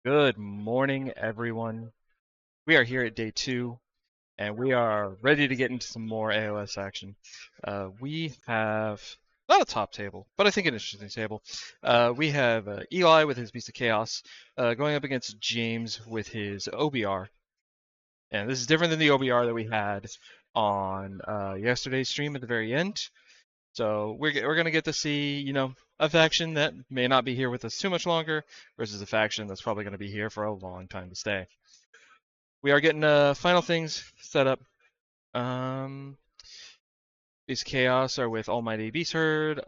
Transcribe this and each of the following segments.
Good morning, everyone. We are here at day 2, and we are ready to get into some more AOS action. We have not a top table, but I think an interesting table. We have Eli with his Beast of Chaos going up against James with his OBR. And this is different than the OBR that we had on yesterday's stream at the very end. So we're going to get to see, a faction that may not be here with us too much longer versus a faction that's probably going to be here for a long time to stay. We are getting final things set up. These chaos are with Almighty Beast Herd,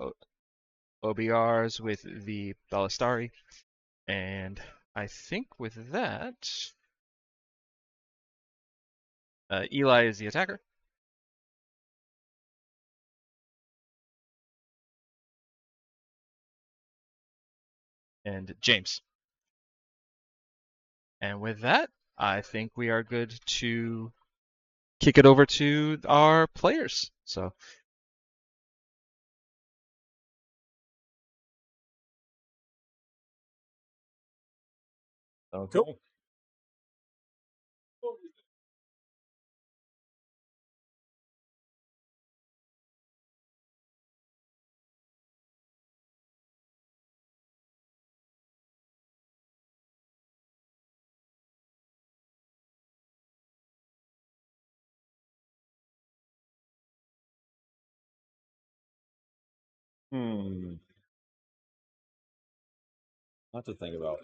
OBRs with the Ballistari, and I think with that, Eli is the attacker. And James. And with that, I think we are good to kick it over to our players. So, Cool. Lot to think about.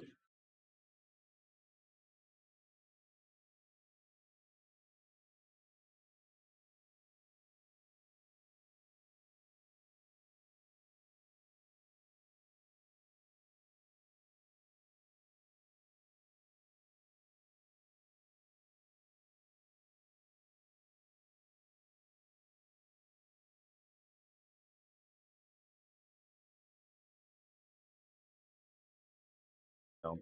No.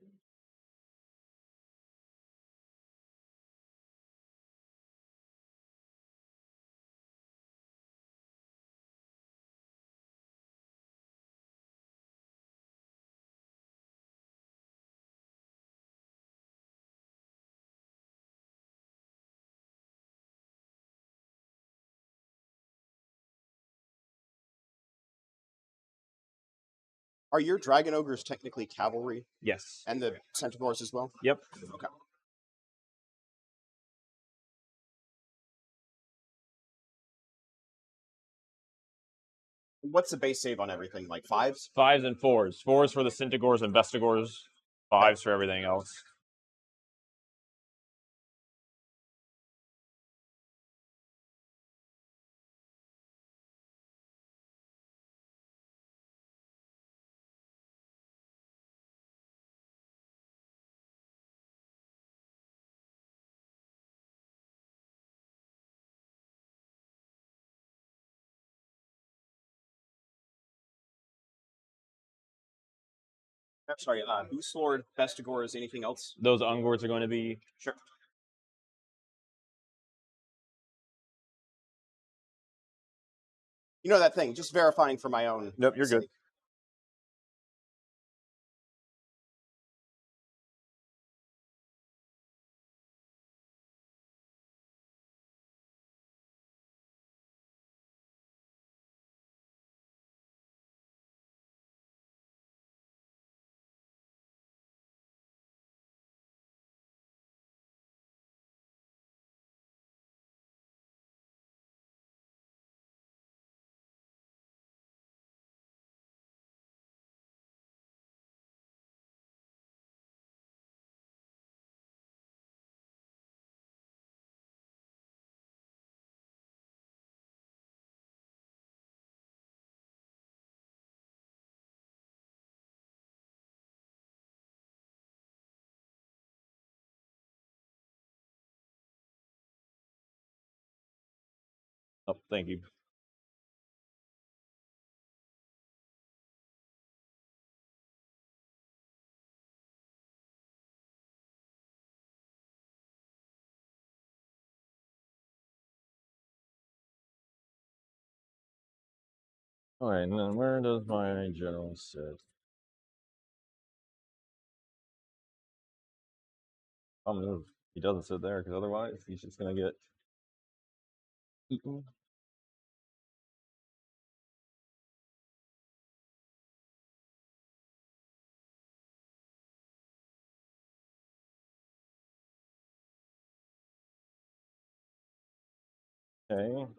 Are your dragon ogres technically cavalry? Yes. And the centaurs as well? Yep. Okay. What's the base save on everything? Like 5s? 5s and 4s. 4s for the Centigors and Vestigors. 5s for everything else. I'm sorry, Beast Lord, Bestigors, anything else? Those Ungors are going to be... Sure. You know that thing, just verifying for my own. Nope, you're good. Oh, thank you. Alright, and then where does my general sit? Problem is, he doesn't sit there because otherwise he's just gonna get eaten. Okay.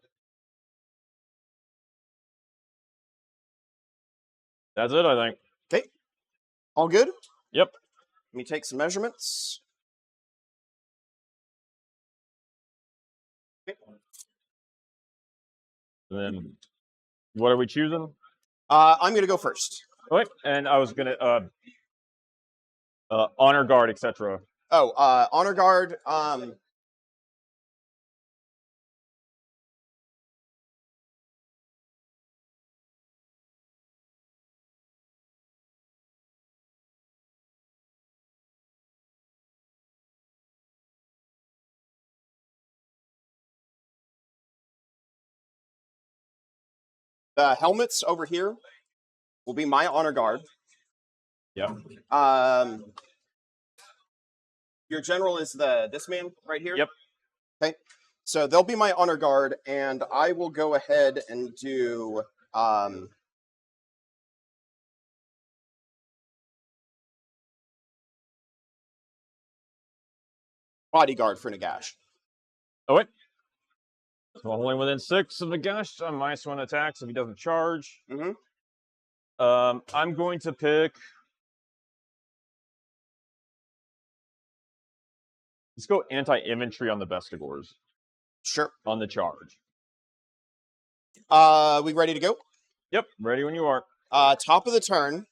That's it, I think. Okay. All good? Yep. Let me take some measurements. Okay. And then, what are we choosing? I'm going to go first. Wait, and I was gonna honor guard, etc. Oh, honor guard. The helmets over here will be my honor guard. Yep. Your general is this man right here? Yep. Okay. So they'll be my honor guard, and I will go ahead and do bodyguard for Nagash. Oh wait. So only within 6 of the gush on -1 attacks if he doesn't charge. Mm-hmm. I'm going to pick. Let's go anti-infantry on the Bestigors. Sure. On the charge. We ready to go? Yep, ready when you are. Top of the turn.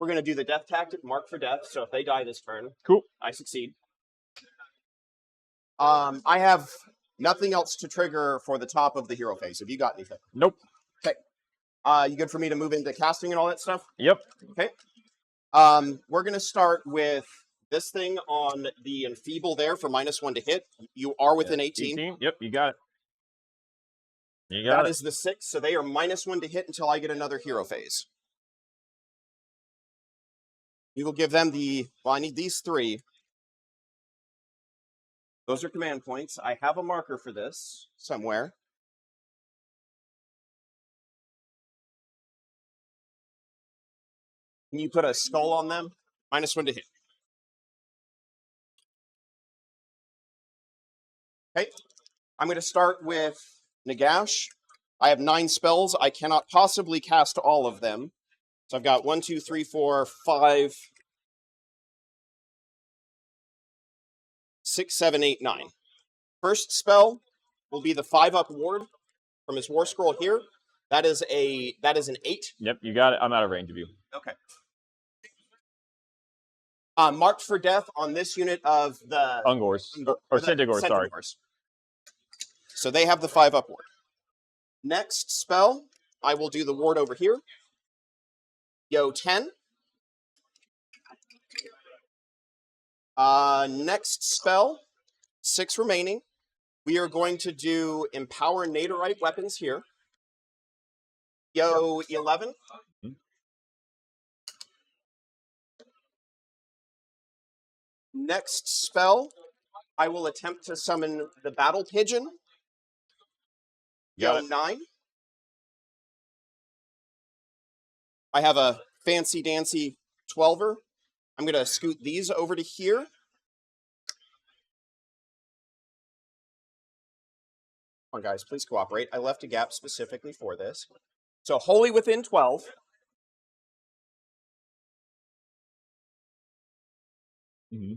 We're going to do the death tactic, mark for death. So if they die this turn, cool, I succeed. I have nothing else to trigger for the top of the hero phase. Have you got anything? Nope. Okay. You good for me to move into casting and all that stuff? Yep. Okay. We're going to start with this thing on the enfeeble there for -1 to hit. You are within 18. 18? Yep, you got it. You got That it. is the 6, so they are -1 to hit until I get another hero phase. You will give them well, I need these 3. Those are command points. I have a marker for this somewhere. Can you put a skull on them? -1 to hit. Okay. I'm going to start with Nagash. I have 9 spells. I cannot possibly cast all of them. So I've got 1, 2, 3, 4, 5, 6, 7, 8, 9. First spell will be the 5-up ward from his war scroll here. That is an 8. Yep, you got it. I'm out of range of you. Okay. Marked for death on this unit of the Ungors. Or Centigors, sorry. So they have the 5-up ward. Next spell, I will do the ward over here. Yo 10. Next spell, 6 remaining. We are going to do Empower Naderite weapons here. Yo 11. Mm-hmm. Next spell, I will attempt to summon the Battle Pigeon. Yo 9. I have a fancy-dancy 12er. I'm going to scoot these over to here. Come on, guys, please cooperate. I left a gap specifically for this. So wholly within 12. Mm-hmm.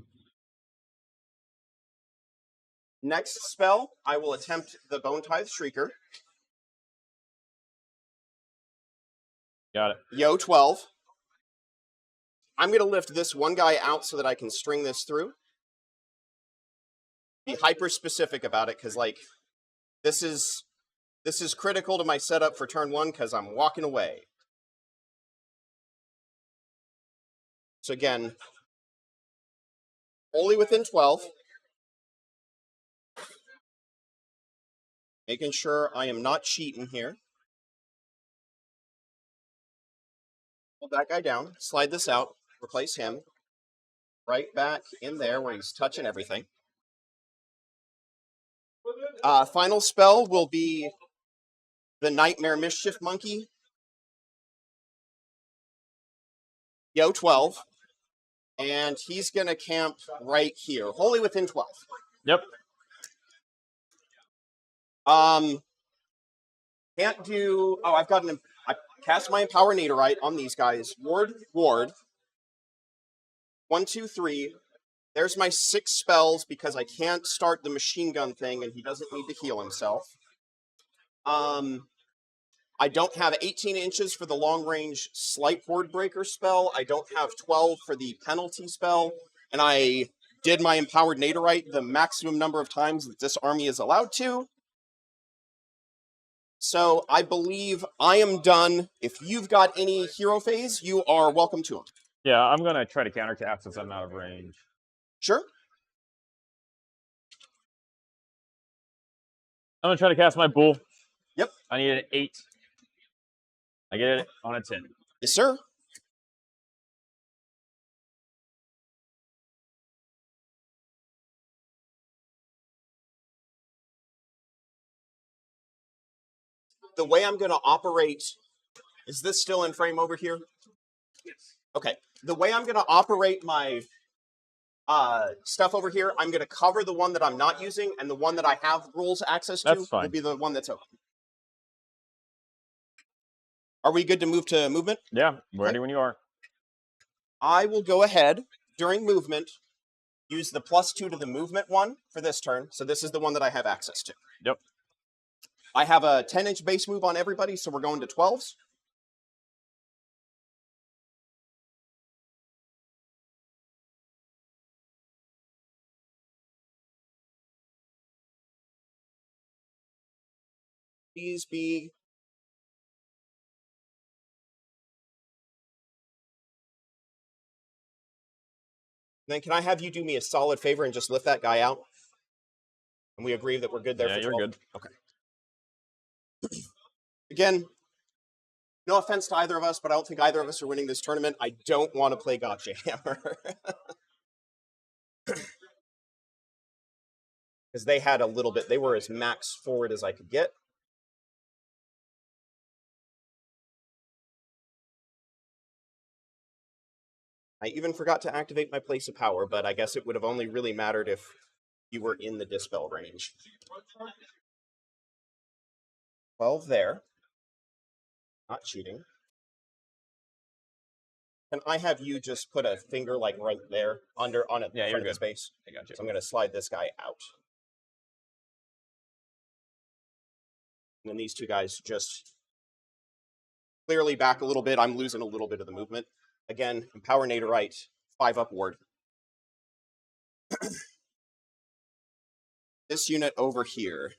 Next spell, I will attempt the Bone Tithe Shrieker. Got it. Yo 12. I'm going to lift this one guy out so that I can string this through. Be hyper-specific about it, because, like, this is critical to my setup for turn 1, because I'm walking away. So again, only within 12. Making sure I am not cheating here. Hold that guy down. Slide this out. Replace him. Right back in there where he's touching everything. Final spell will be the Nightmare Mischief Monkey. Yo, 12. And he's going to camp right here, wholly within 12. Yep. Can't do... Oh, I've got an... I cast my Empower Naderite on these guys. Ward, ward. 1, 2, 3. There's my 6 spells because I can't start the machine gun thing and he doesn't need to heal himself. I don't have 18 inches for the long-range Slight Board Breaker spell. I don't have 12 for the penalty spell. And I did my Empowered Naderite the maximum number of times that this army is allowed to. So I believe I am done. If you've got any hero phase, you are welcome to them. Yeah, I'm going to try to countercast since I'm out of range. Sure. I'm going to try to cast my bull. Yep. I need an 8. I get it on a 10. Yes, sir. The way I'm going to operate... Is this still in frame over here? Yes. Okay. The way I'm going to operate my stuff over here, I'm going to cover the one that I'm not using, and the one that I have rules access to will be the one that's open. Are we good to move to movement? Yeah, ready when you are. I will go ahead during movement, use the +2 to the movement one for this turn. So this is the one that I have access to. Yep. I have a 10-inch base move on everybody, so we're going to 12s. Please be... Then can I have you do me a solid favor and just lift that guy out? And we agree that we're good there for 12? Yeah, you're good. Okay. Again, no offense to either of us, but I don't think either of us are winning this tournament. I don't want to play Gotcha Hammer. Because they had a little bit, they were as max forward as I could get. I even forgot to activate my Place of Power, but I guess it would have only really mattered if you were in the Dispel range. 12 there. Not cheating. Can I have you just put a finger like right there on it in front of his base? I got you. So I'm going to slide this guy out. And then these two guys just clearly back a little bit. I'm losing a little bit of the movement. Again, Empower Naderite, 5 up ward. This unit over here.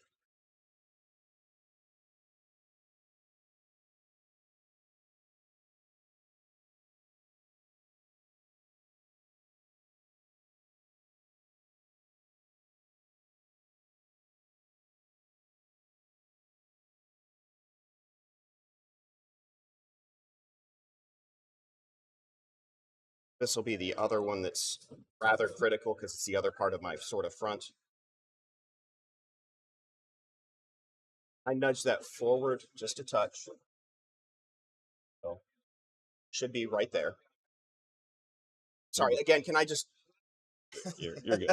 This will be the other one that's rather critical because it's the other part of my sort of front. I nudge that forward just a touch. So, should be right there. Sorry, again, can I just... You're good.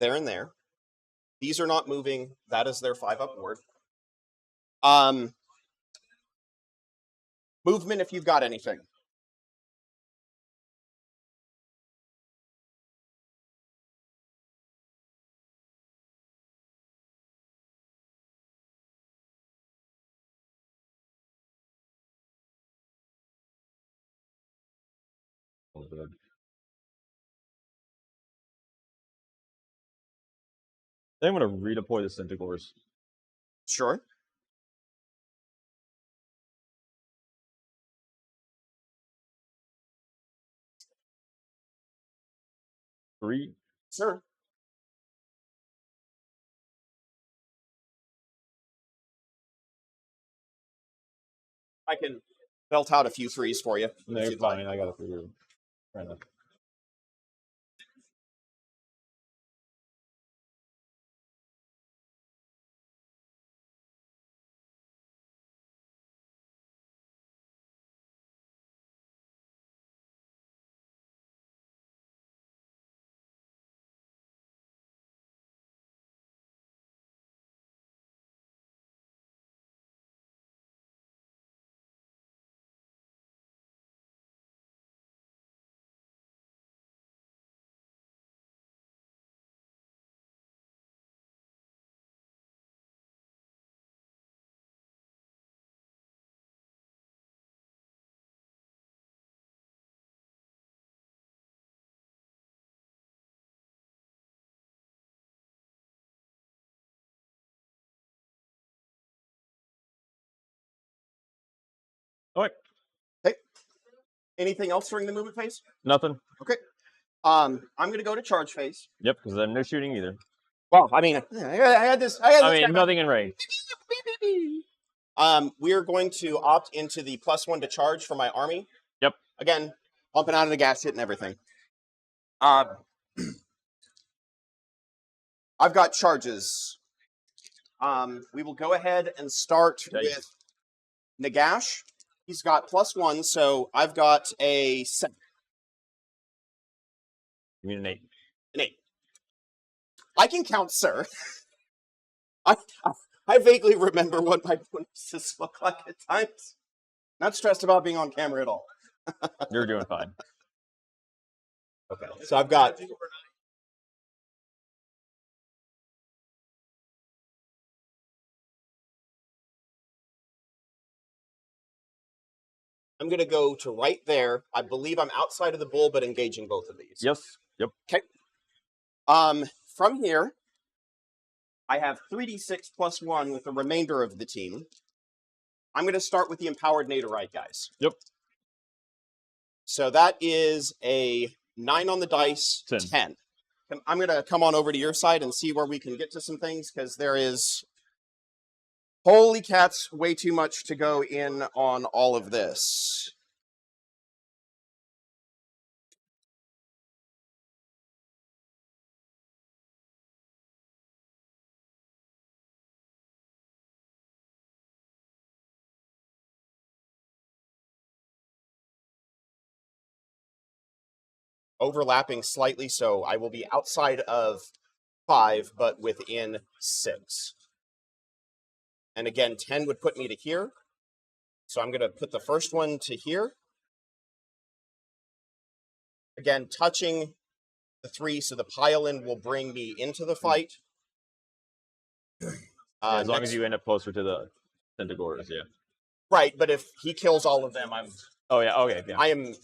There and there. These are not moving. That is their 5 up ward. Movement if you've got anything. Oh, good. Then I'm going to redeploy the Centaurs. Sure. Three. Sure. I can belt out a few threes for you. No, if you're you'd fine. like. I got it for you. Right now. All right. Okay. Anything else during the movement phase? Nothing. Okay. I'm going to go to charge phase. Yep, because then no shooting either. Well, I mean, I had this. I mean, nothing in range. We are going to opt into the +1 to charge for my army. Yep. Again, pumping out of the gas, hitting everything. I've got charges. We will go ahead and start with Nagash. He's got +1, so I've got a 7. You mean an 8? An 8. I can count, sir. I vaguely remember what my bonuses look like at times. Not stressed about being on camera at all. You're doing fine. Okay, so I've got... I'm going to go to right there. I believe I'm outside of the bull, but engaging both of these. Yes. Yep. Okay. From here, I have 3d6 +1 with the remainder of the team. I'm going to start with the empowered Naderite guys. Yep. So that is a 9 on the dice, 10. I'm going to come on over to your side and see where we can get to some things, because there is, holy cats, way too much to go in on all of this. Overlapping slightly, so I will be outside of 5, but within 6. And again, 10 would put me to here. So I'm going to put the first one to here. Again, touching the 3, so the pile-in will bring me into the fight. As long as you end up closer to the Centigores, yeah. Right, but if he kills all of them, I'm... Oh, yeah, okay, yeah. I am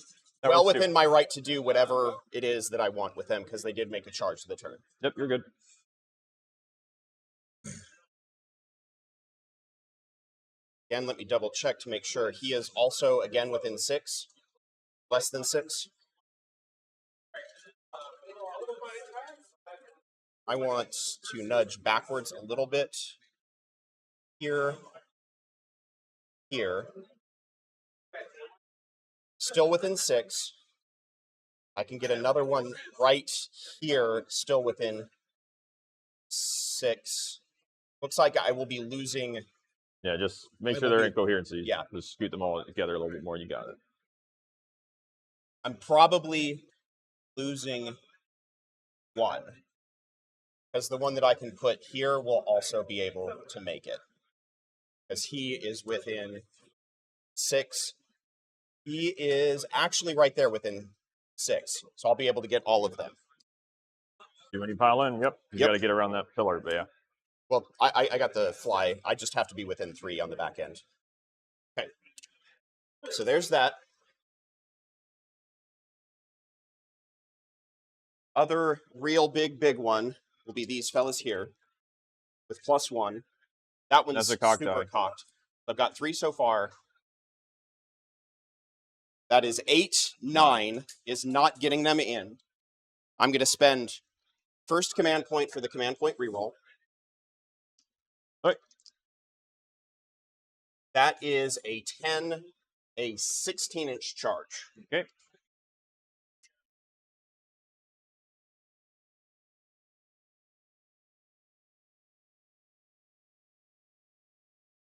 well within my right to do whatever it is that I want with them, because they did make a charge to the turn. Yep, you're good. Again, let me double check to make sure he is also, again, within 6. Less than 6. I want to nudge backwards a little bit. Here. Here. Still within 6. I can get another one right here, still within 6. Looks like I will be losing... Yeah, just make sure they're in coherency. Yeah. Just scoot them all together a little bit more and you got it. I'm probably losing 1. Because the one that I can put here will also be able to make it. Because he is within 6. He is actually right there within 6. So I'll be able to get all of them. See when you pile in? Yep. You got to get around that pillar, but yeah. Well, I got the fly. I just have to be within 3 on the back end. Okay. So there's that. Other real big one will be these fellas here with +1. That one's That's a cocked super die. cocked. I've got 3 so far. That is 8, 9 is not getting them in. I'm going to spend first command point for the command point reroll. All right. That is a 10, a 16-inch charge. Okay.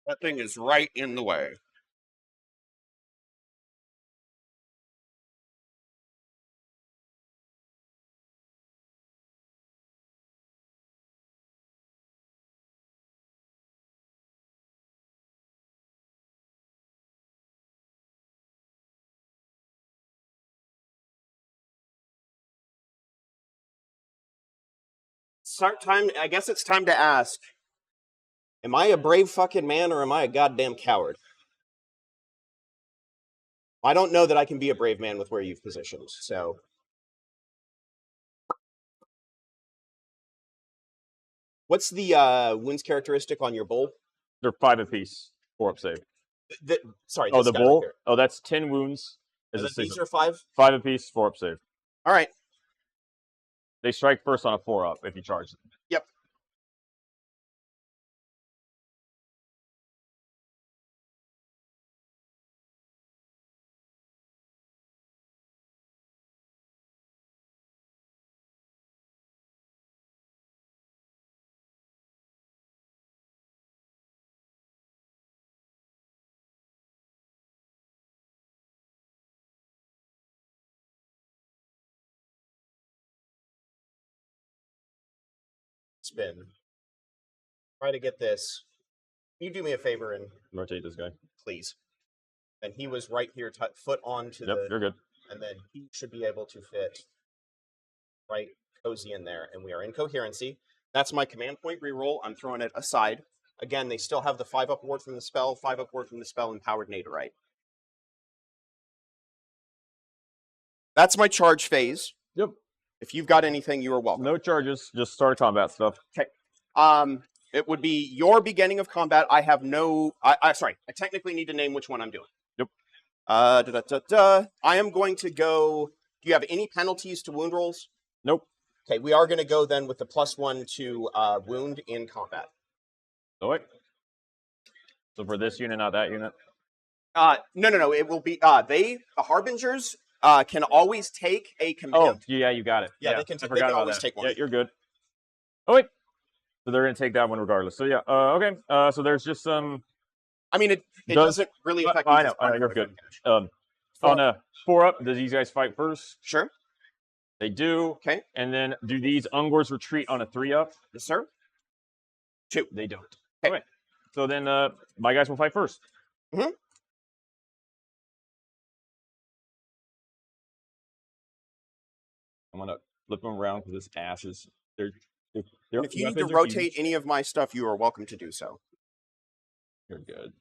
That thing is right in the way. I guess it's time to ask, am I a brave fucking man or am I a goddamn coward? I don't know that I can be a brave man with where you've positioned, so... What's the wounds characteristic on your bull? They're 5 apiece. 4-up save. Sorry, Oh, this the guy right bull? there. Oh, that's 10 wounds. And Is then a these are 5? 5 apiece, 4-up save. All right. They strike first on a 4-up if you charge them. Yep. Spin. Try to get this. Can you do me a favor and Rotate this guy. please? And he was right here, foot onto Yep, the... you're good. And then he should be able to fit right cozy in there, and we are in coherency. That's my command point reroll. I'm throwing it aside. Again, they still have the 5-up ward from the spell, 5-up ward from the spell, and powered Naderite. That's my charge phase. Yep. If you've got anything, you are welcome. No charges, just start combat stuff. Okay. It would be your beginning of combat. I have no... sorry, I technically need to name which one I'm doing. Yep. I am going to go... Do you have any penalties to wound rolls? Nope. Okay, we are going to go then with the +1 to wound in combat. Oh, wait. So for this unit, not that unit? No. It will be... the Harbingers can always take a command. Oh, yeah, you got it. Yeah, they can always take one. Yeah, you're good. Oh, wait. So they're going to take that one regardless. So, yeah, okay. So there's just some... I mean, it doesn't really affect... I know, you're good. On a 4-up, do these guys fight first? Sure. They do. Okay. And then do these Ungors retreat on a 3-up? Yes, sir. 2. They don't. Okay. Okay. So then my guys will fight first. Mm-hmm. I'm going to flip them around because this ass is... If you need to rotate any of my stuff, you are welcome to do so. You're good.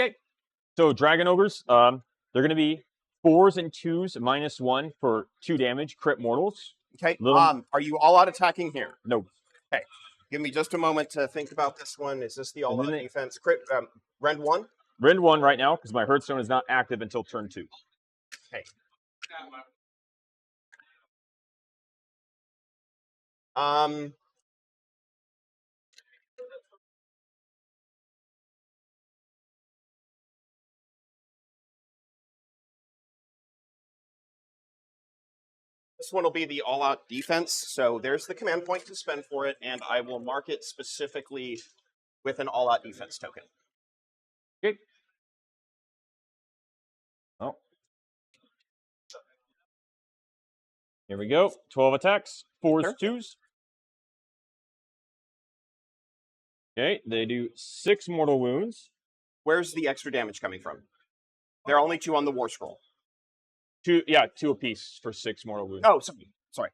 Okay. So Dragon Ogres, they're going to be 4s and 2s -1 for 2 damage, crit mortals. Okay. Are you all out attacking here? No. Okay. Give me just a moment to think about this one. Is this the all out defense? Crit Rend 1? Rend 1 right now, because my Hearthstone is not active until turn 2. Okay. This one will be the all-out defense, so there's the command point to spend for it, and I will mark it specifically with an all-out defense token. Okay. Oh. Here we go. 12 attacks, 4s, Sure. 2s. Okay, they do 6 mortal wounds. Where's the extra damage coming from? There are only 2 on the war scroll. 2 apiece for 6 mortal wounds. Oh, sorry.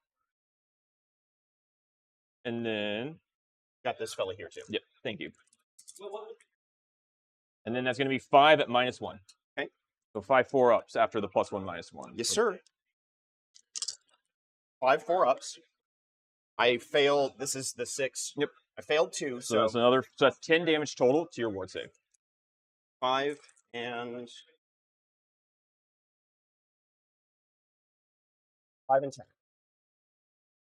And then... Got this fella here, too. Yep, thank you. And then that's going to be 5 at -1. Okay. So 5 4-ups after the +1 -1. Yes, sir. 5 4-ups. I failed. This is the 6. Yep. I failed 2, so that's another. So that's 10 damage total to your ward save. 5 and 5 and 10.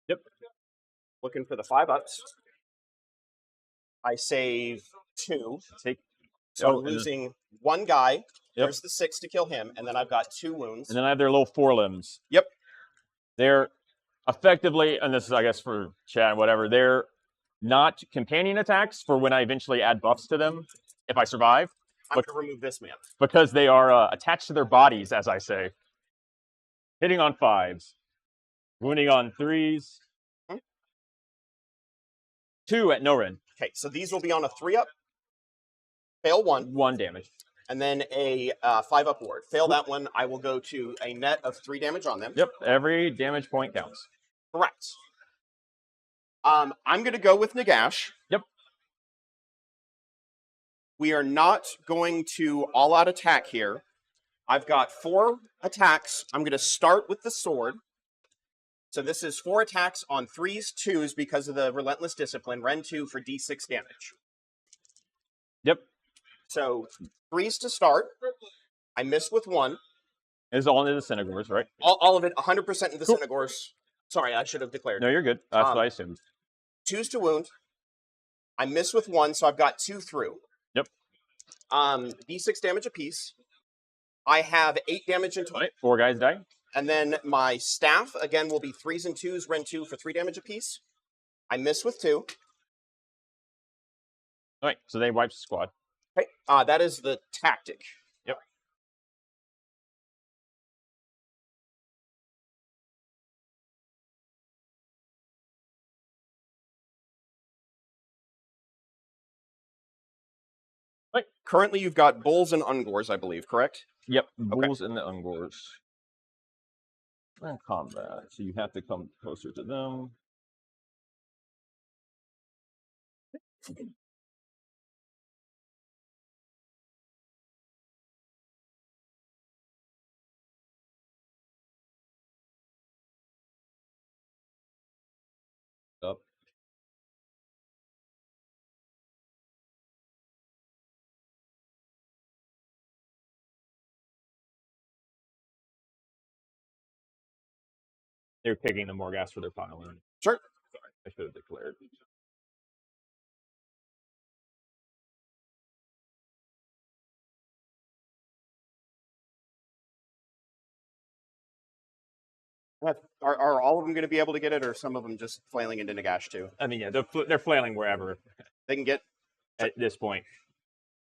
Yep. Looking for the 5 ups. I save 2. Take. So I'm losing 1 guy. Yep. There's the 6 to kill him, and then I've got 2 wounds. And then I have their little forelimbs. Yep. They're effectively, and this is, I guess, for chat and whatever, they're not companion attacks for when I eventually add buffs to them, if I survive. I'm going to remove this man. Because they are attached to their bodies, as I say. Hitting on 5s. Wounding on 3s. 2 at no rend. Okay, so these will be on a 3-up. Fail 1. 1 damage. And then a 5-up ward. Fail that one, I will go to a net of 3 damage on them. Yep, every damage point counts. Correct. I'm going to go with Nagash. Yep. We are not going to all-out attack here. I've got 4 attacks. I'm going to start with the sword. So this is 4 attacks on 3s, 2s because of the Relentless Discipline. Rend 2 for d6 damage. Yep. So 3s to start. I missed with 1. It's all into the Synagors, right? All of it, 100% in the Cool. Synagors. Sorry, I should have declared. No, you're good. That's what I assumed. 2s to wound. I missed with 1, so I've got 2 through. Yep. D6 damage apiece. I have 8 damage in total. Right, 4 guys die. And then my staff, again, will be 3s and 2s, Rend 2 for 3 damage apiece. I miss with 2. All right, so they wipe the squad. Okay, that is the tactic. Yep. Right. Currently, you've got Bulls and Ungors, I believe, correct? Yep, Bulls and the Ungors. And combat, so you have to come closer to them. Up. They're picking the Morghast for their pile in. Sure. Sorry, I should have declared. Are all of them going to be able to get it, or some of them just flailing into Nagash too? I mean, yeah, they're flailing wherever They can get. at this point.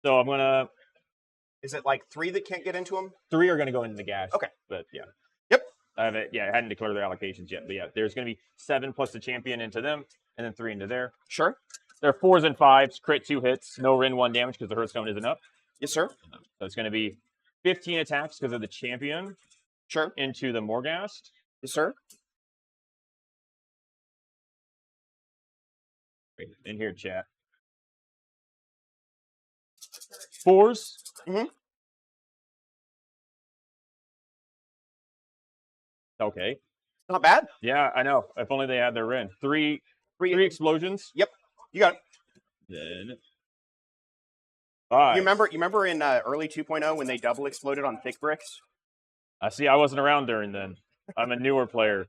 So I'm gonna. Is it like 3 that can't get into them? 3 are gonna go into the gas. Okay. But yeah. Yep. I hadn't declared their allocations yet, but yeah, there's gonna be 7 plus the champion into them, and then 3 into there. Sure. They're 4s and 5s, crit 2 hits, no Rin 1 damage because the Hearthstone isn't up. Yes, sir. So it's gonna be 15 attacks because of the champion Sure. into the Morghast. Yes, sir. Wait, in here, chat. 4s. Mhm. Okay. Not bad. Yeah, I know. If only they had their Rin. 3 explosions. Yep. You got it. Then. You remember in early 2.0 when they double exploded on thick bricks? I see. I wasn't around during then. I'm a newer player.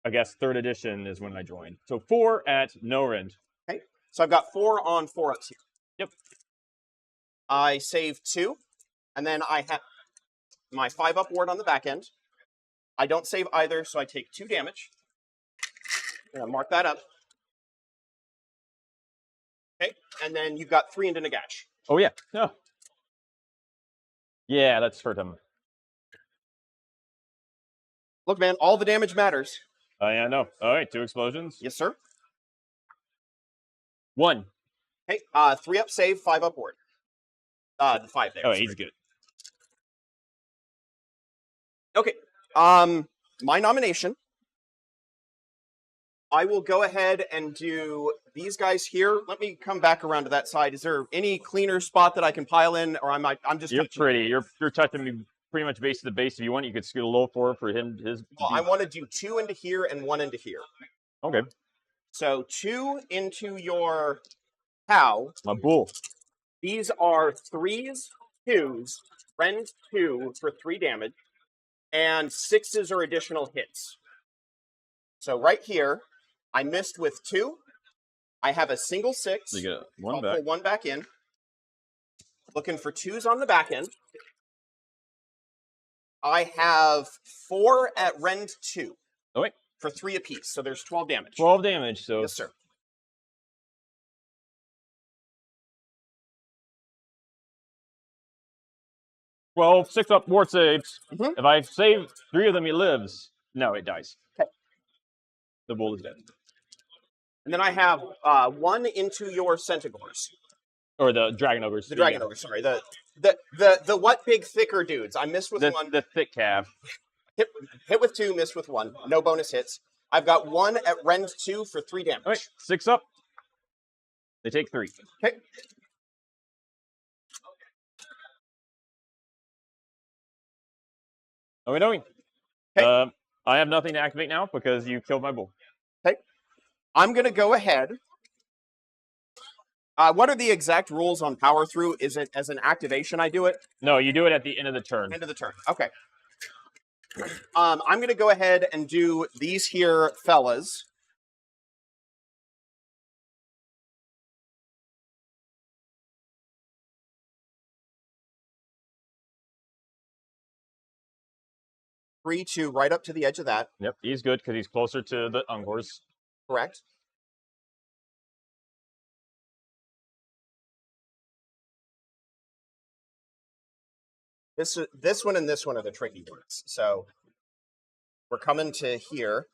I guess 3rd edition is when I joined. So 4 at no rend. Okay. So I've got 4 on 4-ups here. Yep. I save 2, and then I have my 5-up ward on the back end. I don't save either, so I take 2 damage. I'm gonna mark that up. Okay, and then you've got 3 into Nagash. Oh yeah. No. Yeah, that's hurt him. Look, man, all the damage matters. Yeah, no. All right, 2 explosions. Yes, sir. 1. Hey, 3-up save, 5-up ward. The 5 there. Oh, sorry. he's good. Okay. My nomination. I will go ahead and do these guys here. Let me come back around to that side. Is there any cleaner spot that I can pile in, or I'm just? You're pretty. You're touching me pretty much base to the base. If you want, you could scoot a little forward for him. Well, I want to do 2 into here and 1 into here. Okay. So 2 into your cow. My bull. These are 3s, 2s, rend 2 for 3 damage, and 6s are additional hits. So right here, I missed with 2. I have a single 6. So you get one I'll back. pull 1 back in. Looking for 2s on the back end. I have 4 at rend 2. Oh, wait. For 3 apiece, so there's 12 damage. 12 damage, so... Yes, sir. Well, 6 up ward saves. Mhm. If I save 3 of them, he lives. No, it dies. Okay. The bull is dead. And then I have 1 into your Centaurs. Or the Dragon Ogres. The Dragon Ogres, sorry. The what big thicker dudes. I missed with 1. The thick calf. Hit with 2, missed with 1. No bonus hits. I've got 1 at rend 2 for 3 damage. All right, 6 up. They take 3. Okay. Are we knowing? Okay. I have nothing to activate now because you killed my bull. Okay. I'm going to go ahead. What are the exact rules on power through? Is it as an activation I do it? No, you do it at the end of the turn. End of the turn. Okay. I'm going to go ahead and do these here fellas. Three to right up to the edge of that. Yep, he's good because he's closer to the Ungors. Correct. This one and this one are the tricky ones. So we're coming to here,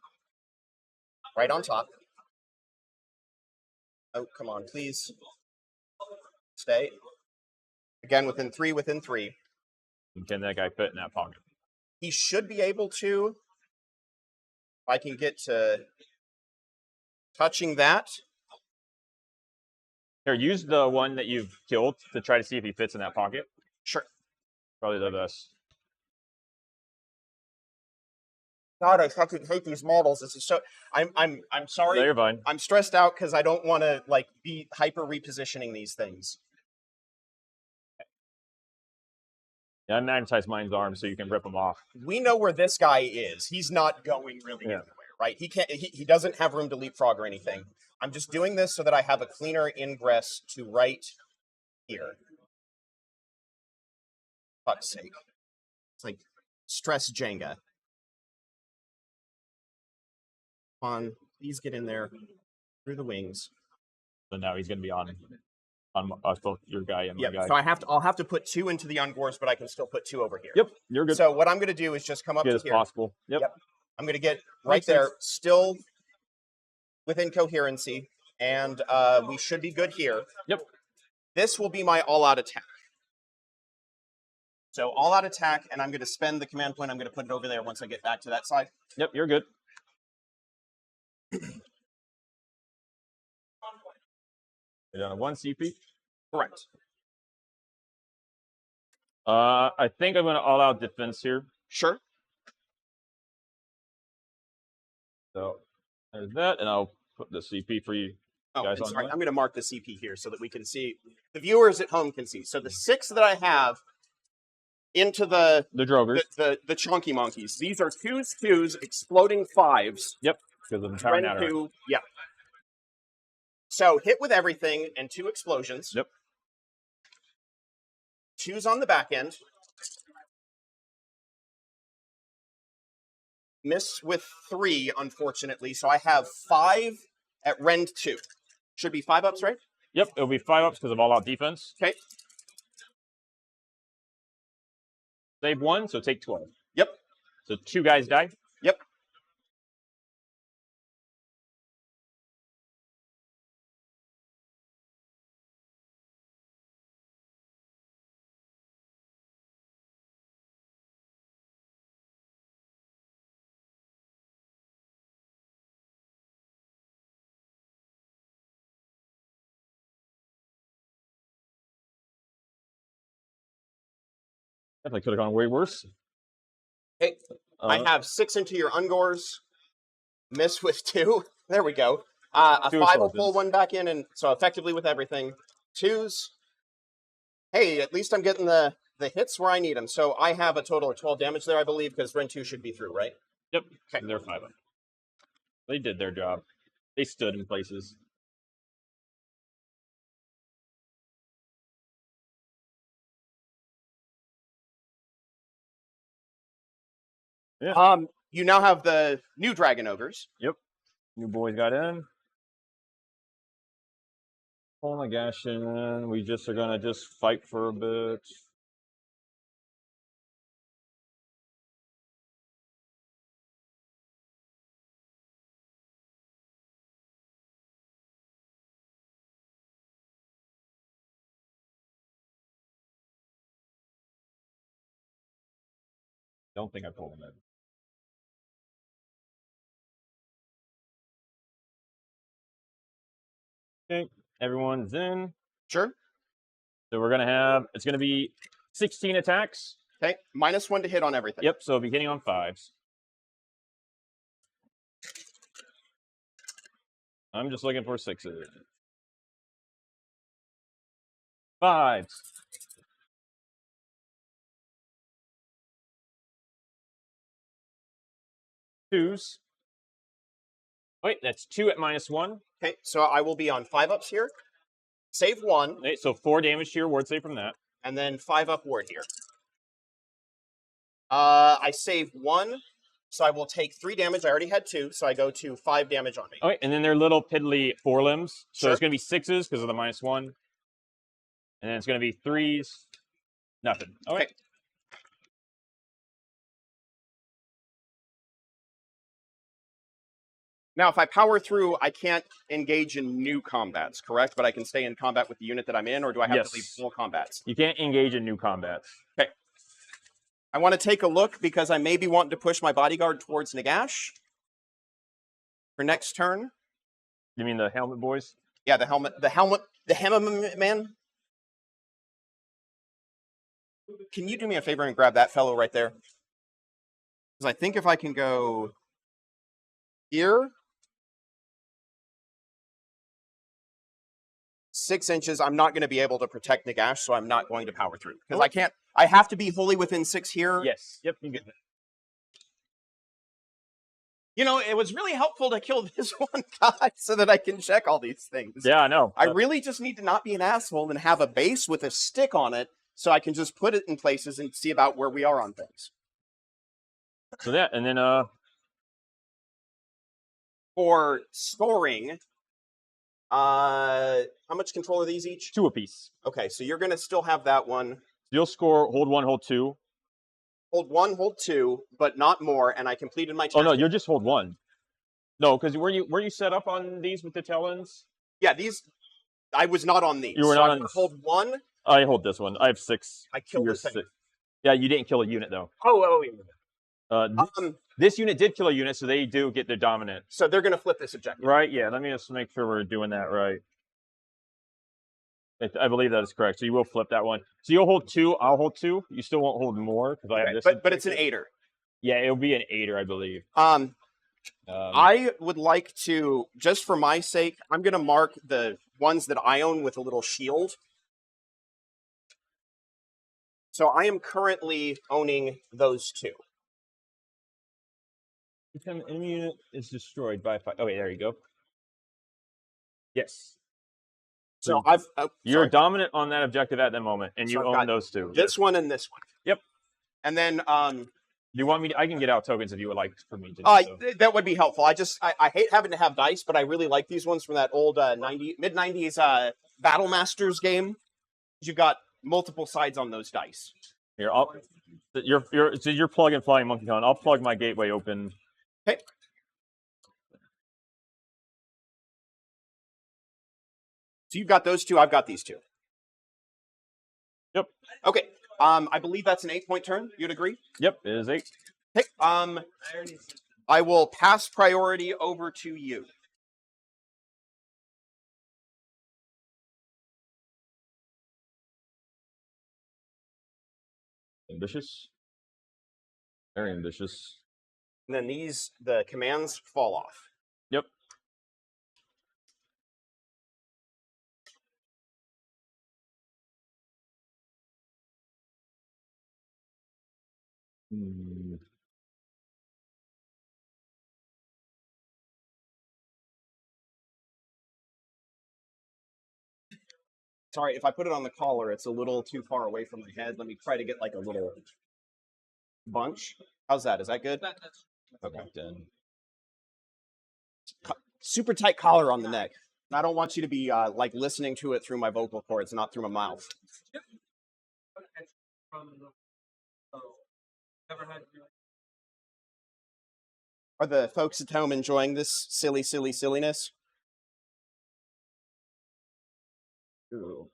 right on top. Oh, come on, please. Stay. Again, within 3, within 3. Can that guy fit in that pocket? He should be able to. If I can get to touching that. Here, use the one that you've killed to try to see if he fits in that pocket. Sure. Probably the best. God, I fucking hate these models. This is so. I'm sorry. No, you're fine. I'm stressed out because I don't want to like be hyper repositioning these things. Yeah, I magnetized mine's arms so you can rip them off. We know where this guy is. He's not going really anywhere, right? He can't. He doesn't have room to leapfrog or anything. I'm just doing this so that I have a cleaner ingress to right here. Fuck's sake! It's like stress Jenga. Come on, please get in there through the wings. So now he's going to be on both your guy and my guy. So I'll have to put 2 into the Ungors, but I can still put 2 over here. Yep, you're good. So what I'm going to do is just come up Get to as here. possible. Yep. I'm going to get right there, still within coherency, and we should be good here. Yep. This will be my all-out attack. So all-out attack, and I'm going to spend the command point. I'm going to put it over there once I get back to that side. Yep, you're good. You're down to 1 CP. Correct. I think I'm going to all-out defense here. Sure. So there's that, and I'll put the CP for you guys on. Sorry, I'm going to mark the CP here so that we can see. The viewers at home can see. So the 6 that I have into the Drogers. The chunky monkeys. These are 2s, exploding 5s. Yep, because of the power now. Yep. So hit with everything and 2 explosions. Yep. 2s on the back end. Miss with 3, unfortunately. So I have 5 at rend 2. Should be 5 ups, right? Yep, it'll be 5 ups because of all-out defense. Okay. Save 1, so take 12. Yep. So 2 guys die. Yep. Definitely could have gone way worse. Okay. I have 6 into your Ungors. Miss with 2. There we go. A 5 will pull 1 back in, and so effectively with everything. 2s. Hey, at least I'm getting the hits where I need them. So I have a total of 12 damage there, I believe, because Rend 2 should be through, right? Yep. Okay. They're 5 up. They did their job. They stood in places. Yeah. You now have the new Dragon Ogres. Yep. New boys got in. Oh my gosh, and we just are gonna just fight for a bit. Don't think I pulled him in. Okay, everyone's in. Sure. So we're gonna have, it's gonna be 16 attacks. Okay, -1 to hit on everything. Yep, so it'll be hitting on 5s. I'm just looking for 6s. 5s. 2s. Wait, that's 2 at -1. Okay, so I will be on 5-ups here. Save 1. Okay, so 4 damage to your ward save from that. And then 5-up ward here. I save 1, so I will take 3 damage. I already had 2, so I go to 5 damage on me. Okay, and then they're little piddly forelimbs. So Sure. it's going to be 6s because of the -1. And then it's going to be 3s. Nothing. Okay. Now, if I power through, I can't engage in new combats, correct? But I can stay in combat with the unit that I'm in, or do I have to leave full combats? You can't engage in new combats. Okay. I want to take a look because I may be wanting to push my bodyguard towards Nagash for next turn. You mean the helmet boys? Yeah, the helmet man. Can you do me a favor and grab that fellow right there? Because I think if I can go here, 6 inches, I'm not going to be able to protect Nagash, so I'm not going to power through. Because I can't, I have to be wholly within 6 here. Yes. Yep, you get it. You know, it was really helpful to kill this one guy so that I can check all these things. Yeah, I know. I really just need to not be an asshole and have a base with a stick on it so I can just put it in places and see about where we are on things. So that, and then for scoring, how much control are these each? 2 apiece. Okay, so you're going to still have that one. You'll score hold 1, hold 2. Hold 1, hold 2, but not more, and I completed my task. Oh no, you'll just hold 1. No, because were you set up on these with the talons? Yeah, these I was not on these. You were not on hold 1. I hold this one. I have 6. I killed this thing. 6. Yeah, you didn't kill a unit though. Oh yeah. This unit did kill a unit, so they do get their dominant. So they're going to flip this objective. Right? Yeah. Let me just make sure we're doing that right. I believe that is correct. So you will flip that one. So you'll hold 2. I'll hold 2. You still won't hold more because I have this. But it's an 8er. Yeah, it'll be an 8er, I believe. I would like to, just for my sake, I'm going to mark the ones that I own with a little shield. So I am currently owning those 2. Enemy unit is destroyed by 5. Oh, wait, there you go. Yes. So you're dominant on that objective at the moment, and you own those 2. This one and this one. Yep. And then do you want me to, I can get out tokens if you would like for me to do so. That would be helpful. I hate having to have dice, but I really like these ones from that old mid-90s Battle Masters game. You've got multiple sides on those dice. Here, you're plug and flying Monkey Con. I'll plug my gateway open. Okay. So you've got those 2, I've got these 2. Yep. Okay. I believe that's an 8-point turn. You'd agree? Yep, it is 8. Okay. I will pass priority over to you. Ambitious. Very ambitious. And then the commands fall off. Yep. Sorry, if I put it on the collar, it's a little too far away from my head. Let me try to get like a little bunch. How's that? Is that good? Okay. Super tight collar on the neck. I don't want you to be like listening to it through my vocal cords, not through my mouth. Are the folks at home enjoying this silliness? Ooh.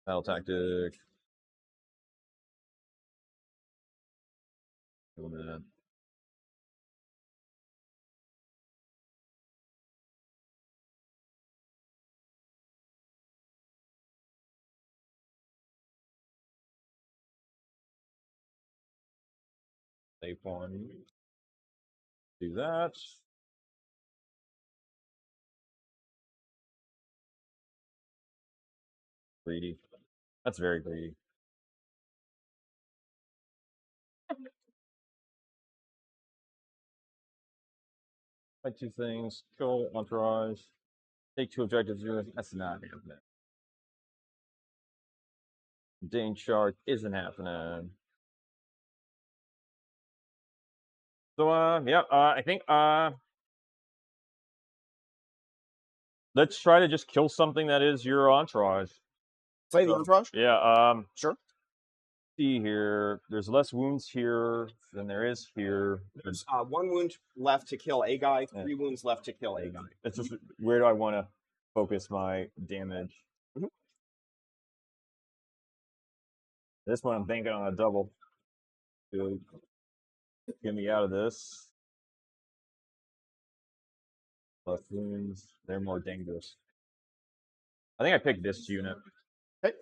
Battle tactic. Save one. Do that. Greedy. That's very greedy. Fight 2 things. Kill entourage. Take 2 objectives. That's not happening. Dane Shark isn't happening. So I think let's try to just kill something that is your entourage. Play the entourage? Yeah, Sure. See here. There's less wounds here than there is here. There's 1 wound left to kill a guy, 3 wounds left to kill a guy. It's just where do I want to focus my damage? This one I'm banking on a double to get me out of this. Less wounds. They're more dangerous. I think I picked this unit. Okay.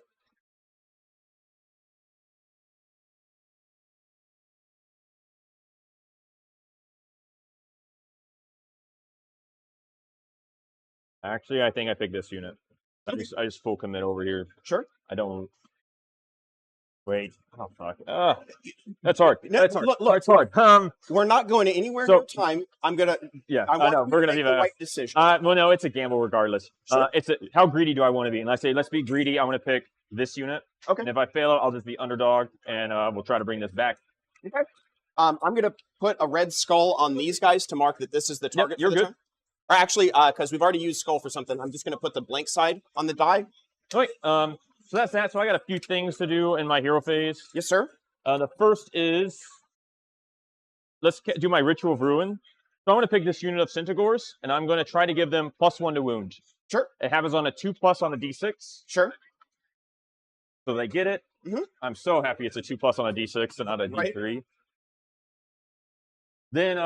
Actually, I think I picked this unit. I just full commit over here. Sure. I don't. Wait. Oh fuck. That's hard. No, That's hard. look, It's hard. We're not going anywhere. So- No time. I'm gonna. Yeah. I I know. want We're you to gonna make be the right decision. well, no, it's a gamble regardless. Sure. How greedy do I want to be? And I say let's be greedy. I want to pick this unit. Okay. And if I fail it, I'll just be underdog, and we'll try to bring this back. Okay. I'm gonna put a red skull on these guys to mark that this is the target. You're for the good. time. Or actually, because we've already used skull for something, I'm just gonna put the blank side on the die. Wait. So that's that. So I got a few things to do in my hero phase. Yes, sir. The first is let's do my Ritual of Ruin. So I'm going to pick this unit of Centaurs, and I'm going to try to give them +1 to wound. Sure. It happens on a 2+ on a d6. Sure. So they get it. I'm so happy it's a 2+ on a d6 and not a d3. Right. Then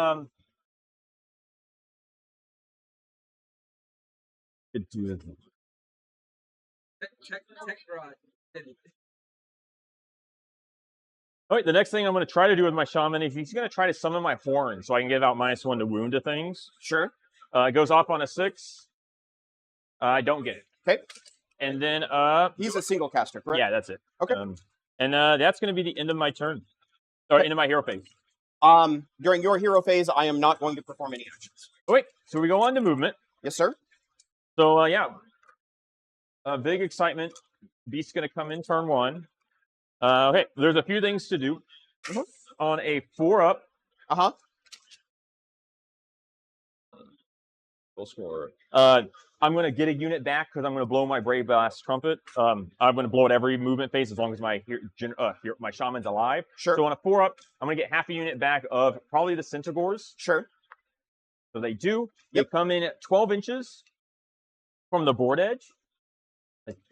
could do this. Check garage. All right, the next thing I'm going to try to do with my shaman is he's going to try to summon my horn so I can give out -1 to wound to things. Sure. It goes off on a 6. I don't get it. Okay. And then He's a single caster, correct? yeah, that's it. Okay. And that's going to be the end of my turn, or end of my hero phase. During your hero phase, I am not going to perform any actions. Oh, wait, so we go on to movement. Yes, sir. So big excitement. Beast's going to come in turn 1. Okay, there's a few things to do. On a 4-up. Full score. I'm going to get a unit back because I'm going to blow my Brave Blast Trumpet. I'm going to blow it every movement phase as long as my my shaman's alive. Sure. So on a 4-up, I'm going to get half a unit back of probably the Centaurs. Sure. So they do. Yep. They come in at 12 inches from the board edge.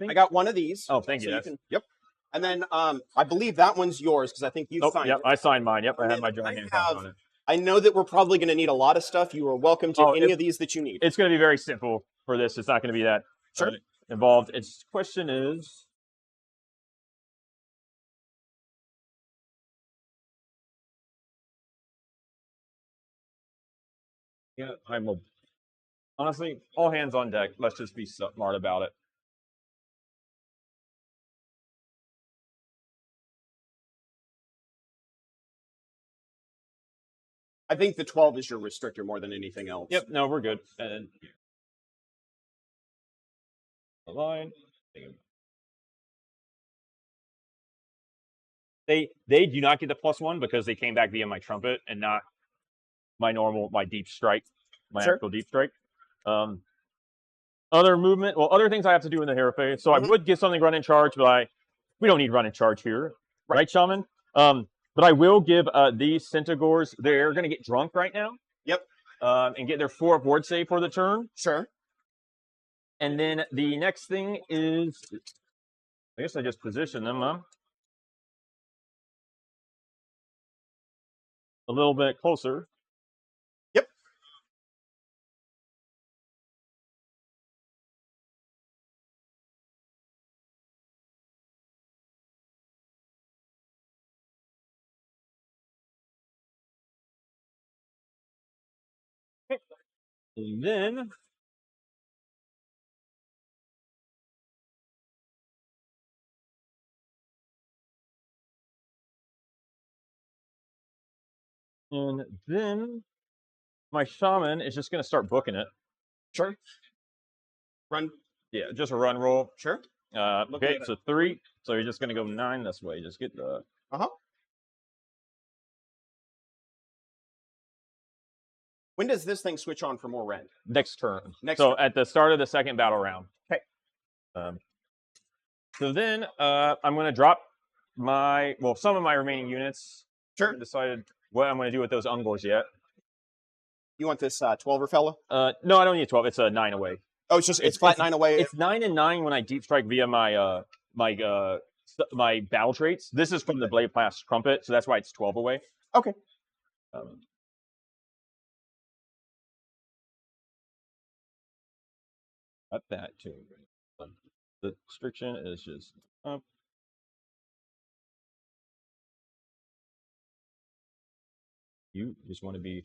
I got one of these. Oh, thank you. So yep. And then I believe that one's yours because I think you signed yep, it. I signed mine. Yep, And I have then my giant hand on it. I know that we're probably going to need a lot of stuff. You are welcome to any of these that you need. It's going to be very simple for this. It's not going to be that involved. Its question is, honestly, all hands on deck. Let's just be smart about it. I think the 12 is your restrictor more than anything else. Yep, no, we're good. And the line. They do not get the +1 because they came back via my trumpet and not my deep strike, my actual deep strike. Other movement, well, other things I have to do in the hero phase. So I would get something run in charge, but we don't need run in charge here, right, Shaman? But I will give these Centigores. They're going to get drunk right now. Yep. And get their 4 board save for the turn. Sure. And then the next thing is, I guess I just position them, huh? A little bit closer. Yep. Okay. And then my shaman is just going to start booking it. Sure. Run. Yeah, just a run roll. Sure. Okay, so 3. So you're just going to go 9 this way. Just get the. When does this thing switch on for more rend? Next turn. So at the start of the second battle round. Okay. So then I'm going to drop some of my remaining units. Sure. I haven't decided what I'm going to do with those Ungors yet. You want this 12er fella? No, I don't need 12. It's a 9 away. Oh, it's flat 9 away. It's 9 and 9 when I deep strike via my my battle traits. This is from the Blade Blast Trumpet, so that's why it's 12 away. Okay. Got that too. The restriction is just up. You just want to be.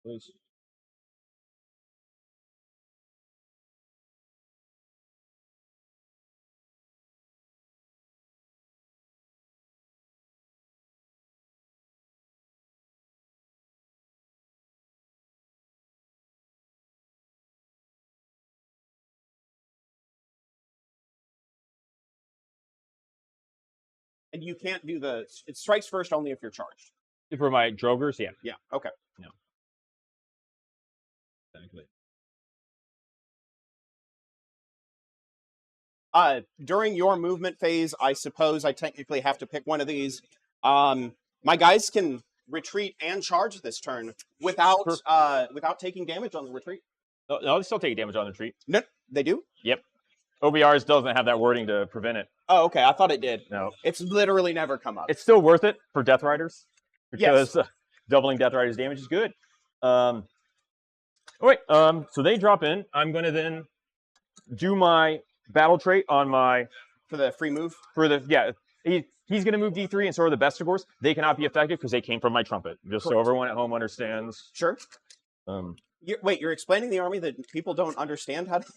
Please. And you can't do it strikes first only if you're charged. For my Drogers, yeah. Yeah, okay. No. Exactly. During your movement phase, I suppose I technically have to pick one of these. My guys can retreat and charge this turn without taking damage on the retreat. No, they still take damage on the retreat. No, they do? Yep. OBRs doesn't have that wording to prevent it. Oh, okay. I thought it did. No. It's literally never come up. It's still worth it for Death Riders. Because yes. Doubling Death Riders damage is good. So they drop in. I'm going to then do my battle trait on my... For the free move? He's going to move D3 and so are the Bestigors. They cannot be effective because they came from my trumpet. Just so everyone at home understands. Sure. You're explaining the army that people don't understand how to...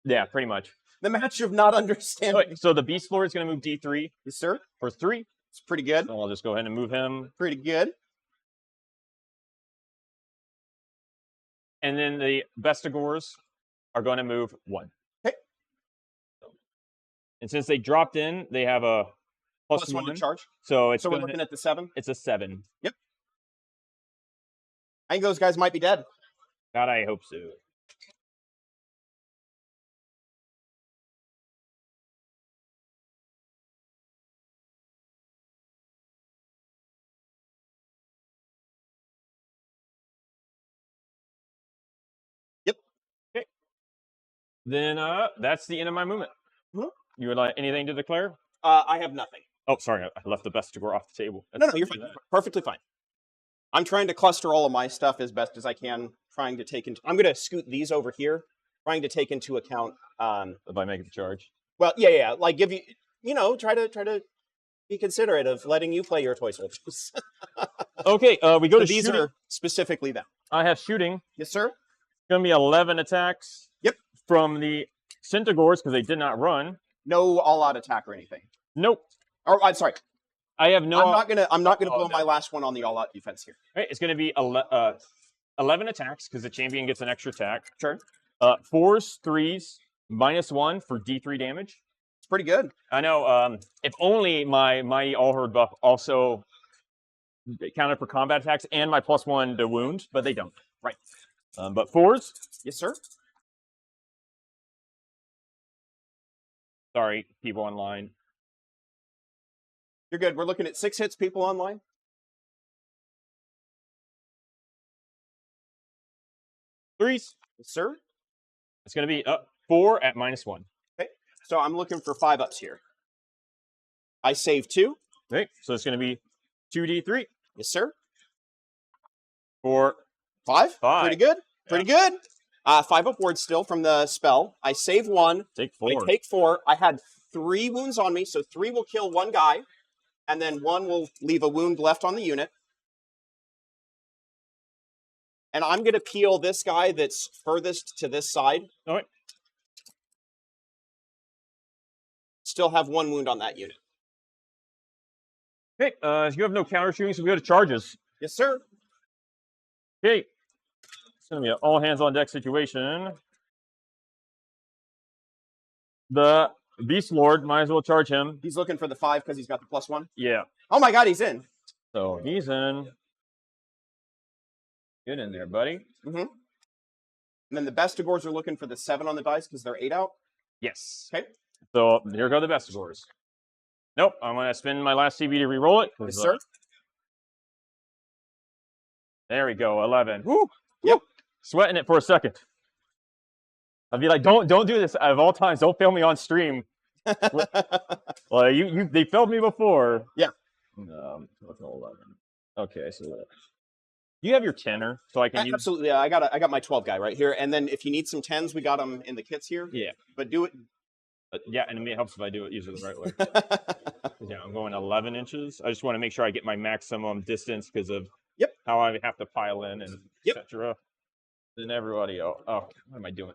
Yeah, pretty much. The match of not understanding. So the Beast Lord is going to move D3. Yes, sir. For 3. It's pretty good. So I'll just go ahead and move him. Pretty good. And then the Bestigors are going to move 1. Okay. And since they dropped in, they have a plus 1 to charge. So we're looking at the 7? It's a 7. Yep. I think those guys might be dead. God, I hope so. Yep. Okay. Then that's the end of my movement. Mm-hmm. You would like anything to declare? I have nothing. Oh, sorry, I left the Bestigor off the table. No, you're fine. Perfectly fine. I'm trying to cluster all of my stuff as best as I can, trying to take into... I'm going to scoot these over here, trying to take into account... By making the charge? Well, yeah. Like, give you... try to be considerate of letting you play your toy soldiers. Okay, we go to these shooting. are specifically them. I have shooting. Yes, sir. It's going to be 11 attacks. Yep. From the Centigores, because they did not run. No all-out attack or anything. Nope. Or, I'm sorry. I have no... I'm not gonna blow my last one on the all-out defense here. Right, it's going to be 11 attacks, because the champion gets an extra attack. Sure. 4s, 3s, -1 for D3 damage. It's pretty good. I know. If only my Mighty All Herd buff also counted for combat attacks and my +1 to wound, but they don't. Right. But 4s. Yes, sir. Sorry, people online. You're good. We're looking at 6 hits, people online. Threes. Yes, sir. It's going to be 4 at -1. Okay. So I'm looking for 5 ups here. I save 2. Okay. So it's going to be 2d3. Yes, sir. For 5. 5. Pretty good. Pretty good. 5 upwards still from the spell. I save 1. Take 4. I take 4. I had 3 wounds on me, so 3 will kill 1 guy, and then 1 will leave a wound left on the unit. And I'm going to peel this guy that's furthest to this side. All right. Still have 1 wound on that unit. Okay. You have no counter shooting, so we go to charges. Yes, sir. Okay. It's going to be an all hands on deck situation. The Beast Lord, might as well charge him. He's looking for the 5 because he's got the +1. Yeah. Oh my god, he's in. So he's in. Get in there, buddy. Mm-hmm. And then the Bestigors are looking for the 7 on the dice because they're 8 out. Yes. Okay. So here go the Bestigors. Nope. I'm going to spend my last CB to re-roll it. Yes, sir. There we go. 11. Woo! Yep. Sweating it for a second. I'd be like, don't do this. Of all times, don't fail me on stream. Well, they failed me before. Yeah. 11. Okay, so you have your tenor, so I can use. Absolutely. Yeah, I got my 12 guy right here, and then if you need some 10s, we got them in the kits here. Yeah. But do it. Yeah, and it helps if I do it usually the right way. Yeah, I'm going 11 inches. I just want to make sure I get my maximum distance because of how I have to pile in and etc. Then everybody else. Oh, what am I doing?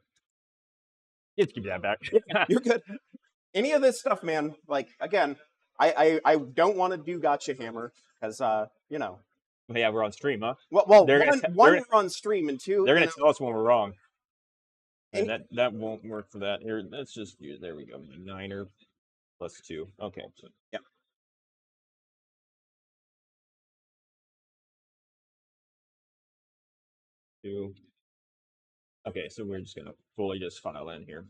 Just give me that back. You're good. Any of this stuff, man, like, again, I don't want to do gotcha hammer because, you know. Yeah, we're on stream, huh? Well, one, we're on stream, and 2, they're going to tell us when we're wrong. And that won't work for that. Here, let's just use, there we go, 9er +2. Okay. So. Yeah. Two. Okay, so we're just going to fully just file in here.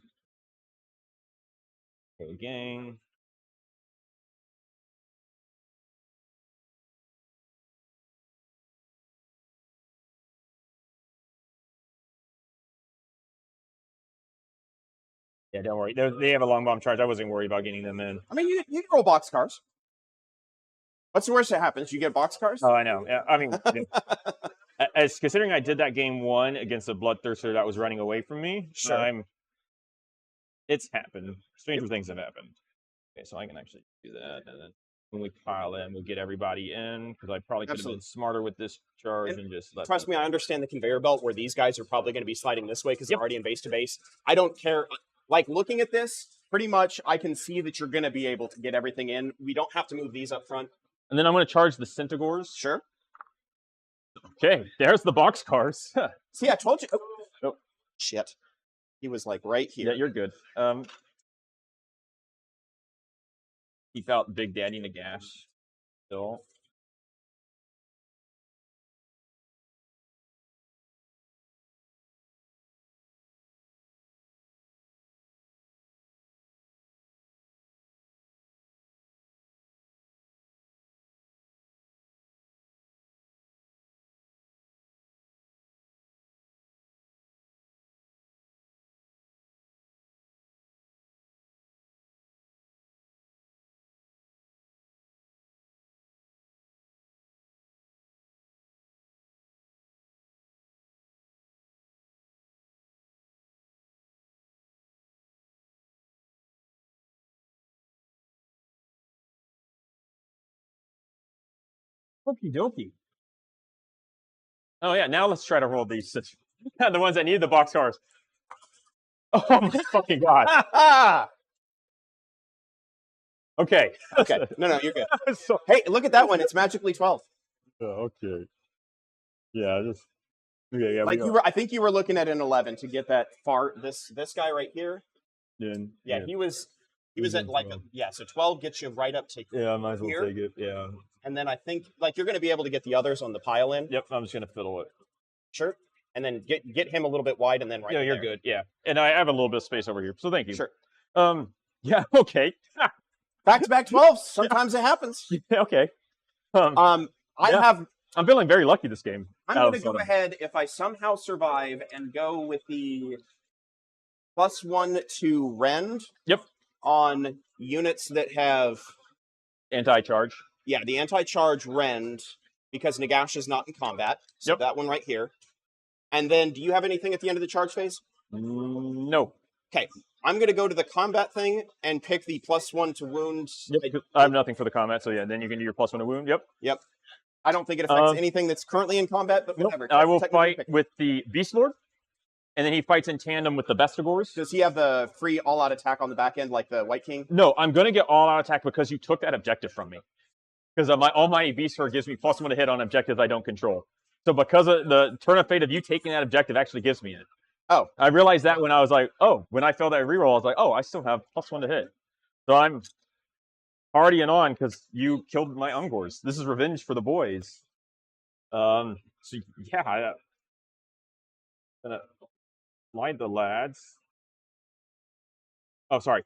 Okay, gang. Yeah, don't worry. They have a long bomb charge. I wasn't worried about getting them in. I mean, you can roll boxcars. What's the worst that happens? You get boxcars? Oh, I know. Yeah, I mean, as considering I did that game 1 against a bloodthirster that was running away from me, sure. It's happened. Stranger things have happened. Okay, so I can actually do that, and then when we pile in, we'll get everybody in because I probably could have been smarter with this charge and just let trust me. I understand the conveyor belt where these guys are probably going to be sliding this way because they're already in base to base. I don't care. Like, looking at this, pretty much I can see that you're going to be able to get everything in. We don't have to move these up front. And then I'm going to charge the Centigors. Sure. Okay, there's the boxcars. See, I told you. Oh, shit. He was like right here. Yeah, you're good. Keep out Big Daddy Nagash. Still. Okie dokie. Oh yeah, now let's try to roll these. The ones that need the boxcars. Oh my fucking god. Okay. Okay. No, you're good. So, hey, look at that one. It's magically 12. Okay. Yeah, just okay, yeah. Like I think you were looking at an 11 to get that this guy right here. Yeah, he was at like so 12 gets you right up to yeah, I might as well here. take it. Yeah. And then I think like you're going to be able to get the others on the pile in. Yep, I'm just gonna fiddle it. Sure. And then get him a little bit wide and then right Yeah, you're there. good. Yeah. And I have a little bit of space over here. So thank you. Sure. Yeah, okay. Back-to-back 12s. Sometimes it happens. Yeah, okay. I yeah. have I'm feeling very lucky this game. I'm going to go ahead, if I somehow survive, and go with the +1 to rend. Yep. On units that have anti-charge. Yeah, the anti-charge rend, because Nagash is not in combat. So that one right here. And then, do you have anything at the end of the charge phase? No. Okay, I'm going to go to the combat thing and pick the +1 to wound. Yep, I have nothing for the combat, so yeah, then you can do your +1 to wound. Yep. I don't think it affects anything that's currently in combat, but whatever. I will fight with the Beast Lord, and then he fights in tandem with the Vestigors. Does he have the free all-out attack on the back end like the White King? No, I'm going to get all-out attack because you took that objective from me. Because my Almighty Beast Lord gives me +1 to hit on objectives I don't control. So because of the turn of fate of you taking that objective actually gives me it. Oh. I realized that when I was like, when I failed that reroll, I was like, I still have +1 to hit. So I'm partying on because you killed my Ungors. This is revenge for the boys. So yeah, I'm gonna line the lads. Oh, sorry.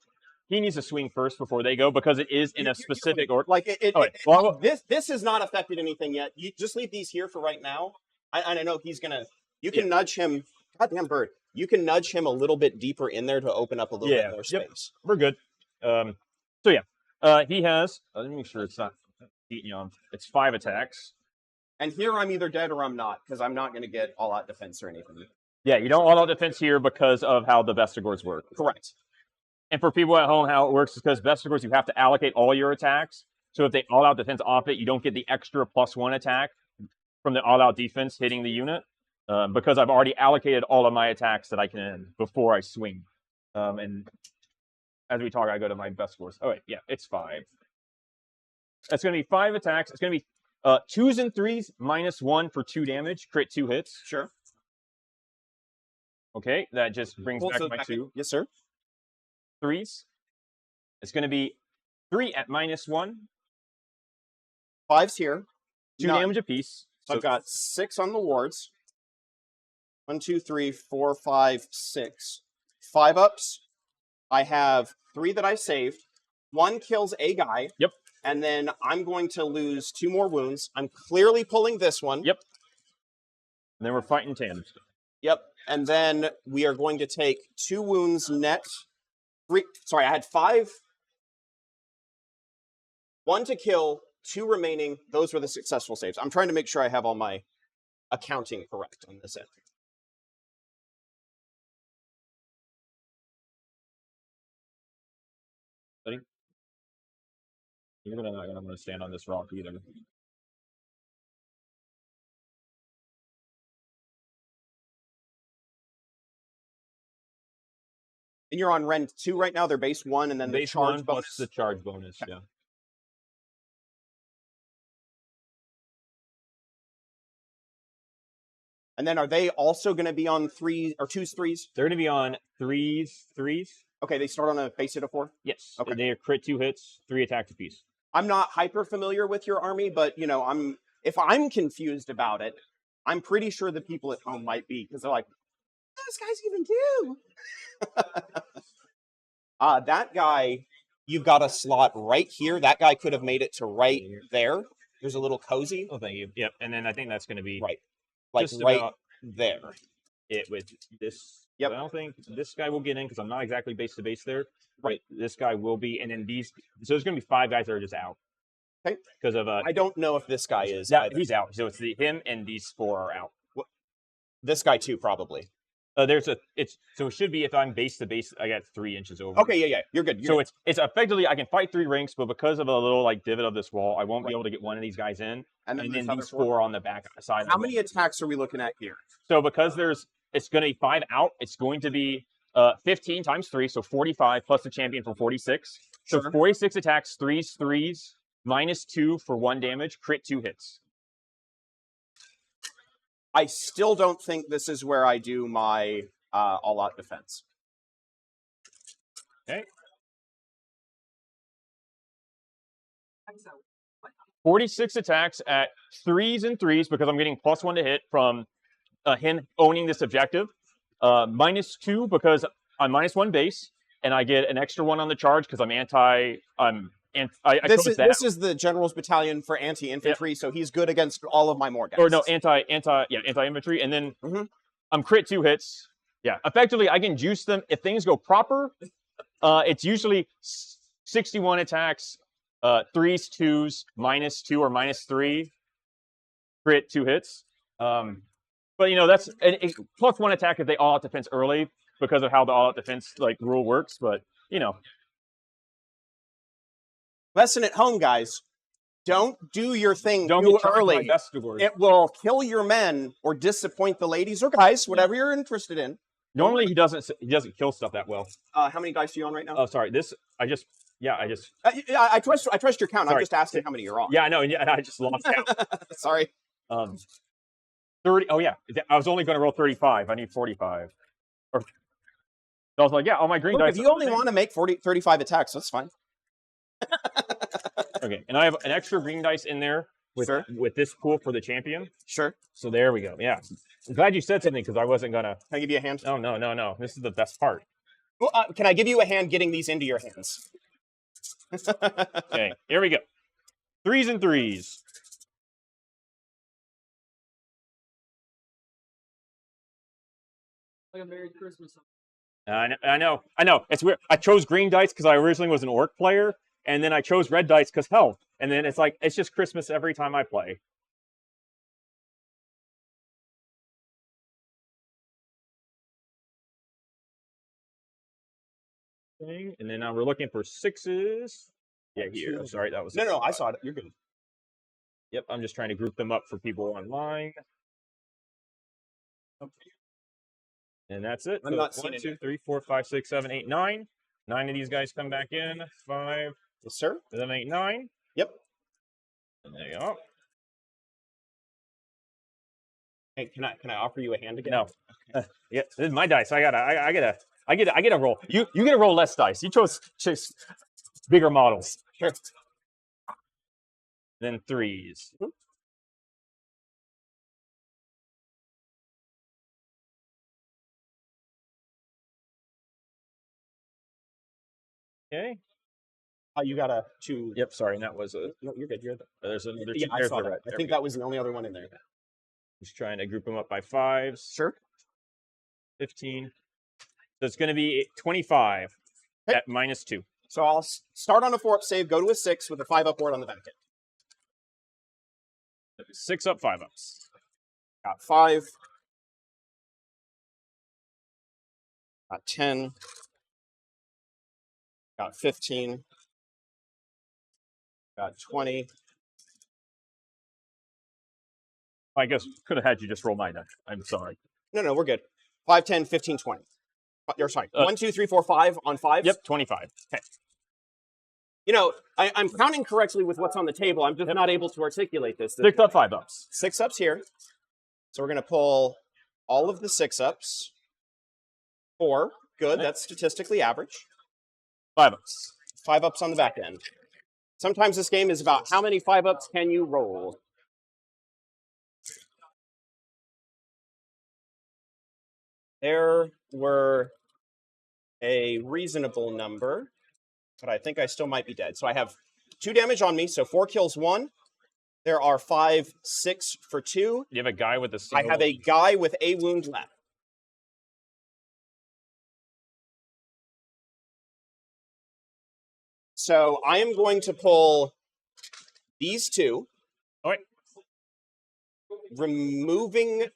He needs to swing first before they go because it is in a specific order. Like this has not affected anything yet. You just leave these here for right now. I know he's gonna. You can nudge him. Goddamn bird. You can nudge him a little bit deeper in there to open up a little bit more space. We're good. So yeah, he has. Let me make sure it's not beating you on. It's 5 attacks. And here I'm either dead or I'm not, because I'm not going to get all-out defense or anything. Yeah, you don't all-out defense here because of how the Vestigors work. Correct. And for people at home, how it works is because Vestigors, you have to allocate all your attacks. So if they all-out defense off it, you don't get the extra +1 attack from the all-out defense hitting the unit. Because I've already allocated all of my attacks that I can before I swing. And as we talk, I go to my Vestigors. Oh, wait, yeah, it's 5. That's going to be 5 attacks. It's going to be 2s and 3s, -1 for 2 damage. Crit 2 hits. Sure. Okay, that just brings back my 2. Yes, sir. 3s. It's going to be 3 at -1. 5's here. 2 damage apiece. So I've got 6 on the wards. 1, 2, 3, 4, 5, 6. 5 ups. I have 3 that I saved. 1 kills a guy. Yep. And then I'm going to lose 2 more wounds. I'm clearly pulling this one. Yep. And then we're fighting tandem. Yep. And then we are going to take 2 wounds net. 3. Sorry, I had 5. 1 to kill, 2 remaining. Those were the successful saves. I'm trying to make sure I have all my accounting correct on this end. You're not going to stand on this rock either. And you're on Rend 2 right now. They're base 1, and then the charge bonus. The charge bonus, okay. Yeah. And then are they also going to be on 3 or 2s, 3s? They're going to be on 3s. Okay, they start on a base hit of 4? Yes. Okay. They are crit 2 hits, 3 attacks apiece. I'm not hyper familiar with your army, but you know, if I'm confused about it, I'm pretty sure the people at home might be, because they're like, what does this guy's even do? That guy, you've got a slot right here. That guy could have made it to right there. There's a little cozy. Oh, thank you. Yep. And then I think that's going to be right, like just right there. It with this. Yep. I don't think this guy will get in because I'm not exactly base to base there. Right. This guy will be, and then these. So there's going to be 5 guys that are just out. Okay. Because of I don't know if this guy is. Yeah, he's out. So it's him and these 4 are out. This guy too, probably. So it should be if I'm base to base, I got 3 inches over. Okay, yeah, you're good. So it's effectively I can fight 3 ranks, but because of a little like divot of this wall, I won't be able to get one of these guys in. And then these 4 on the back side. How many attacks are we looking at here? So because it's going to be 5 out, it's going to be 15 times 3, so 45 plus the champion for 46. Sure. So 46 attacks, 3s, -2 for 1 damage, crit 2 hits. I still don't think this is where I do my all-out defense. Okay. 46 attacks at 3s and 3s because I'm getting +1 to hit from him owning this objective. -2 because I'm -1 base, and I get an extra 1 on the charge because I'm anti. This is the General's Battalion for anti-infantry, so he's good against all of my more guys. Or no, anti-infantry, and then I'm crit 2 hits. Yeah, effectively I can juice them if things go proper. It's usually 61 attacks, 3s, 2s, -2 or -3, crit 2 hits. But you know that's +1 attack if they all out defense early because of how the all out defense rule works. But you know, lesson at home, guys: don't do your thing don't too get early. It will kill your men or disappoint the ladies or guys, whatever you're interested in. Normally he doesn't kill stuff that well. How many dice are you on right now? Oh, sorry. I trust your count. Sorry. I'm just asking how many you're on. Yeah, I know. Yeah, I just lost count. Sorry. 30. Oh yeah, I was only going to roll 35. I need 45. So I was like, yeah, all my green dice. If you only want to make 35 attacks, that's fine. Okay, and I have an extra green dice in there with this pool for the champion. Sure. So there we go. Yeah. I'm glad you said something because I wasn't gonna. Can I give you a hand? Oh no. This is the best part. Well, can I give you a hand getting these into your hands? Okay, here we go. 3s and 3s. Like a Merry Christmas. I know. It's weird. I chose green dice because I originally was an orc player, and then I chose red dice because health. And then it's just Christmas every time I play. And then now we're looking for 6s. Yeah, here. I'm sorry, that was no. I saw it. You're good. Yep, I'm just trying to group them up for people online. Okay. And that's it. I'm not 1, 2, 3, 4, 5, 6, 7, 8, 9. 9 of these guys come back in. 5. Yes, sir. 7, 8, 9. Yep. And there you go. Hey, can I offer you a hand again? No. Okay. Yeah, this is my dice. I get a roll. You get to roll less dice. You chose bigger models. Sure. Then 3s. Okay. You got a 2. Yep. Sorry, that was a. No, you're good. You're the. There's a. Yeah, I saw that. I think that was the only other one in there. Just trying to group them up by 5s. Sure. 15. So it's going to be 25 at -2. So I'll start on a 4-up save, go to a 6 with a 5-up ward on the back end. 6 up, 5 ups. Got 5. Got 10. Got 15. Got 20. I guess could have had you just roll my die. I'm sorry. No, we're good. 5, 10, 15, 20. You're sorry. 1, 2, 3, 4, 5 on 5? Yep, 25. Okay. You know, I'm counting correctly with what's on the table. I'm just not able to articulate this. 6 up, 5 ups. 6 ups here. So we're going to pull all of the 6 ups. 4. Good. That's statistically average. 5 ups. 5 ups on the back end. Sometimes this game is about how many 5 ups can you roll. There were a reasonable number, but I think I still might be dead. So I have 2 damage on me, so 4 kills 1. There are 5, 6 for 2. You have a guy with a single... I have a guy with a wound left. So I am going to pull these 2. All right. Removing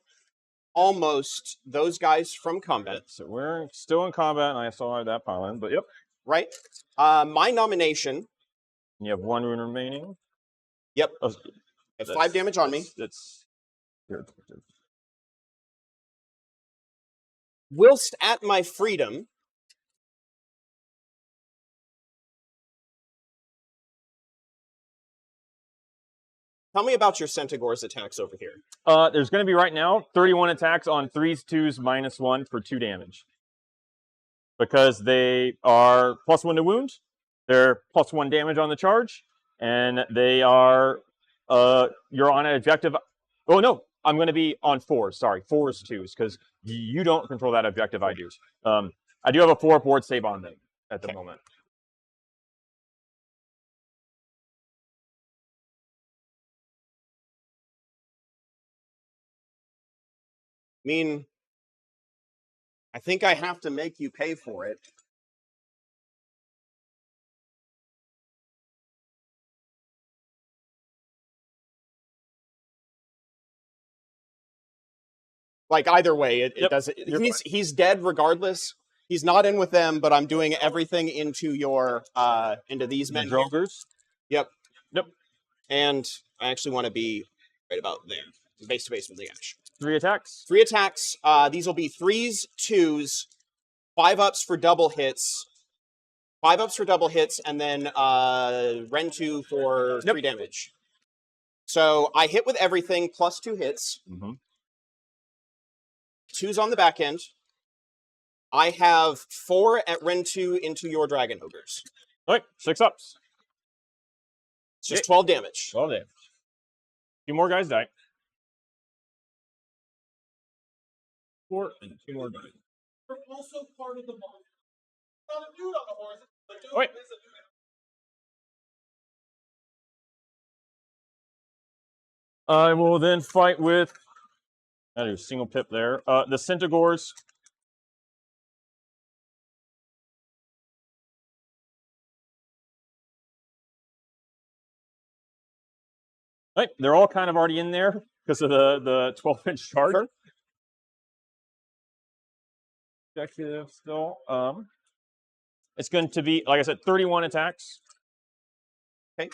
almost those guys from combat. So we're still in combat, and I still have that pile in, but yep. Right. My nomination. You have 1 rune remaining. Yep. Oh, I have 5 damage on me. That's here. Whilst at my freedom, tell me about your Centaur's attacks over here. There's going to be right now 31 attacks on 3s, 2s, -1 for 2 damage. because they are +1 to wound. They're +1 damage on the charge, and they are you're on an objective. Oh no, I'm going to be on 4s. Sorry, 4s, 2s, because you don't control that objective. I do. I do have a 4 board save on them at the moment. I mean, I think I have to make you pay for it. Like either way, it doesn't. He's dead regardless. He's not in with them, but I'm doing everything into your into these men. Drogers. Yep. Yep. And I actually want to be right about there, base to base with the ash. 3 attacks. 3 attacks. These will be 3s, 2s, 5-ups for double hits. 5-ups for double hits, and then Ren2 for 3 damage. So I hit with everything, plus 2 hits. 2s on the back end. I have 4 at Ren2 into your Dragon Ogres. All right, 6 ups. It's just 12 damage. 12 damage. 2 more guys die. 4 and 2 more guys. You're also part of the bond. Not a dude on the horse. Wait. I will then fight with. I do single pip there. The Centigores. Right, they're all kind of already in there because of the 12-inch charge. Sure. Objective still. It's going to be, like I said, 31 attacks. Okay.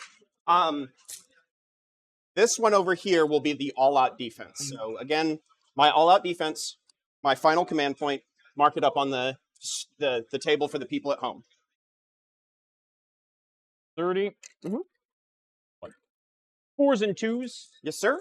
This one over here will be the all-out defense. So again, my all-out defense, my final command point, mark it up on the table for the people at home. 30. 4s and 2s. Yes, sir.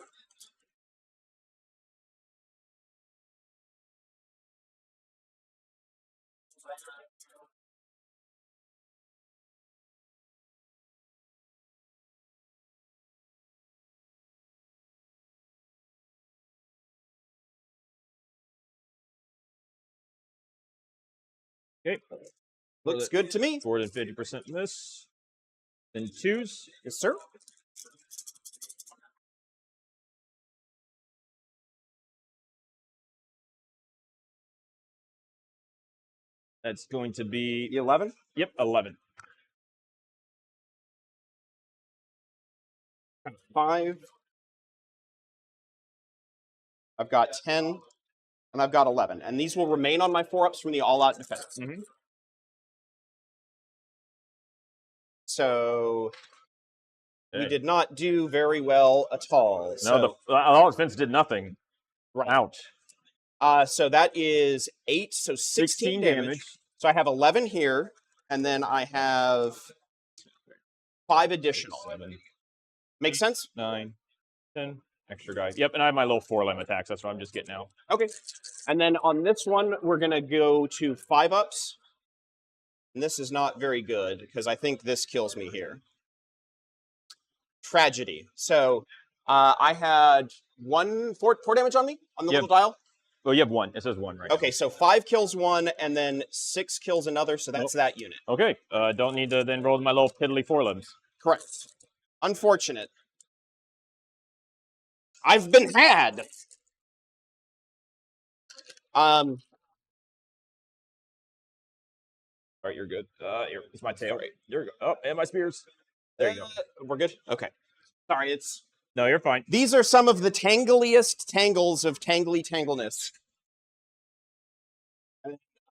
Okay. Looks good to me. More than 50% miss. Then 2s. Yes, sir. That's going to be 11. Yep, 11. 5. I've got 10, and I've got 11. And these will remain on my 4-ups from the all-out defense. So we did not do very well at all. No, the all defense did nothing. Right. Ouch. So that is 8, so 16 damage. So I have 11 here, and then I have 5 additional. 7. Make sense? 9, 10. Extra guy. Yep, and I have my little 4 limb attacks. That's what I'm just getting out. Okay. And then on this one, we're going to go to 5-ups. And this is not very good, because I think this kills me here. Tragedy. So I had 4 damage on me, on the little dial. Oh, you have 1. It says 1 right Okay, so 5 kills 1, and then 6 kills another, so that's that unit. Okay, don't need to then roll my little piddly 4 limbs. Correct. Unfortunate. I've been had! All right, you're good. Here, it's my tail. Right. There we go. Oh, and my spears. There you go. We're good? Okay. Sorry, it's... No, you're fine. These are some of the tangliest tangles of tangly tangleness.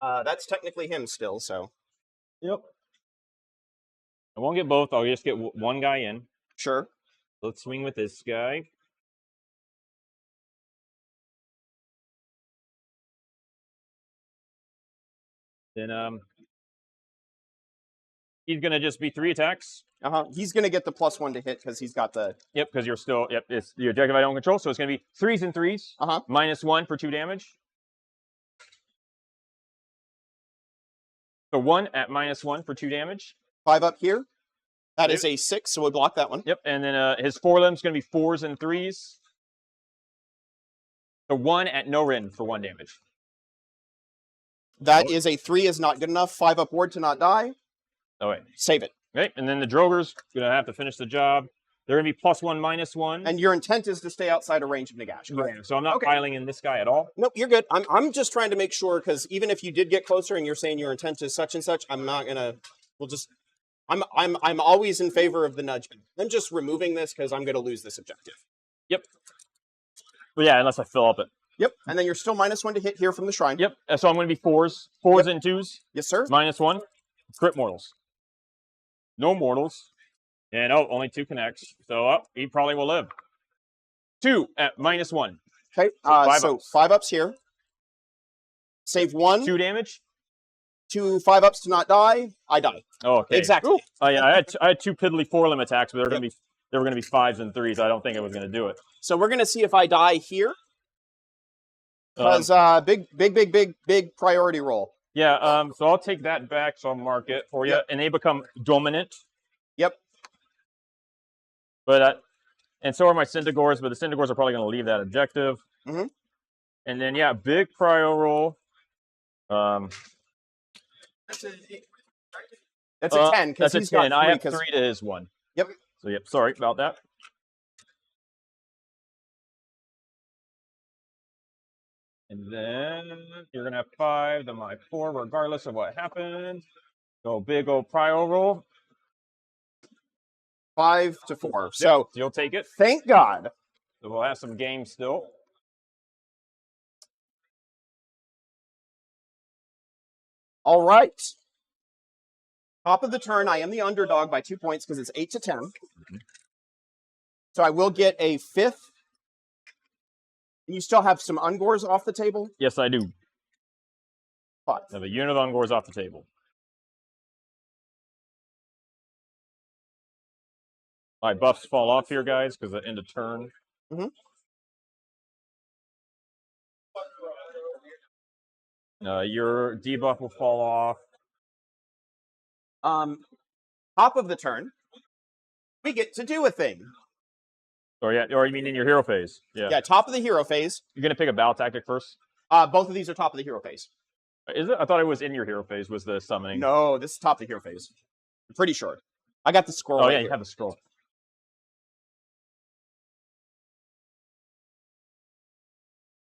That's technically him still, so... Yep. I won't get both. I'll just get 1 guy in. Sure. Let's swing with this guy. Then, he's going to just be 3 attacks. He's going to get the +1 to hit because he's got the... Yep, because you're still... Yep, it's the objective I don't control, so it's going to be 3s and 3s. -1 for 2 damage. So 1 at -1 for 2 damage. 5 up here. That is a 6, so we'll block that one. Yep, and then his forelimb's going to be 4s and 3s. So 1 at no rend for 1 damage. That is a 3 is not good enough. 5 up ward to not die. Oh, wait. Save it. Okay, and then the Droger's going to have to finish the job. They're going to be +1, -1. And your intent is to stay outside of range of Nagash, correct? Yeah, so I'm not piling in this guy at all. Nope, you're good. I'm just trying to make sure, because even if you did get closer and you're saying your intent is such and such, I'm not gonna. We'll just. I'm always in favor of the nudge. I'm just removing this because I'm gonna lose this objective. Yep. Well, yeah, unless I fill up it. Yep. And then you're still -1 to hit here from the shrine. Yep. So I'm going to be 4s and 2s. Yes, sir. -1. Crit mortals. No mortals. And only 2 connects. So he probably will live. 2 at -1. Okay. So 5 ups here. Save 1. 2 damage. 2 5 ups to not die. I die. Oh, okay. Exactly. Ooh. Oh yeah, I had 2 piddly forelimb attacks, but they were going to be 5s and 3s. I don't think it was going to do it. So we're gonna see if I die here. Because big priority roll. Yeah. So I'll take that back. So I'll mark it for you, and they become dominant. Yep. But and so are my Syndigores, but the Syndigores are probably going to leave that objective. Mm-hmm. And then yeah, big prio roll. That's a 10. That's a 10. I have 3 to his 1. Yep. So yep. Sorry about that. And then you're going to have 5 to my 4, regardless of what happened. So big old prio roll. 5 to 4. So yep, you'll take it. Thank God. So we'll have some games still. All right. Top of the turn, I am the underdog by 2 points because it's 8 to 10. Mm-hmm. So I will get a 5th. You still have some Ungors off the table? Yes, I do. 5. I have a unit of Ungors off the table. My buffs fall off here, guys, because at the end of turn. Mm-hmm. Your debuff will fall off. Top of the turn, we get to do a thing. Or you mean in your hero phase? Yeah. Yeah, top of the hero phase. You're gonna pick a battle tactic first. Both of these are top of the hero phase. Is it? I thought it was in your hero phase. Was the summoning? No, this is top of the hero phase. I'm pretty sure. I got the scroll. Oh right yeah, here. you have the scroll.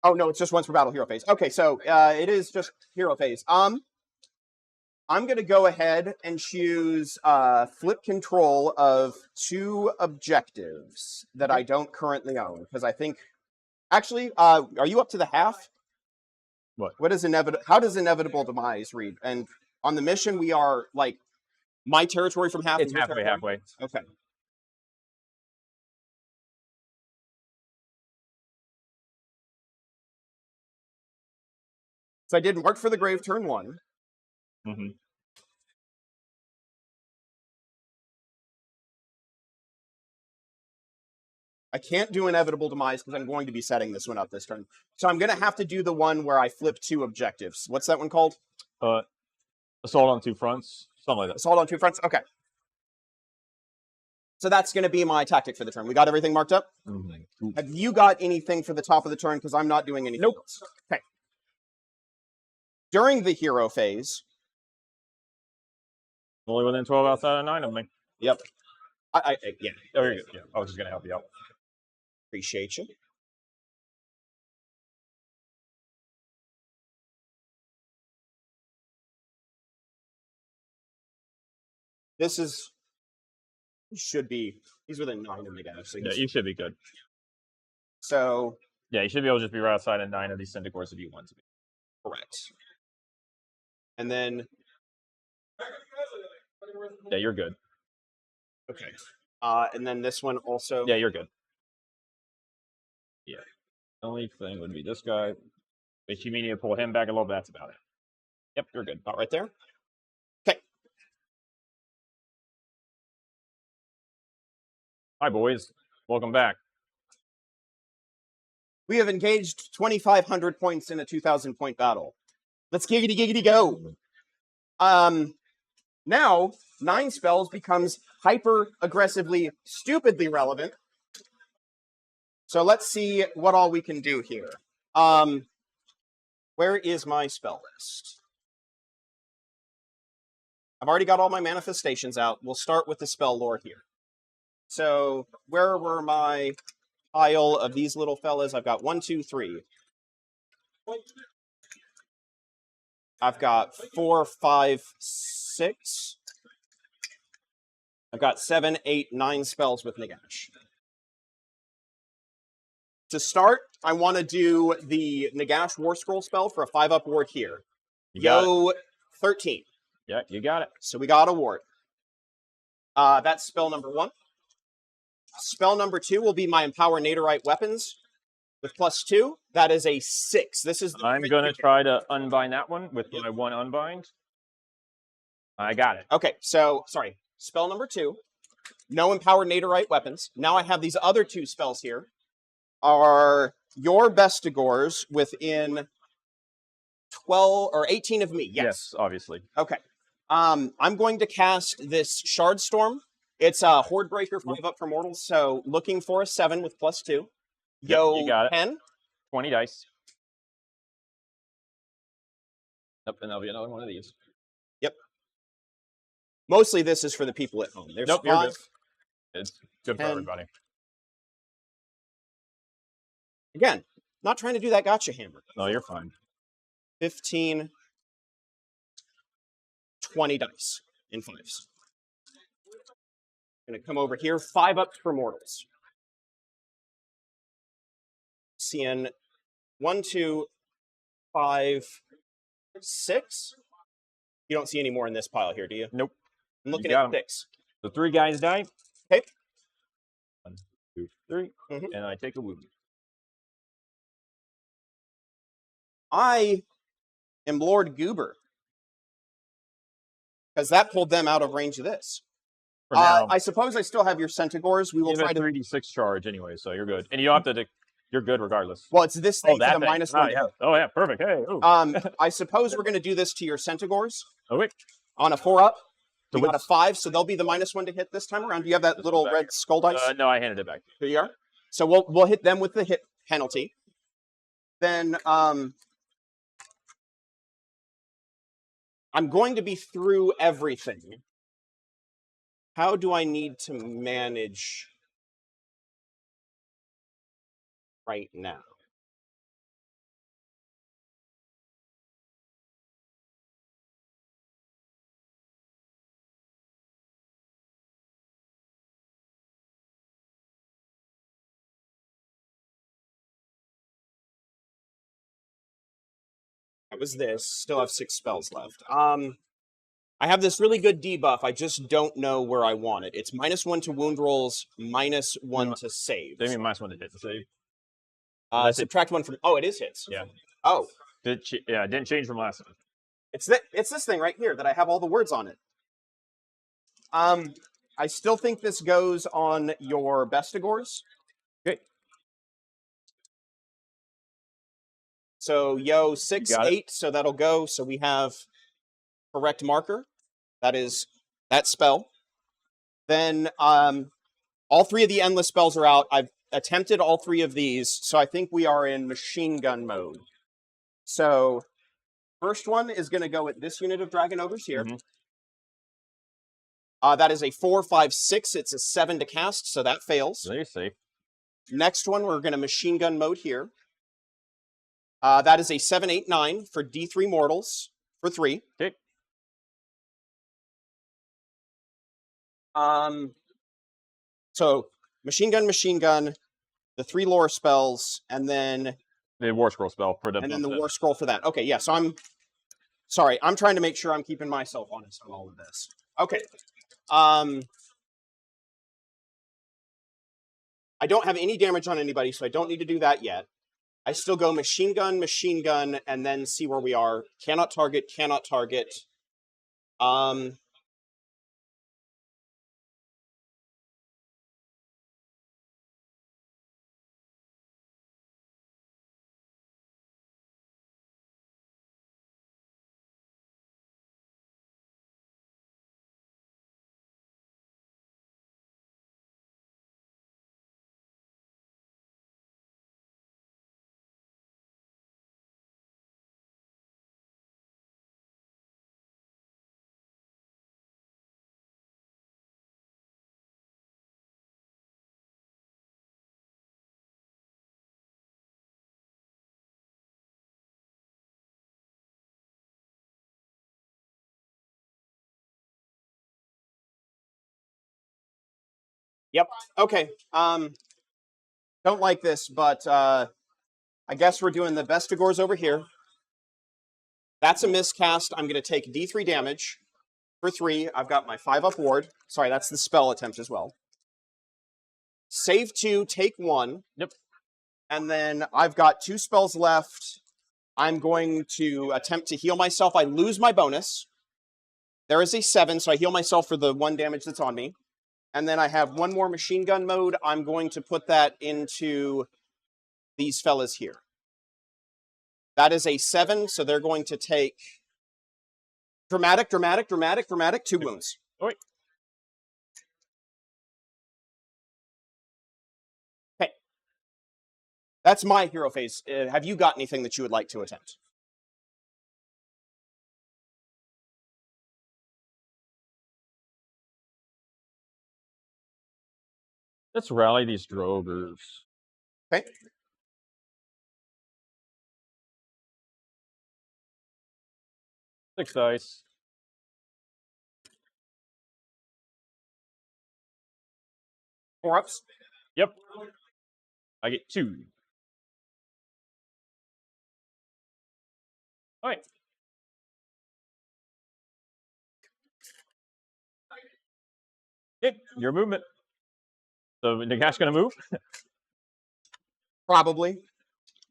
Oh no, it's just once per battle hero phase. Okay, so it is just hero phase. I'm going to go ahead and choose flip control of 2 objectives that I don't currently own. Because I think... Actually, are you up to the half? What? How does inevitable demise read? And on the mission, we are, like, my territory from half? It's halfway. Okay. So I did mark for the grave turn 1. Mm-hmm. I can't do inevitable demise because I'm going to be setting this one up this turn. So I'm going to have to do the one where I flip 2 objectives. What's that one called? Assault on 2 fronts. Something like that. Assault on 2 fronts? Okay. So that's going to be my tactic for the turn. We got everything marked up? Mm-hmm. Have you got anything for the top of the turn? Because I'm not doing anything else. Okay. During the hero phase... Only within 12 outside of 9 of me. Yep. Yeah. Oh, you're good. Yeah. I was just going to help you out. Appreciate you. This is... should be... He's within 9 of the guys. So yeah, you should be good. So... yeah, you should be able to just be right outside of 9 of these Syndigores if you want to be. Correct. And then... yeah, you're good. Okay. And then this one also... yeah, you're good. Yeah. The only thing would be this guy. If you need to pull him back a little bit, that's about it. Yep, you're good. About right there. Okay. Hi, boys. Welcome back. We have engaged 2,500 points in a 2,000 point battle. Let's giggity giggity go. Now 9 spells becomes hyper aggressively, stupidly relevant. So let's see what all we can do here. Where is my spell list? I've already got all my manifestations out. We'll start with the spell lore here. So where were my pile of these little fellas? I've got 1, 2, 3. I've got 4, 5, 6. I've got 7, 8, 9 spells with Nagash. To start, I want to do the Nagash War Scroll spell for a 5-up ward here. Yo, 13. Yeah, you got it. So we got a ward. That's spell number 1. Spell number 2 will be my Empower Naderite Weapons with +2. That is a 6. This is. I'm gonna try to unbind that one with my 1 unbind. I got it. Okay, so sorry. Spell number 2. No Empower Naderite Weapons. Now I have these other 2 spells here. Are your Bestigors within 12 or 18 of me? Yes, obviously. Okay. I'm going to cast this Shard Storm. It's a Horde Breaker 5-up for mortals, so looking for a 7 with +2. Yo, you got it. 10. 20 dice. Yep, and there'll be another one of these. Yep. Mostly this is for the people at home. There's 5. You're good. It's good 10. for everybody. Again, not trying to do that gotcha hammer. No, you're fine. 15, 20 dice in 5s. Gonna come over here, 5-ups for mortals. Seeing 1, 2, 5, 6. You don't see any more in this pile here, do you? Nope. I'm looking at 6. The 3 guys die. Okay. 1, 2, 3, Mhm. and I take a wound. I am Lord Goober. Because that pulled them out of range of this. For now, I suppose I still have your Centigors. We will you have try a to. 3d6 charge anyway, so you're good. And you don't have to. You're good regardless. Well, it's this thing for that the thing. -1. Yeah. Oh yeah, perfect. Hey. Ooh. I suppose we're going to do this to your Centigors Oh wait. on a 4-up. So We got a 5, so they'll be the -1 to hit this time around. Do you have that little back red here. skull dice? No, I handed it back. Here you are. So we'll hit them with the hit penalty. Then I'm going to be through everything. How do I need to manage right now? That was this. Still have 6 spells left. I have this really good debuff. I just don't know where I want it. It's -1 to wound rolls, -1 to saves. They mean -1 to hit the save. Subtract 1 from. Oh, it is hits. Yeah. Oh. It didn't change from last time. It's this thing right here that I have all the words on it. I still think this goes on your Bestigors. Okay. So yo 6, 8, so that'll go. So we have correct marker. That is that spell. Then all 3 of the endless spells are out. I've attempted all 3 of these, so I think we are in machine gun mode. So first one is going to go at this unit of Dragon Ogres here. Mm-hmm. That is a 4, 5, 6. It's a 7 to cast, so that fails. They're safe. Next one, we're going to machine gun mode here. That is a 7, 8, 9 for D3 mortals for 3. Okay. So machine gun, the 3 lore spells, and then The War Scroll spell for the. and then the War Scroll for that. Okay, yeah. So I'm sorry. I'm trying to make sure I'm keeping myself honest on all of this. Okay. I don't have any damage on anybody, so I don't need to do that yet. I still go machine gun, and then see where we are. Cannot target. Yep. Okay. Don't like this, but I guess we're doing the Vestigors over here. That's a miscast. I'm going to take D3 damage for 3. I've got my 5-up ward. Sorry, that's the spell attempt as well. Save 2, take 1. Yep. And then I've got 2 spells left. I'm going to attempt to heal myself. I lose my bonus. There is a 7, so I heal myself for the 1 damage that's on me. And then I have 1 more machine gun mode. I'm going to put that into these fellas here. That is a 7, so they're going to take dramatic, 2 wounds. Oh, wait. Okay. That's my hero phase. Have you got anything that you would like to attempt? Let's rally these drovers. Okay. Six dice. Four ups. Yep. I get 2. All right. Okay, your movement. So Nagash gonna move? Probably.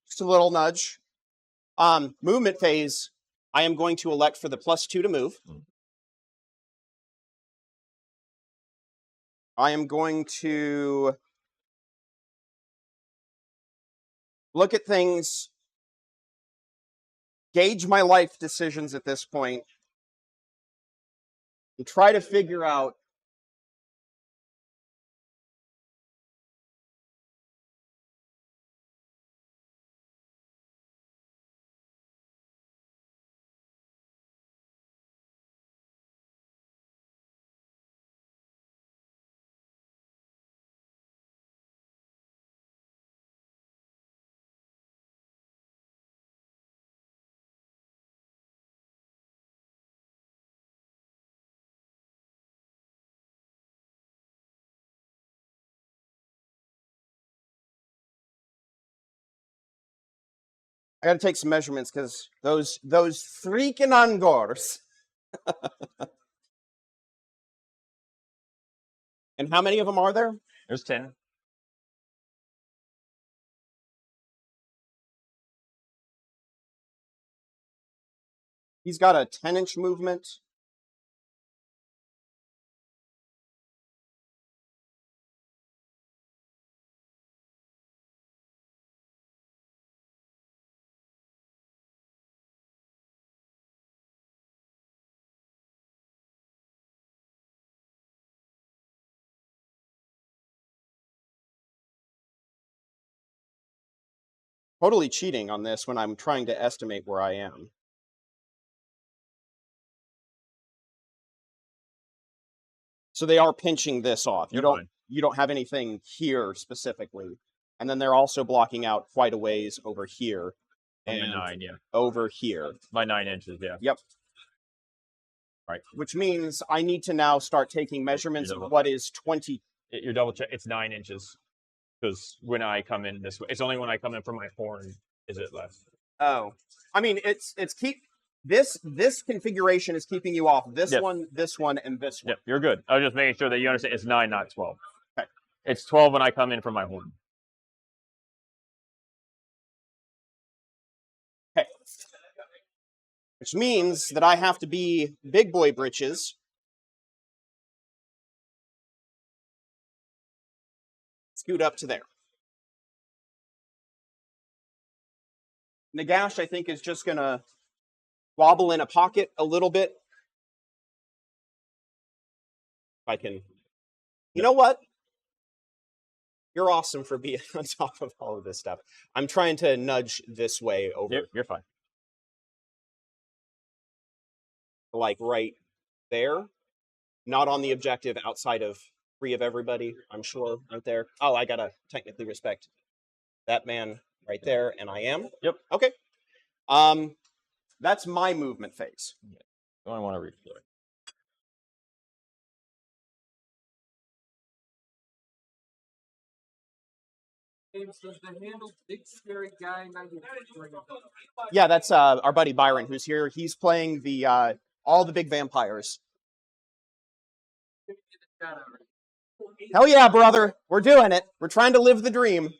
Just a little nudge. Movement phase, I am going to elect for the +2 to move. I am going to look at things, gauge my life decisions at this point, and try to figure out I got to take some measurements because those freaking Ungors. And how many of them are there? There's 10. He's got a 10-inch movement. Totally cheating on this when I'm trying to estimate where I am. So they are pinching this off. You don't have anything here specifically. And then they're also blocking out quite a ways over here. And 9, yeah. Over here. By 9 inches, yeah. Yep. Right. Which means I need to now start taking measurements of what is 20. You're double check. It's 9 inches. Because when I come in this way, it's only when I come in from my horn is it less. Oh. I mean, it's keep this configuration is keeping you off this one, and this one. Yep, you're good. I was just making sure that you understand it's 9, not 12. Okay. It's 12 when I come in from my horn. Okay. Which means that I have to be big boy britches. Scoot up to there. Nagash, I think, is just going to wobble in a pocket a little bit. If I can. You know what? You're awesome for being on top of all of this stuff. I'm trying to nudge this way over. You're fine. Like right there. Not on the objective outside of 3 of everybody, I'm sure, aren't there? Oh, I gotta technically respect that man right there, and I am. Yep. Okay. That's my movement phase. Yeah. I want to redeploy. Yeah, that's our buddy Byron who's here. He's playing the all the big vampires. Hell yeah, brother. We're doing it. We're trying to live the dream.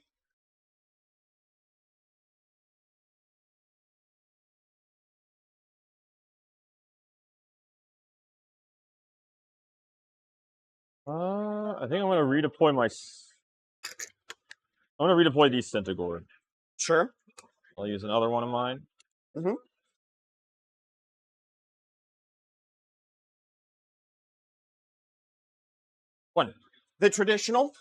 I think I'm gonna redeploy my. I'm gonna redeploy these Centaur. Sure. I'll use another one of mine. Mm-hmm. One. The traditional.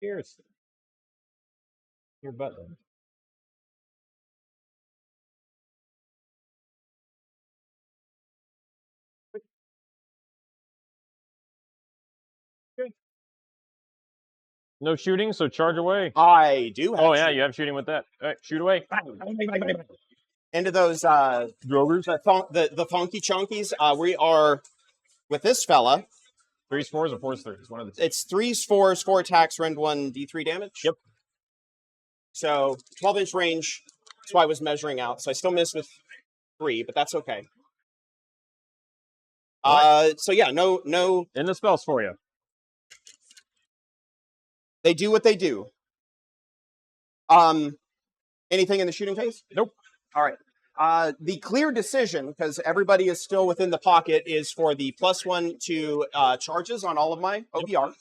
Cheers. Your button. No shooting, so charge away. I do have Oh yeah, you have shooting with that. All right, shoot away. into those Drovers. the funky chunkies. We are with this fella. 3s, 4s, or 4s, 3s. One of the two. It's 3s, 4s, 4 attacks, rend 1 d3 damage. Yep. So 12-inch range. That's why I was measuring out. So I still miss with 3, but that's okay. So yeah, no. In the spells for you. They do what they do. Anything in the shooting phase? Nope. All right. The clear decision, because everybody is still within the pocket, is for the +1 to charges on all of my OBR.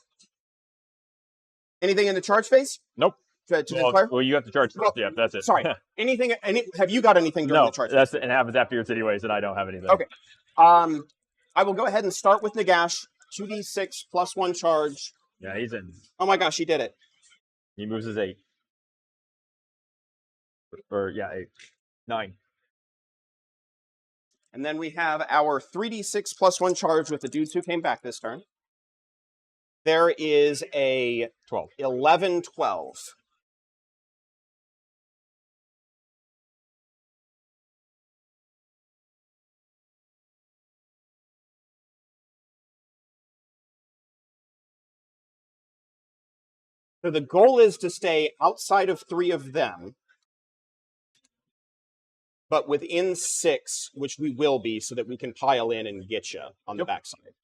Anything in the charge phase? Nope. To declare? Well, you have to charge first. Yeah, that's it. Sorry. Anything? Have you got anything during the charge? That's it happens after yours anyways, and I don't have anything. Okay. I will go ahead and start with Nagash. 2d6 +1 charge. Yeah, he's in. Oh my gosh, he did it. He moves his 8. Or yeah, 8. 9. And then we have our 3d6 +1 charge with the dudes who came back this turn. There is a 12. 11, 12. So the goal is to stay outside of 3 of them, but within 6, which we will be, so that we can pile in and get you on the backside.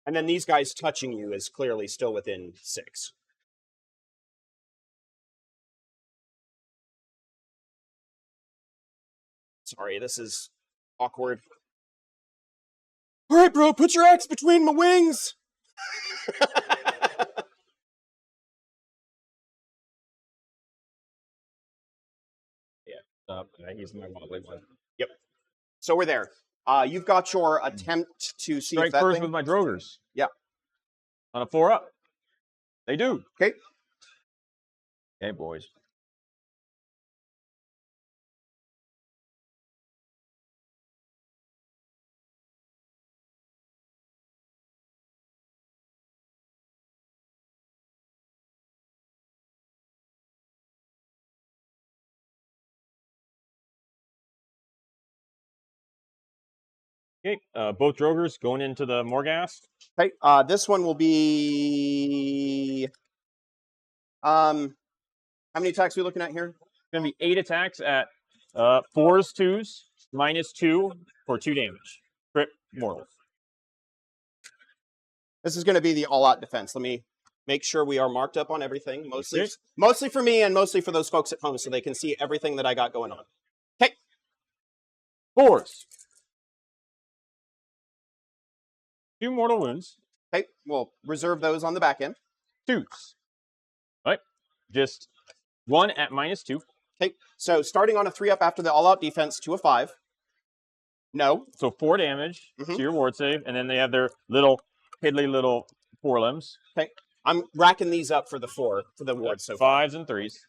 And then these guys touching you is clearly still within 6. Sorry, this is awkward. All right, bro, put your axe between my wings. He's my wobbly one. Yep. So we're there. You've got your attempt to see Strike if that first thing... with my Drogers. Yeah. On a 4-up. They do. Okay. Hey, boys. Okay, both Drogers going into the Morghast. Okay, this one will be... how many attacks are we looking at here? It's going to be 8 attacks at 4s, 2s, -2 for 2 damage. Crit mortals. This is going to be the all-out defense. Let me make sure we are marked up on everything. Mostly for me and mostly for those folks at home so they can see everything that I got going on. Okay. 4s. 2 mortal wounds. Okay, we'll reserve those on the back end. 2s. Right? Just 1 at -2. Okay, so starting on a 3-up after the all-out defense to a 5. No. So 4 damage to your ward save, and then they have their little piddly little forelimbs. Okay, I'm racking these up for the 4 for the ward so far. 5s and 3s.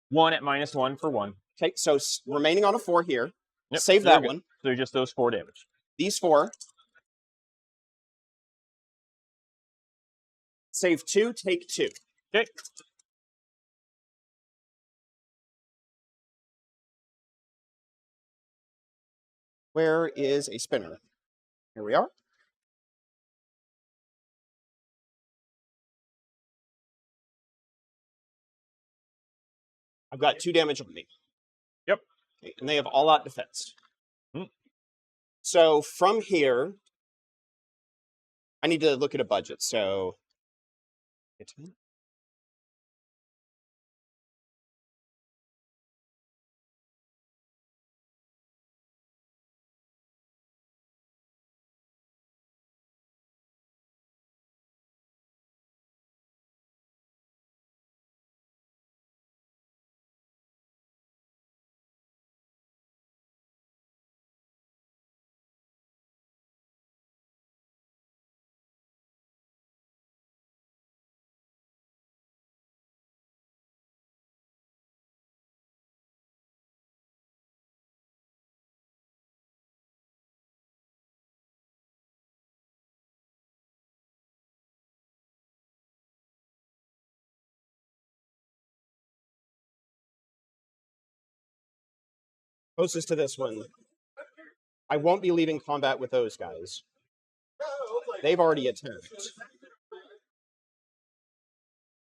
1 at -1 for 1. Okay, so remaining on a 4 here. Yep, Save that one. So just those 4 damage. These 4. Save 2, take 2. Okay. Where is a spinner? Here we are. I've got 2 damage on me. Yep. Okay, and they have all-out defense. So from here, I need to look at a budget. So closest to this one. I won't be leaving combat with those guys. They've already attacked.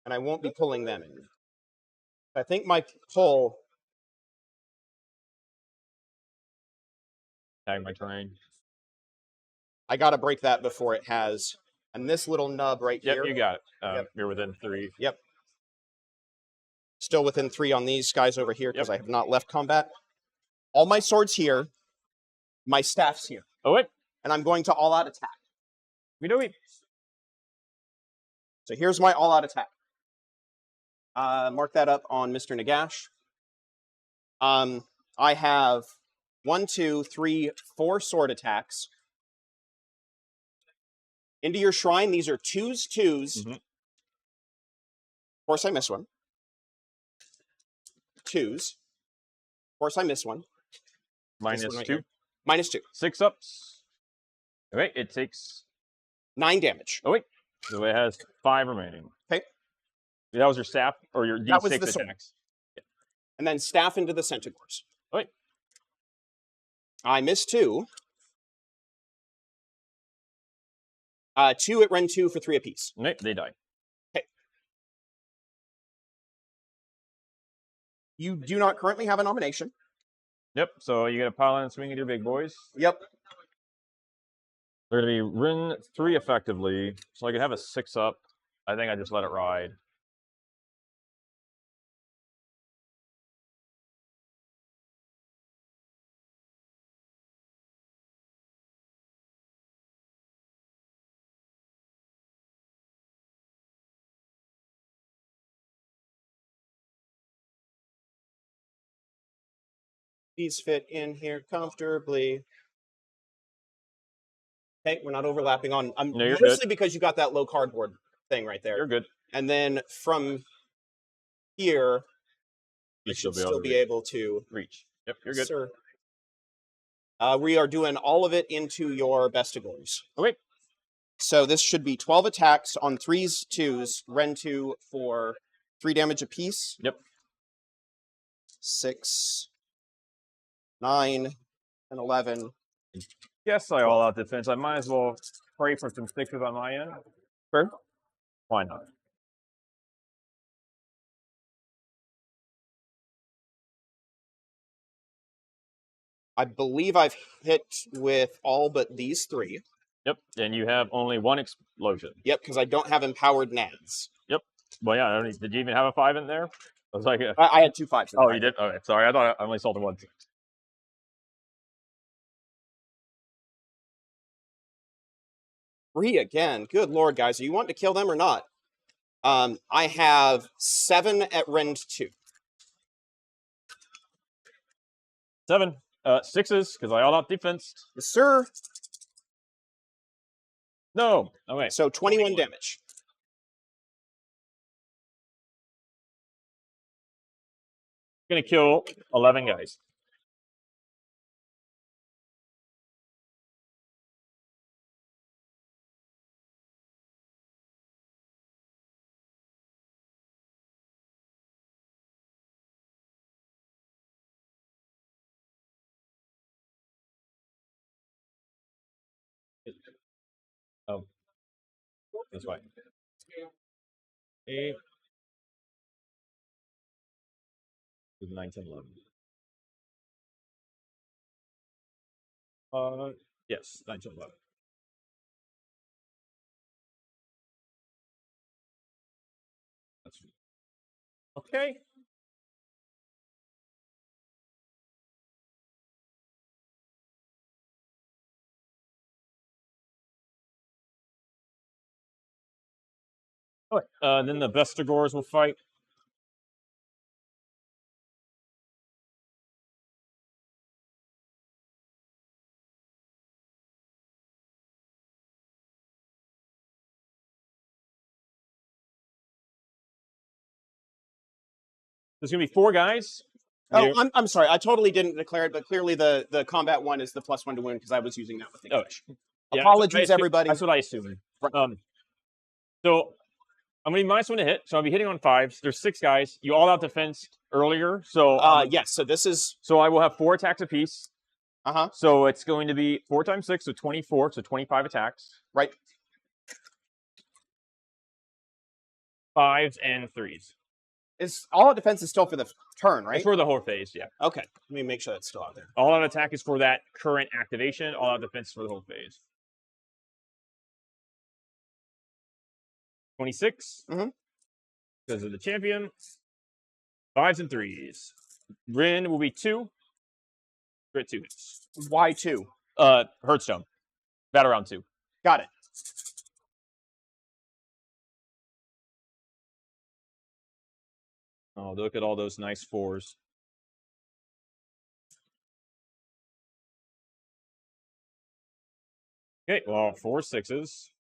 And I won't be pulling them in. I think my pull... Tag my terrain. I got to break that before it has... And this little nub right here... Yep, you got it. You're within 3. Yep. Still within 3 on these guys over here because I have not left combat. All my swords here. My staff's here. Oh, wait. And I'm going to all-out attack. We know it. So here's my all-out attack. Mark that up on Mr. Nagash. I have 1, 2, 3, 4 sword attacks. Into your shrine, these are 2s, 2s. Of course, I miss one. 2s. Of course, I miss one. -2. -2. 6 ups. Oh, wait, it takes 9 damage. Oh, wait. So it has 5 remaining. Okay. That was your staff or your D6 that was the attacks. Yeah. And then staff into the centaurs. Oh, wait. I missed 2. 2 at Ren 2 for 3 apiece. Nope, they die. Okay. You do not currently have a nomination. Yep, so you get a pile and swing at your big boys. Yep. They're going to be Ren 3 effectively, so I could have a 6 up. I think I just let it ride. These fit in here comfortably. Okay, we're not overlapping on... No, you're mostly good. because you got that low cardboard thing right there. You're good. And then from here, You I should should still be able to... reach. Yep, you're good. Sir. We are doing all of it into your bestigors. Okay. So this should be 12 attacks on 3s, 2s, Ren 2 for 3 damage apiece. Yep. 6, 9, and 11. Yes, I all out defense. I might as well pray for some sixes on my end. Sure. Why not? I believe I've hit with all but these 3. Yep, and you have only 1 explosion. Yep, because I don't have empowered nads. Yep. Well, yeah, did you even have a 5 in there? I was like, I had 2 5s. oh, you did? Okay, sorry. I thought I only saw the 1. Free again. Good lord, guys. Are you wanting to kill them or not? I have 7 at Rend 2. 7. 6s, because I all out defense. Yes, sir. No. Okay. So 21 damage. Gonna kill 11 guys. Oh, that's fine. 8, 9, 10, 11. Yes, 9, 10, 11. That's okay. Okay. Then the Vestigors will fight. There's gonna be 4 guys. Oh, I'm sorry. I totally didn't declare it, but clearly the combat one is the +1 to wound because I was using that with English. Yeah, Apologies, everybody. That's what I assumed. So I'm gonna be -1 to hit, so I'll be hitting on 5s. There's 6 guys. You all out defense earlier, so yes. So this is so I will have 4 attacks apiece. uh-huh. So it's going to be 4 times 6, so 24, so 25 attacks. Right. 5s and 3s. Is all out defense is still for the turn, right? It's for the whole phase, yeah. Okay. Let me make sure that's still out there. All out attack is for that current activation. All out defense is for the whole phase. 26. Mhm. Because of the champion. 5s and 3s. Rin will be 2. Crit 2 hits. Why 2? Hearthstone. Battle round 2. Got it. Oh, look at all those nice 4s. Okay, well, 4 6s.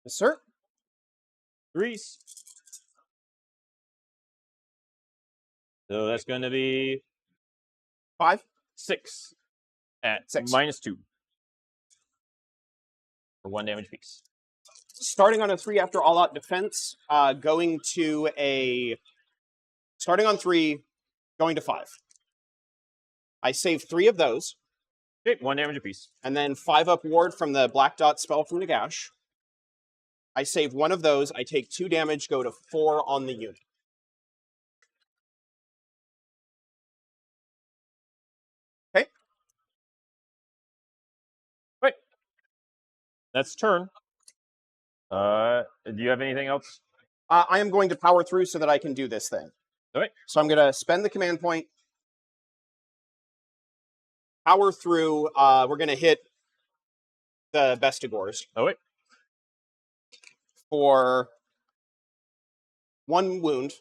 Yes, sir. 3s. So that's going to be 5. 6 at 6. -2 for 1 damage piece. Starting on a 3 after all out defense, going to starting on 3, going to 5. I save 3 of those. Okay, 1 damage apiece. And then 5 up ward from the black dot spell from Nagash. I save 1 of those. I take 2 damage, go to 4 on the unit. Okay. Right. That's turn. Do you have anything else? I am going to power through so that I can do this thing. All right. So I'm going to spend the command point. Power through. We're going to hit the Vestigors. Oh, wait. For 1 wound.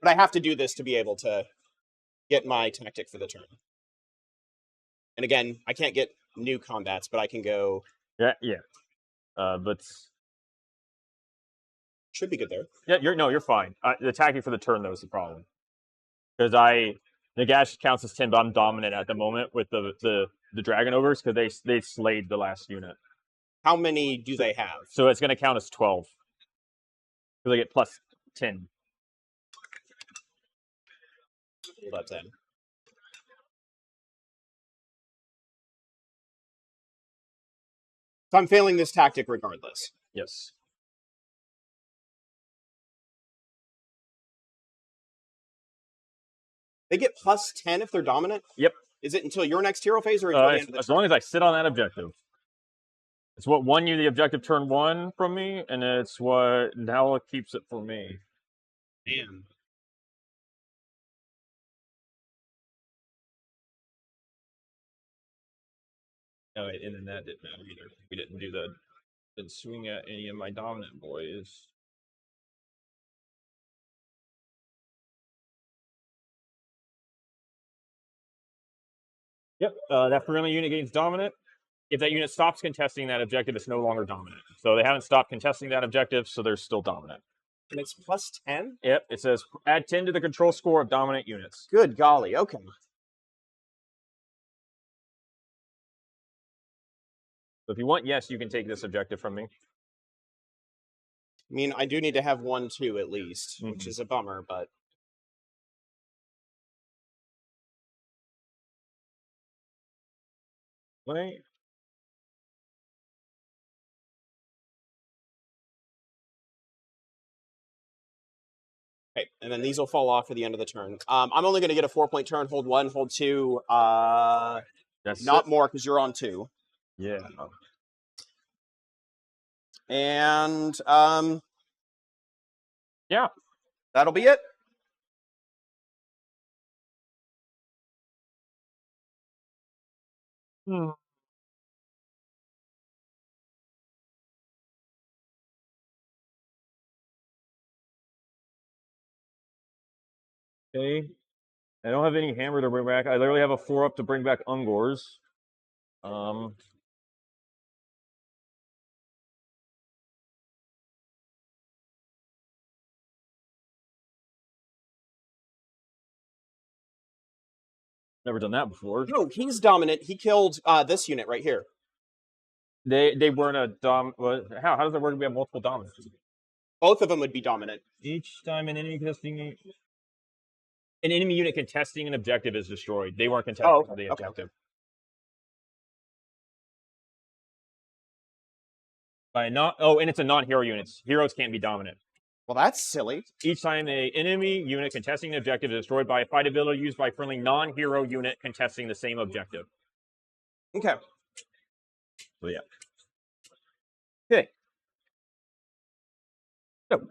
But I have to do this to be able to get my tactic for the turn. And again, I can't get new combats, but I can go... Yeah. But... Should be good there. Yeah, you're fine. The attacking for the turn, though, is the problem. Because Nagash counts as 10, but I'm dominant at the moment with the Dragon Ogres, because they slayed the last unit. How many do they have? So it's going to count as 12. Because they get plus 10. Hold up, then. So I'm failing this tactic regardless. Yes. They get plus 10 if they're dominant? Yep. Is it until your next hero phase or until the end of the as turn? long as I sit on that objective. It's what won you the objective turn 1 from me, and it's what now keeps it for me. Damn. Oh, wait, and then that didn't matter either. We didn't swing at any of my dominant boys. Yep, that friendly unit gains dominant. If that unit stops contesting that objective, it's no longer dominant. So they haven't stopped contesting that objective, so they're still dominant. And it's plus 10? Yep, it says add 10 to the control score of dominant units. Good golly, okay. So if you want, yes, you can take this objective from me. I mean, I do need to have 1, 2 at least, which is a bummer, but... Wait. Okay, and then these will fall off for the end of the turn. I'm only going to get a 4-point turn. Hold 1, hold 2. That's not it. more because you're on 2. Yeah. And Yeah. that'll be it. Okay. I don't have any hammer to bring back. I literally have a 4-up to bring back Ungors. Never done that before. No, he's dominant. He killed this unit right here. They weren't a dom. How does that work? We have multiple dominants. Both of them would be dominant. Each time an enemy unit contesting an objective is destroyed. They weren't contesting the objective. And it's a non-hero unit. Heroes can't be dominant. Well, that's silly. Each time an enemy unit contesting an objective is destroyed by a fight ability used by a friendly non-hero unit contesting the same objective. Okay. So yeah. Okay. So.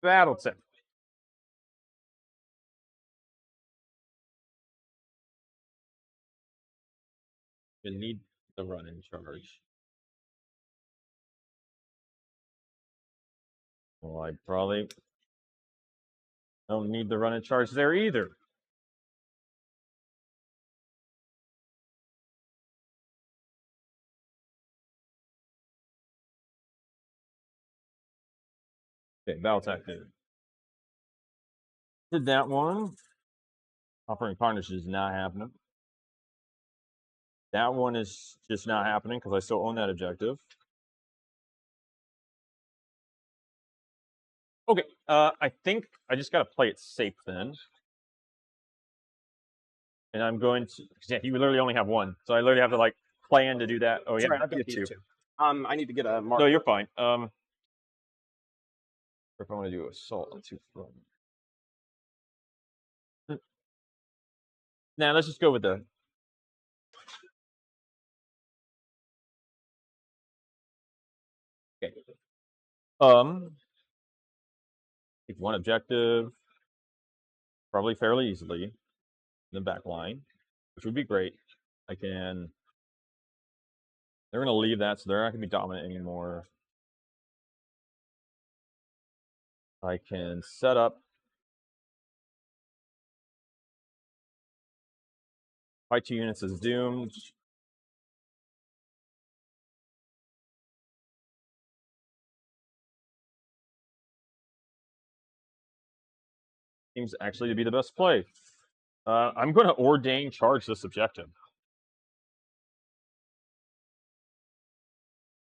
Battle tip. You need the run in charge. Well, I probably don't need the run in charge there either. Okay, battle tactic. Did that one. Offering Carnage is not happening. That one is just not happening because I still own that objective. Okay, I think I just got to play it safe then. And I'm going to, yeah, you literally only have one. So I literally have to like plan to do that. Oh, yeah, Sorry, I've got two. I need to get a mark. No, you're fine. If I want to do assault on 2 front. Now let's just go with the. Okay. Take one objective, probably fairly easily, in the back line, which would be great. I can. They're going to leave that, so they're not going to be dominant anymore. I can set up. Fight 2 units is doomed. Seems actually to be the best play. I'm going to ordain charge this objective.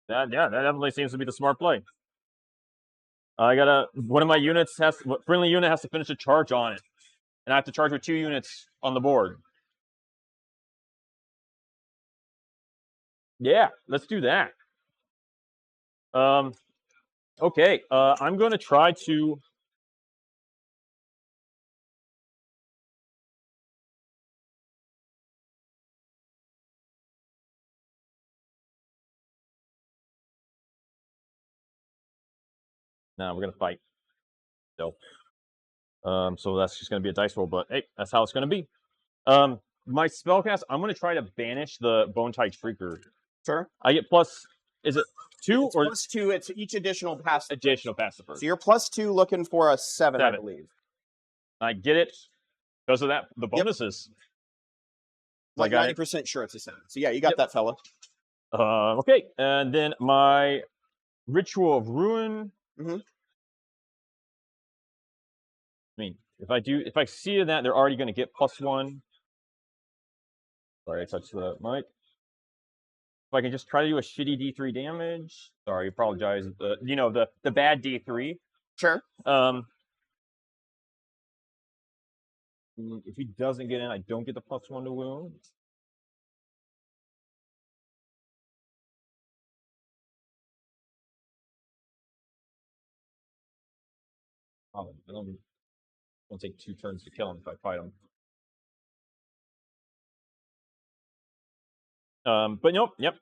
That definitely seems to be the smart play. I gotta. One of my units friendly unit has to finish a charge on it, and I have to charge with 2 units on the board. Yeah, let's do that. Okay. I'm going to try to. No, we're gonna fight. So, So that's just going to be a dice roll, but hey, that's how it's going to be. My spellcast, I'm going to try to banish the Bone-Tide Shrieker. Sure. I get plus, is it 2 It's or +2? It's each additional pass. additional passive? So you're +2 looking for a 7, I believe. I get it because of that. The bonuses. Like 90% sure it's a 7. So yeah, you got that, fella. Okay, and then my Ritual of Ruin. Mm-hmm. I mean, if I see that, they're already going to get +1. Sorry, I touched the mic. If I can just try to do a shitty D3 damage. Sorry, apologize. You know, the bad D3. Sure. If he doesn't get in, I don't get the +1 to wound. Oh, it'll take 2 turns to kill him if I fight him. But nope, yep.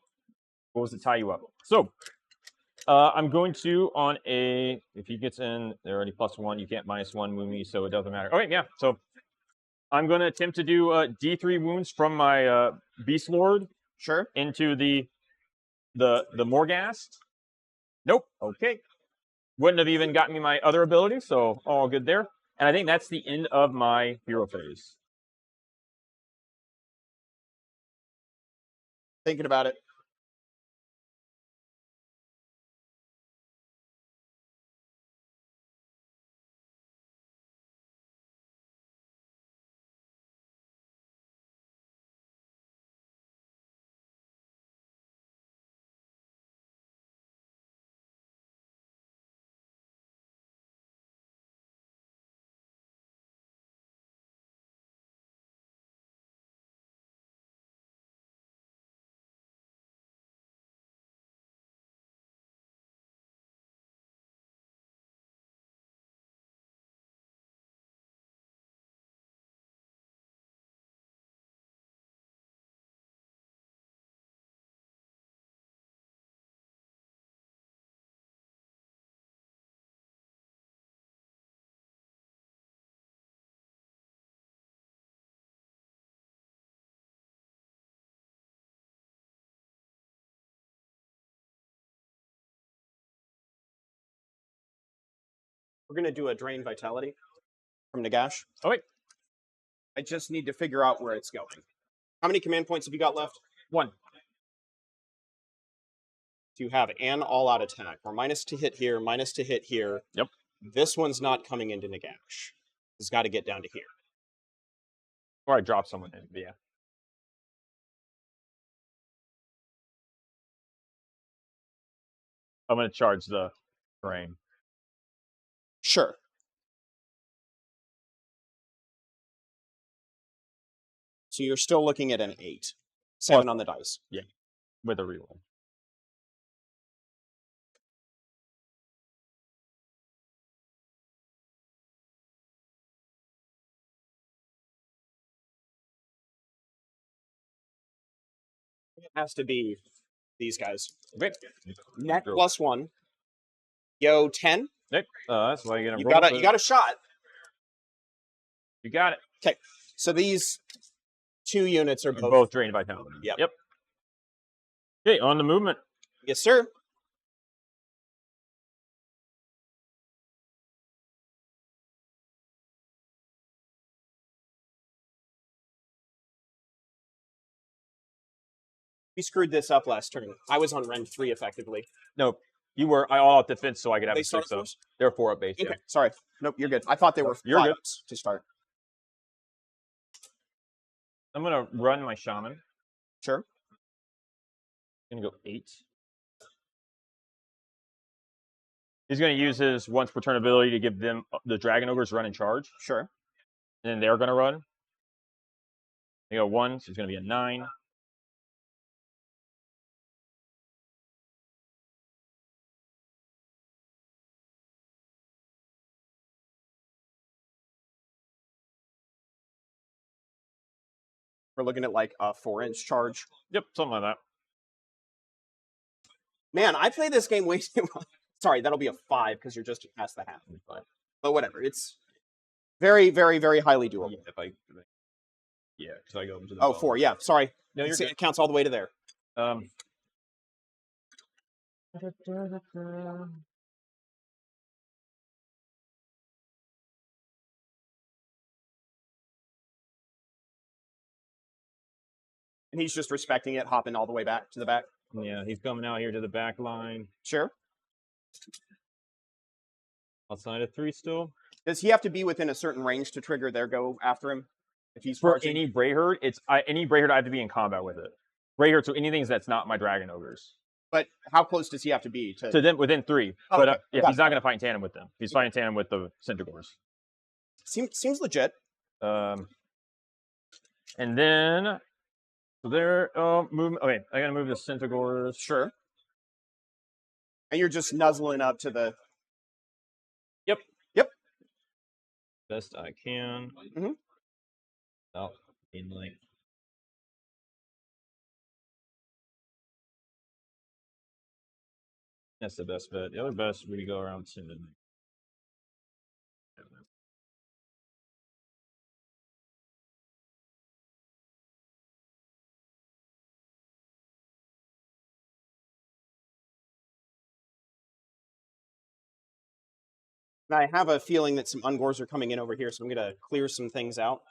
What was to tie you up? So, I'm going to on a, if he gets in, they're already +1. You can't -1 wound me, so it doesn't matter. Okay, yeah. So I'm going to attempt to do D3 wounds from my Beast Lord. Sure. Into the Morghast. Nope. Okay. Wouldn't have even gotten me my other ability, so all good there. And I think that's the end of my hero phase. Thinking about it. We're going to do a Drain Vitality from Nagash. Oh, wait. I just need to figure out where it's going. How many command points have you got left? 1. You have an all-out attack. Or minus to hit here, minus to hit here. Yep. This one's not coming into Nagash. It's got to get down to here. Or I drop someone in, yeah. I'm going to charge the terrain. Sure. So you're still looking at an 8. 7 on the dice. Yeah, with a reroll. It has to be these guys. Okay. Net +1. Yo, 10. Nick, that's why you got a shot. You got it. Okay. So these 2 units are both drained by talent. Yep. Okay, on the movement. Yes, sir. We screwed this up last turn. I was on rank 3 effectively. No, you were. I all out defense, so I could have They a start 6 up. first? They're 4 up base. Okay, Yeah. sorry. Nope, you're good. I thought they were You're 5 good. ups to start. I'm gonna run my shaman. Sure. I'm gonna go 8. He's gonna use his once per turn ability to give them the dragon ogres run and charge. Sure. And then they're gonna run. They go 1, so it's gonna be a 9. We're looking at like a 4-inch charge. Yep, something like that. Man, I play this game way too much. Sorry, that'll be a 5 because you're just past the half. But whatever. It's Very, very, very highly doable. Yeah, because I go into the. Oh, 4. Yeah, sorry. No, you're good. It counts all the way to there. And he's just respecting it, hopping all the way back to the back. Yeah, he's coming out here to the back line. Sure. Outside of 3 still. Does he have to be within a certain range to trigger their go after him? If he's For charging? any Brayherd, any Brayherd I have to be in combat with it. Brayherd, so anything that's not my Dragon Ogres. But how close does he have to be to them within 3? Oh, but okay. yeah, he's not going to fight in tandem with them. He's fighting in tandem with the Centaurs. Seems legit. And then so there. Movement. Okay, I got to move the Centaurs. Sure. And you're just nuzzling up to the. Yep. Yep. Best I can. Mm-hmm. Oh, in like. That's the best bet. The other best would be go around 10 and. And I have a feeling that some Ungors are coming in over here, so I'm going to clear some things out.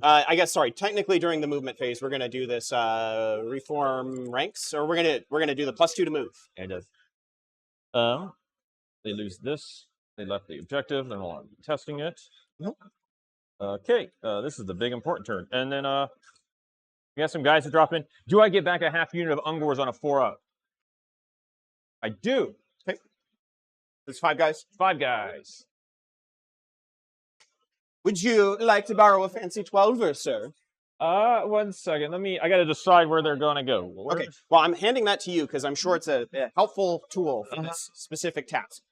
I guess, sorry, technically during the movement phase, we're going to do this reform ranks, or we're gonna do the +2 to move. Yeah, it does. They lose this. They left the objective. They're no longer testing it. Nope. Okay, this is the big important turn. And then we got some guys to drop in. Do I get back a half unit of Ungors on a 4-up? I do. Okay. There's 5 guys? 5 guys. Would you like to borrow a fancy 12er, sir? 1 second. I got to decide where they're going to go. Okay. Well, I'm handing that to you because I'm sure it's a helpful tool for this specific task.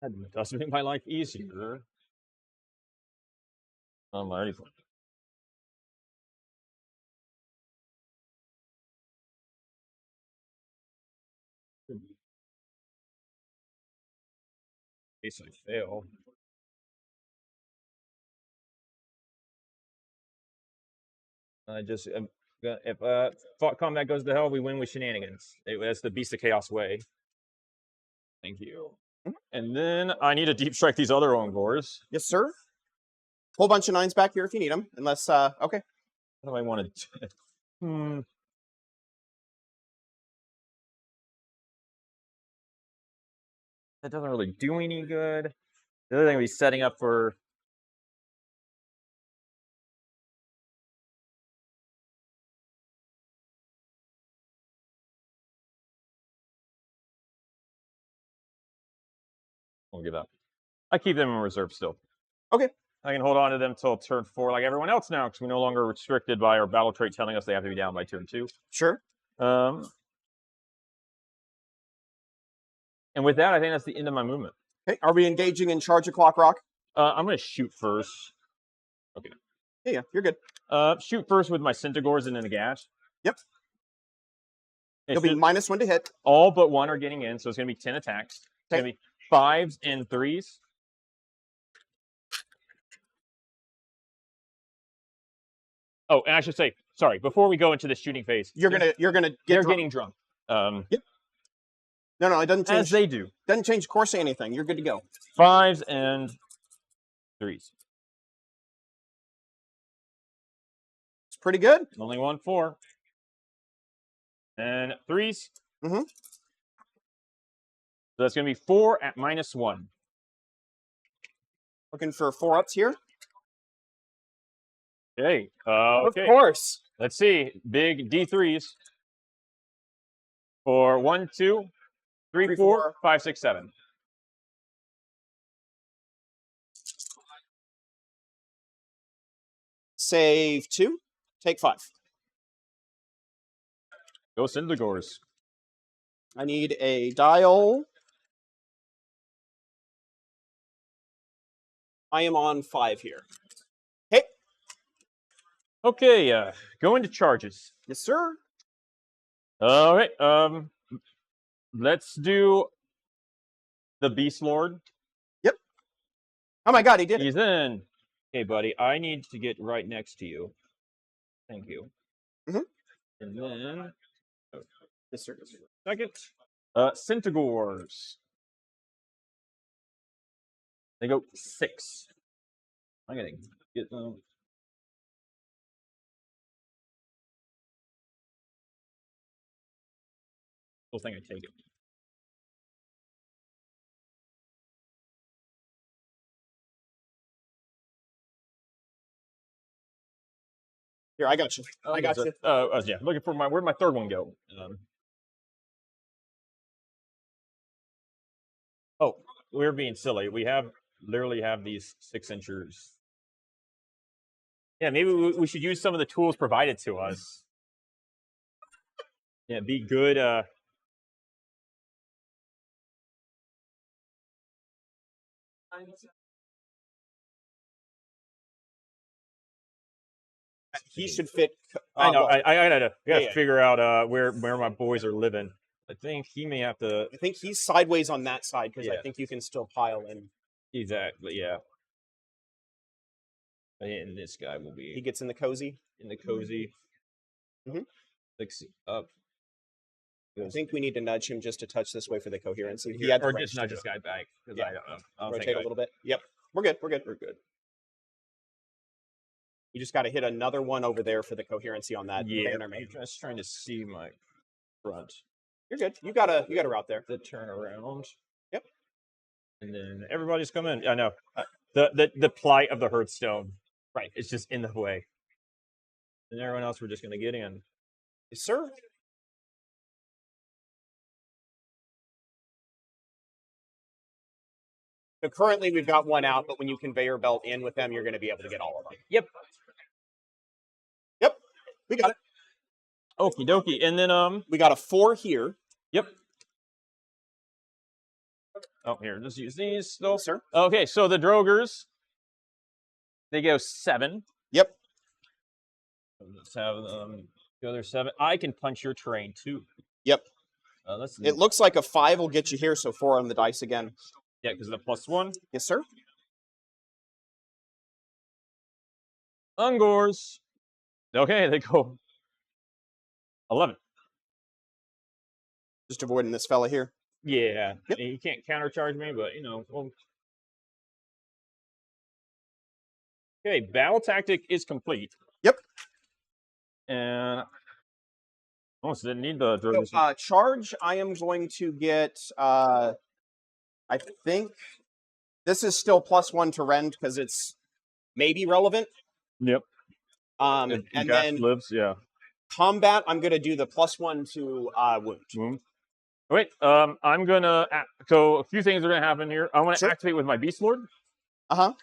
That does make my life easier. I'm ready for it. In case I fail. If combat goes to hell, we win with shenanigans. That's the Beast of Chaos way. Thank you. And then I need to deep strike these other Ungors. Yes, sir. Whole bunch of 9s back here if you need them, unless okay. What do I want to? That doesn't really do any good. The other thing would be setting up for. I'll give up. I keep them in reserve still. Okay. I can hold on to them till turn 4 like everyone else now, because we're no longer restricted by our battle trait telling us they have to be down by turn 2. Sure. And with that, I think that's the end of my movement. Okay. Are we engaging in charge of Clock Rock? I'm going to shoot first. Okay. Yeah, you're good. Shoot first with my Centaurs and then the gash. Yep. It's It'll be -1 to hit. All but 1 are getting in, so it's going to be 10 attacks. It's going to be 5s and 3s. Oh, and I should say, sorry, before we go into the shooting phase, you're gonna get they're getting drunk. Yep. No, it doesn't change. As they do. Doesn't change course or anything. You're good to go. 5s and 3s. It's pretty good. Only 1 4. And 3s. Mm-hmm. So that's going to be 4 at -1. Looking for 4-ups here. Okay. Of course. Let's see. Big D3s. For 1, 2, 3, 4, 5, 6, 7. Save 2. Take 5. Go Centaurs. I need a dial. I am on 5 here. Okay. Okay, going to charges. Yes, sir. All right. Let's do the Beast Lord. Yep. Oh my God, he did it. He's in. Hey, buddy, I need to get right next to you. Thank you. Mhm. And then, Yes, sir. second, Centigores. They go 6. I'm gonna get them. Still think I take it. Here, I got you. I got you. Yeah, looking for where'd my third one go? Oh, we're being silly. We literally have these 6-inchers. Yeah, maybe we should use some of the tools provided to us. Yeah, be good. He should fit. I know. Well, I gotta yeah. figure out where my boys are living. I think he may have to. I think he's sideways on that side because Yeah. I think you can still pile in. Exactly. Yeah. And this guy will He be gets in the cozy. in the cozy. Mhm. 6 up. I think we need to nudge him just a touch this way for the coherency. He Yeah, had the or range just to nudge do this it. guy back because Yeah. I don't know. I don't Rotate think a little bit. Yep. We're good. We're good. We're good. You just got to hit another one over there for the coherency on that Yeah, banner I'm main. just trying to see my front. You're good. You got a route there. The turnaround. Yep. And then everybody's coming. I know. The plight of the Hearthstone. Right. It's just in the way. And everyone else, we're just gonna get in. Yes, sir. So currently we've got one out, but when you conveyor belt in with them, you're going to be able to get all of them. Yep. Yep. We got it. Okie dokie. And then We got a 4 here. Yep. Oh, here, just use these still. Sir. Okay, so the Drogers, they go 7. Yep. Let's have go there 7. I can punch your terrain too. Yep. Let's. It looks like a 5 will get you here, so 4 on the dice again. Yeah, because the +1. Yes, sir. Ungors. Okay, they go 11. Just avoiding this fella here. Yeah, Yep. he can't countercharge me, but you know. Well. Okay, battle tactic is complete. Yep. And almost didn't need the Drogers. So, charge, I am going to get, I think this is still +1 to rend because it's maybe relevant. Yep. And then lives, yeah. combat, I'm going to do the +1 to wound. Wait, I'm gonna. So a few things are gonna happen here. I want to Sure. activate with my Beast Lord. Uh-huh.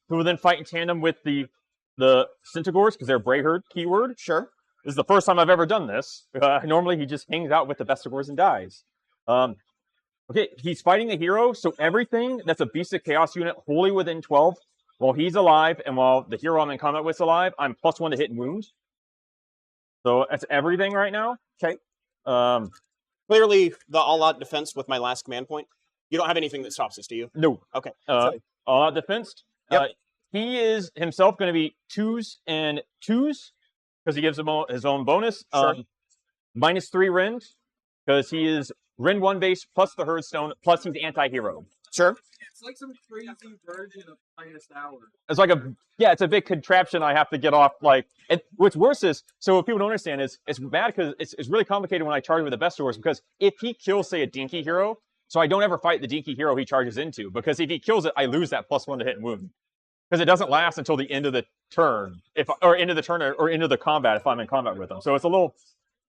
Who will then fight in tandem with the Centigores because they're Brayherd keyword. Sure. This is the first time I've ever done this. Normally he just hangs out with the Bestigores and dies. Okay, he's fighting a hero, so everything that's a Beast of Chaos unit wholly within 12, while he's alive and while the hero I'm in combat with is alive, I'm +1 to hit and wound. So that's everything right now. Okay. Clearly, the all-out defense with my last command point. You don't have anything that stops this, do you? No. Okay. All out defense. Yep. He is himself going to be 2s and 2s because he gives him his own bonus. Sure. -3 rend because he is rend 1 base plus the Hearthstone plus he's anti-hero. Sure. It's like some crazy version of -hour. It's like it's a big contraption I have to get off. And what's worse is, so what people don't understand is, it's bad because it's really complicated when I charge with the Bestigores because if he kills, say, a Dinky hero, so I don't ever fight the Dinky hero he charges into because if he kills it, I lose that +1 to hit and wound because it doesn't last until the end of the turn, or end of the turn or into the combat if I'm in combat with them. So it's a little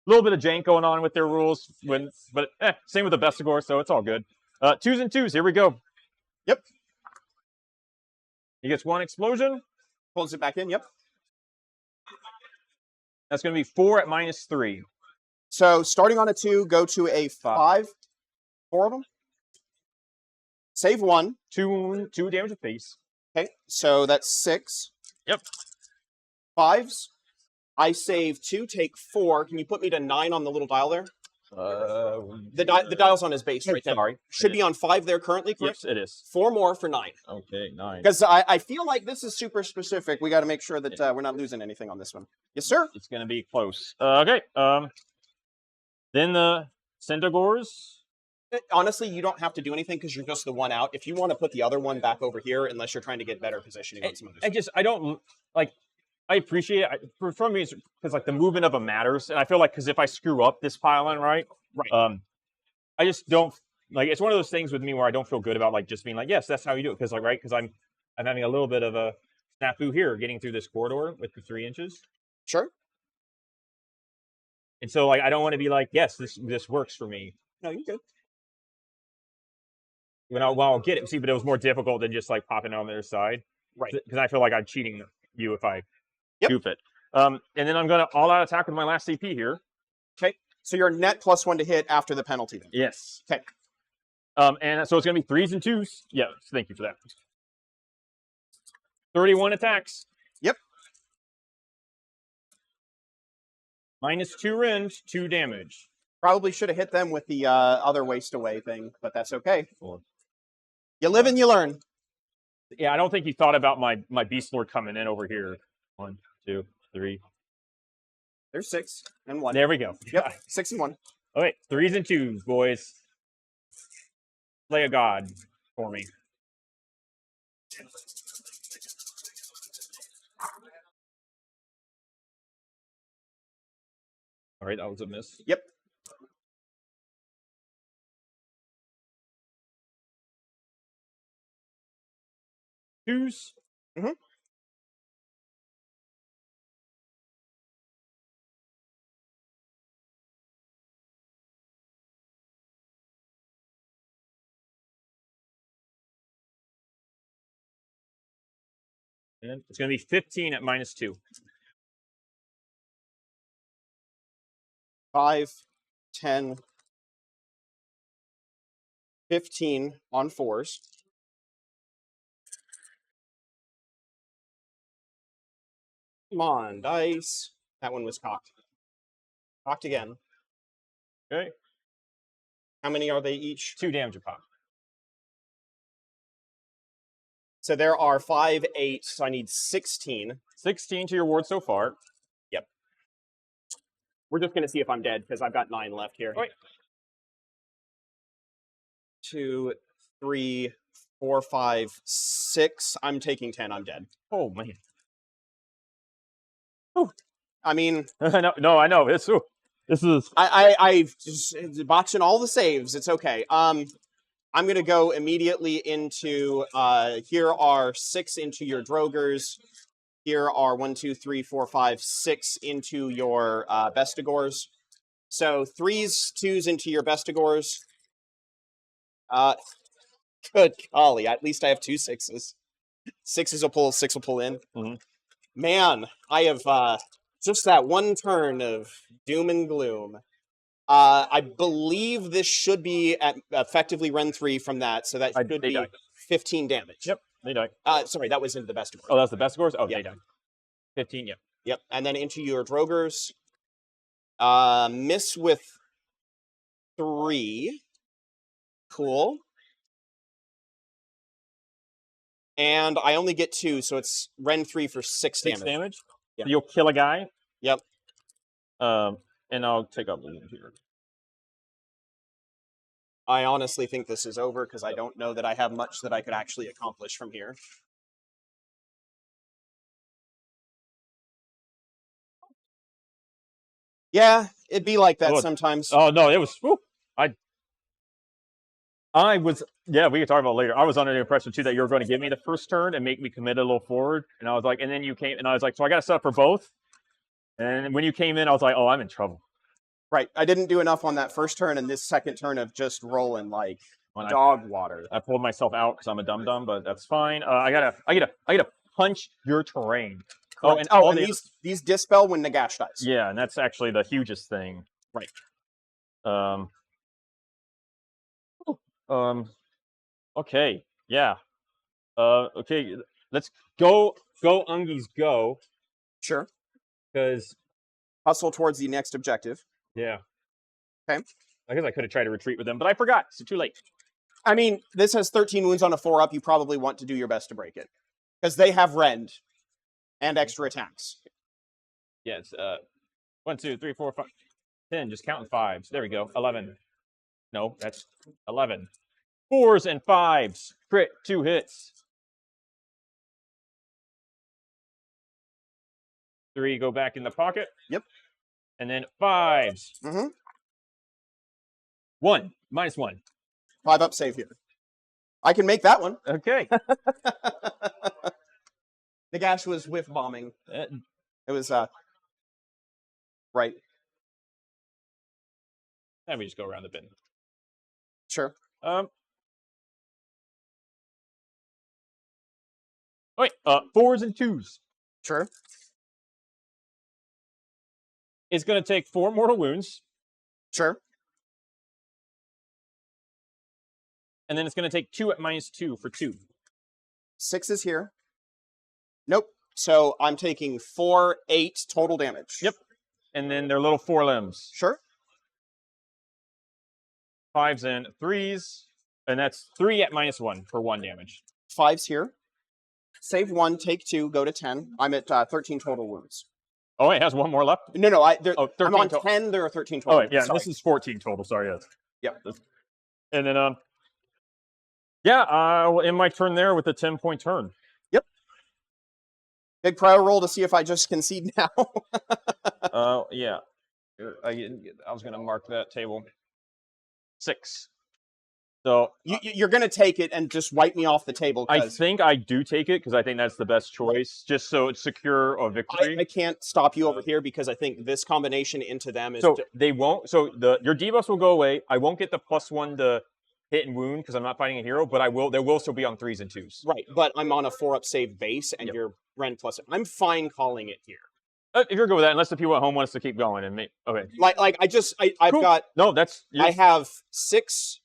bit of jank going on with their rules. But same with the Bestigore, so it's all good. 2s and 2s. Here we go. Yep. He gets 1 explosion. Pulls it back in. Yep. That's going to be 4 at -3. So starting on a 2, go to a 5. 4 of them. Save 1. 2 damage apiece. Okay. So that's 6. Yep. 5s. I save 2, take 4. Can you put me to 9 on the little dial there? The dial's on his base right there. Sorry. Should be on 5 there currently, correct? Yes, it is. 4 more for 9. Okay, 9. Because I feel like this is super specific. We got to make sure that we're not losing anything on this one. Yes, sir? It's going to be close. Okay. Then the Centigores. Honestly, you don't have to do anything because you're just the one out. If you want to put the other one back over here, unless you're trying to get better positioning on some other stuff. I don't, like, I appreciate it. For me, because, like, the movement of them matters. And I feel like, because if I screw up this pile-in, right? I just don't, like, it's one of those things with me where I don't feel good about, like, just being like, yes, that's how you do it. Because, like, right? Because I'm having a little bit of a snafu here getting through this corridor with the 3 inches. Sure. And so, like, I don't want to be like, yes, this works for me. No, you're good. I'll get it. See, but it was more difficult than just, like, popping on the other side. Right. Because I feel like I'm cheating you if I Yep. goof it. And then I'm going to all-out attack with my last CP here. Okay. So you're net +1 to hit after the penalty then. Yes. Okay. And so it's going to be 3s and 2s. Yeah, thank you for that. 31 attacks. Yep. -2 rend, 2 damage. Probably should have hit them with the other waste away thing, but that's okay. You live and you learn. Yeah, I don't think he thought about my Beast Lord coming in over here. 1, 2, 3. There's 6 and 1. There we go. Yep. 6 and 1. Okay, 3s and 2s, boys. Play a god for me. All right, that was a miss. Yep. Twos. Mm-hmm. And it's going to be 15 at -2. 5, 10, 15 on 4s. Come on, dice. That one was cocked. Cocked again. Okay. How many are they each? 2 damage a pop. So there are 5, 8, so I need 16. 16 to your ward so far. Yep. We're just going to see if I'm dead, because I've got 9 left here. Wait. 2, 3, 4, 5, 6. I'm taking 10. I'm dead. Oh, man. I mean... no, I know. This is... I just botching all the saves. It's okay. I'm going to go immediately into... here are 6 into your Drogers. Here are 1, 2, 3, 4, 5, 6 into your Bestigors. So 3s, 2s into your Bestigors. Good golly, at least I have 2 6s. 6s will pull, 6 will pull in. Mm-hmm. Man, I have just that one turn of doom and gloom. I believe this should be at effectively run 3 from that, so that should be 15 damage. Yep, they die. Sorry, that was into the Bestigors. Oh, that's the Bestigors? Oh, yeah. They die. 15, yep. Yep, and then into your Drogers. Miss with 3. Cool. And I only get 2, so it's Ren 3 for 6 damage. 6 damage? Yeah. So you'll kill a guy? Yep. And I'll take up wound here. I honestly think this is over, because I don't know that I have much that I could actually accomplish from here. Yeah, it'd be like that sometimes. Oh, no, it was... Whew, I was, yeah, we can talk about it later. I was under the impression, too, that you were going to give me the first turn and make me commit a little forward. And I was like, and then you came, and I was like, so I got to set up for both. And when you came in, I was like, oh, I'm in trouble. Right. I didn't do enough on that first turn, and this second turn of just rolling like dog water. I pulled myself out because I'm a dum-dum, but that's fine. I gotta punch your terrain. Correct. And these dispel when Nagash dies. Yeah, and that's actually the hugest thing. Right. Okay, yeah. Okay, let's go Ungies go. Sure. Because hustle towards the next objective. Yeah. Okay. I guess I could have tried to retreat with them, but I forgot. So too late. I mean, this has 13 wounds on a 4-up. You probably want to do your best to break it. Because they have rend and extra attacks. Yeah, it's 1, 2, 3, 4, 5, 10. Just counting 5s. There we go. 11. No, that's 11. 4s and 5s. Crit, 2 hits. 3 go back in the pocket. Yep. And then 5s. Mm-hmm. 1. -1. 5-up save here. I can make that one. Okay. Nagash was whiff bombing. It was, right. And we just go around the bin. Sure. Wait, 4s and 2s. Sure. It's going to take 4 mortal wounds. Sure. And then it's going to take 2 at -2 for 2. 6 is here. Nope. So I'm taking 4, 8 total damage. Yep. And then their little 4 limbs. Sure. 5s and 3s. And that's 3 at -1 for 1 damage. 5's here. Save 1, take 2, go to 10. I'm at 13 total wounds. Oh, it has 1 more left? No, Oh, 13 I'm on total. 10, there are 13 total. Oh, wait, yeah, Sorry. this is 14 total. Sorry, yes. Yep. And then, yeah, I'll end my turn there with a 10-point turn. Yep. Big prior roll to see if I just concede now. Yeah. I was going to mark that table. 6. So You're going to take it and just wipe me off the table. I think I do take it because I think that's the best choice, just so it's secure a victory. I can't stop you over here because I think this combination into them is... So they won't. So your debuffs will go away. I won't get the +1 to hit and wound because I'm not fighting a hero, but I will. They will still be on 3s and 2s. Right, but I'm on a 4-up save base, and you're rend plus... I'm fine calling it here. If you're good with that, unless the people at home want us to keep going and make... Okay. I've Cool. got... No, that's... I have 6...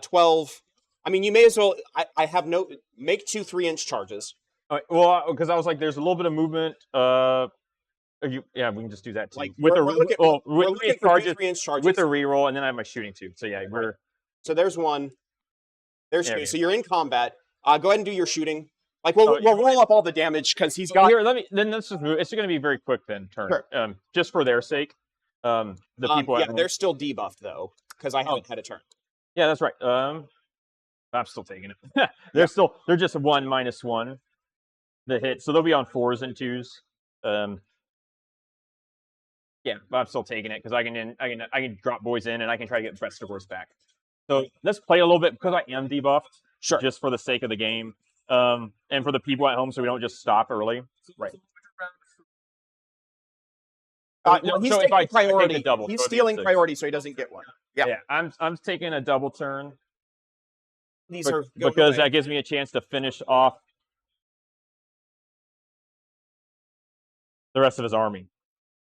12. I mean, you may as well. I have no. Make 2 3-inch charges. Well, because I was like, there's a little bit of movement. Yeah, we can just do that too. Like with we're looking for 3-inch charges with a reroll, and then I have my shooting too. So yeah, So there's 1. There's 2. Okay. So you're in combat. Go ahead and do your shooting. Like we'll roll up all the damage because he's got. Here, let's just move. It's going to be very quick then. Turn. Sure. Just for their sake. The people. Yeah, they're still debuffed though because I haven't had a turn. Yeah, that's right. I'm still taking it. They're just a 1 -1 the hit, so they'll be on 4s and 2s. Yeah, but I'm still taking it because I can drop boys in and I can try to get Vestigors back. So let's play a little bit because I am debuffed. Sure. Just for the sake of the game, and for the people at home, so we don't just stop early. Right. He's so taking priority. I take a double, He's so it'd be stealing 6. priority, so he doesn't get one. Yeah, I'm taking a double turn. These are because that gives me a chance to finish off the rest of his army,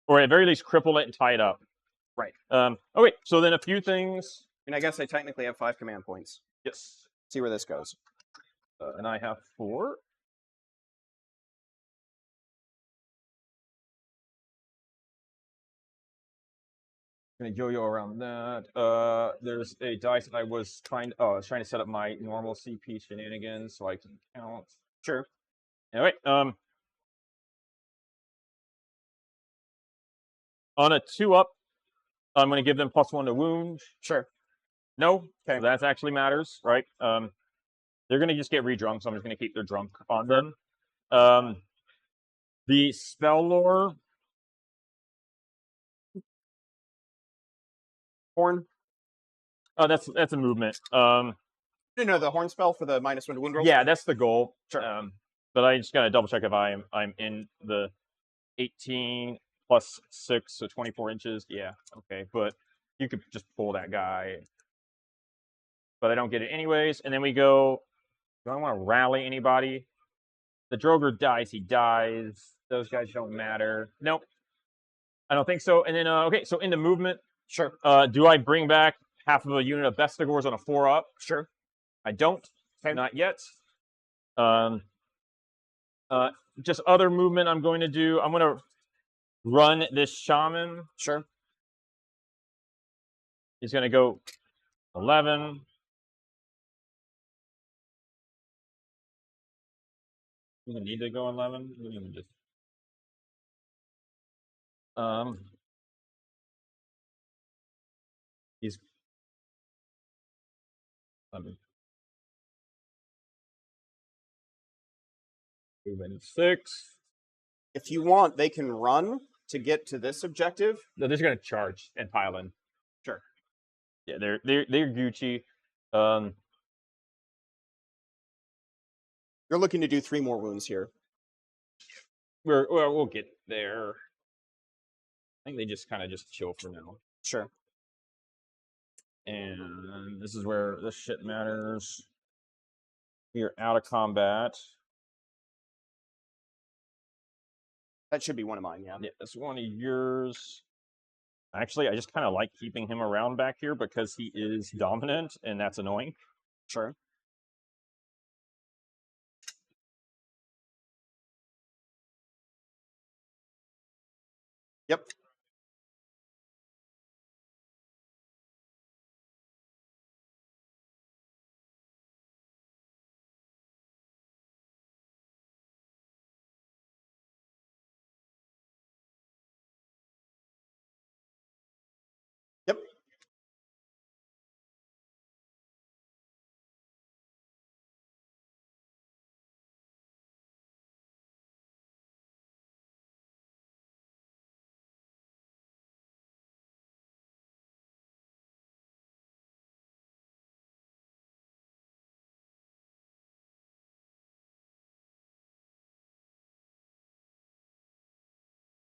or at very least cripple it and tie it up. Right. Okay. So then a few things. And I guess I technically have 5 command points. Yes. See where this goes. And I have 4. Gonna yo-yo around that. There's a dice that I was trying to set up my normal CP shenanigans so I can count. Sure. Anyway, on a 2-up, I'm gonna give them +1 to wound. Sure. No, Okay. so that actually matters, right? They're gonna just get re-drunk, so I'm just gonna keep their drunk on them. The spell lore. Horn. Oh, that's a movement. No, the horn spell for the -1 to wound roll. Yeah, that's the goal. Sure. But I just gotta double check if I'm in the 18 + 6, so 24 inches. Yeah, okay. But you could just pull that guy. But I don't get it anyways. And then we go. Do I want to rally anybody? The Droger dies. He dies. Those guys don't matter. Nope. I don't think so. And then okay. So in the movement. Sure. Do I bring back half of a unit of Vestigors on a 4-up? Sure. I don't. Okay. Not yet. Just other movement I'm going to do. I'm going to run this shaman. Sure. He's going to go 11. You don't need to go 11. You can just he's 11. 6. If you want, they can run to get to this objective. No, they're just going to charge and pile in. Sure. Yeah, they're Gucci. You're looking to do 3 more wounds here. We'll get there. I think they just kind of just chill for now. Sure. And this is where this shit matters. We are out of combat. That should be one of mine, yeah. Yeah, that's one of yours. Actually, I just kind of like keeping him around back here because he is dominant, and that's annoying. Sure. Yep. Yep.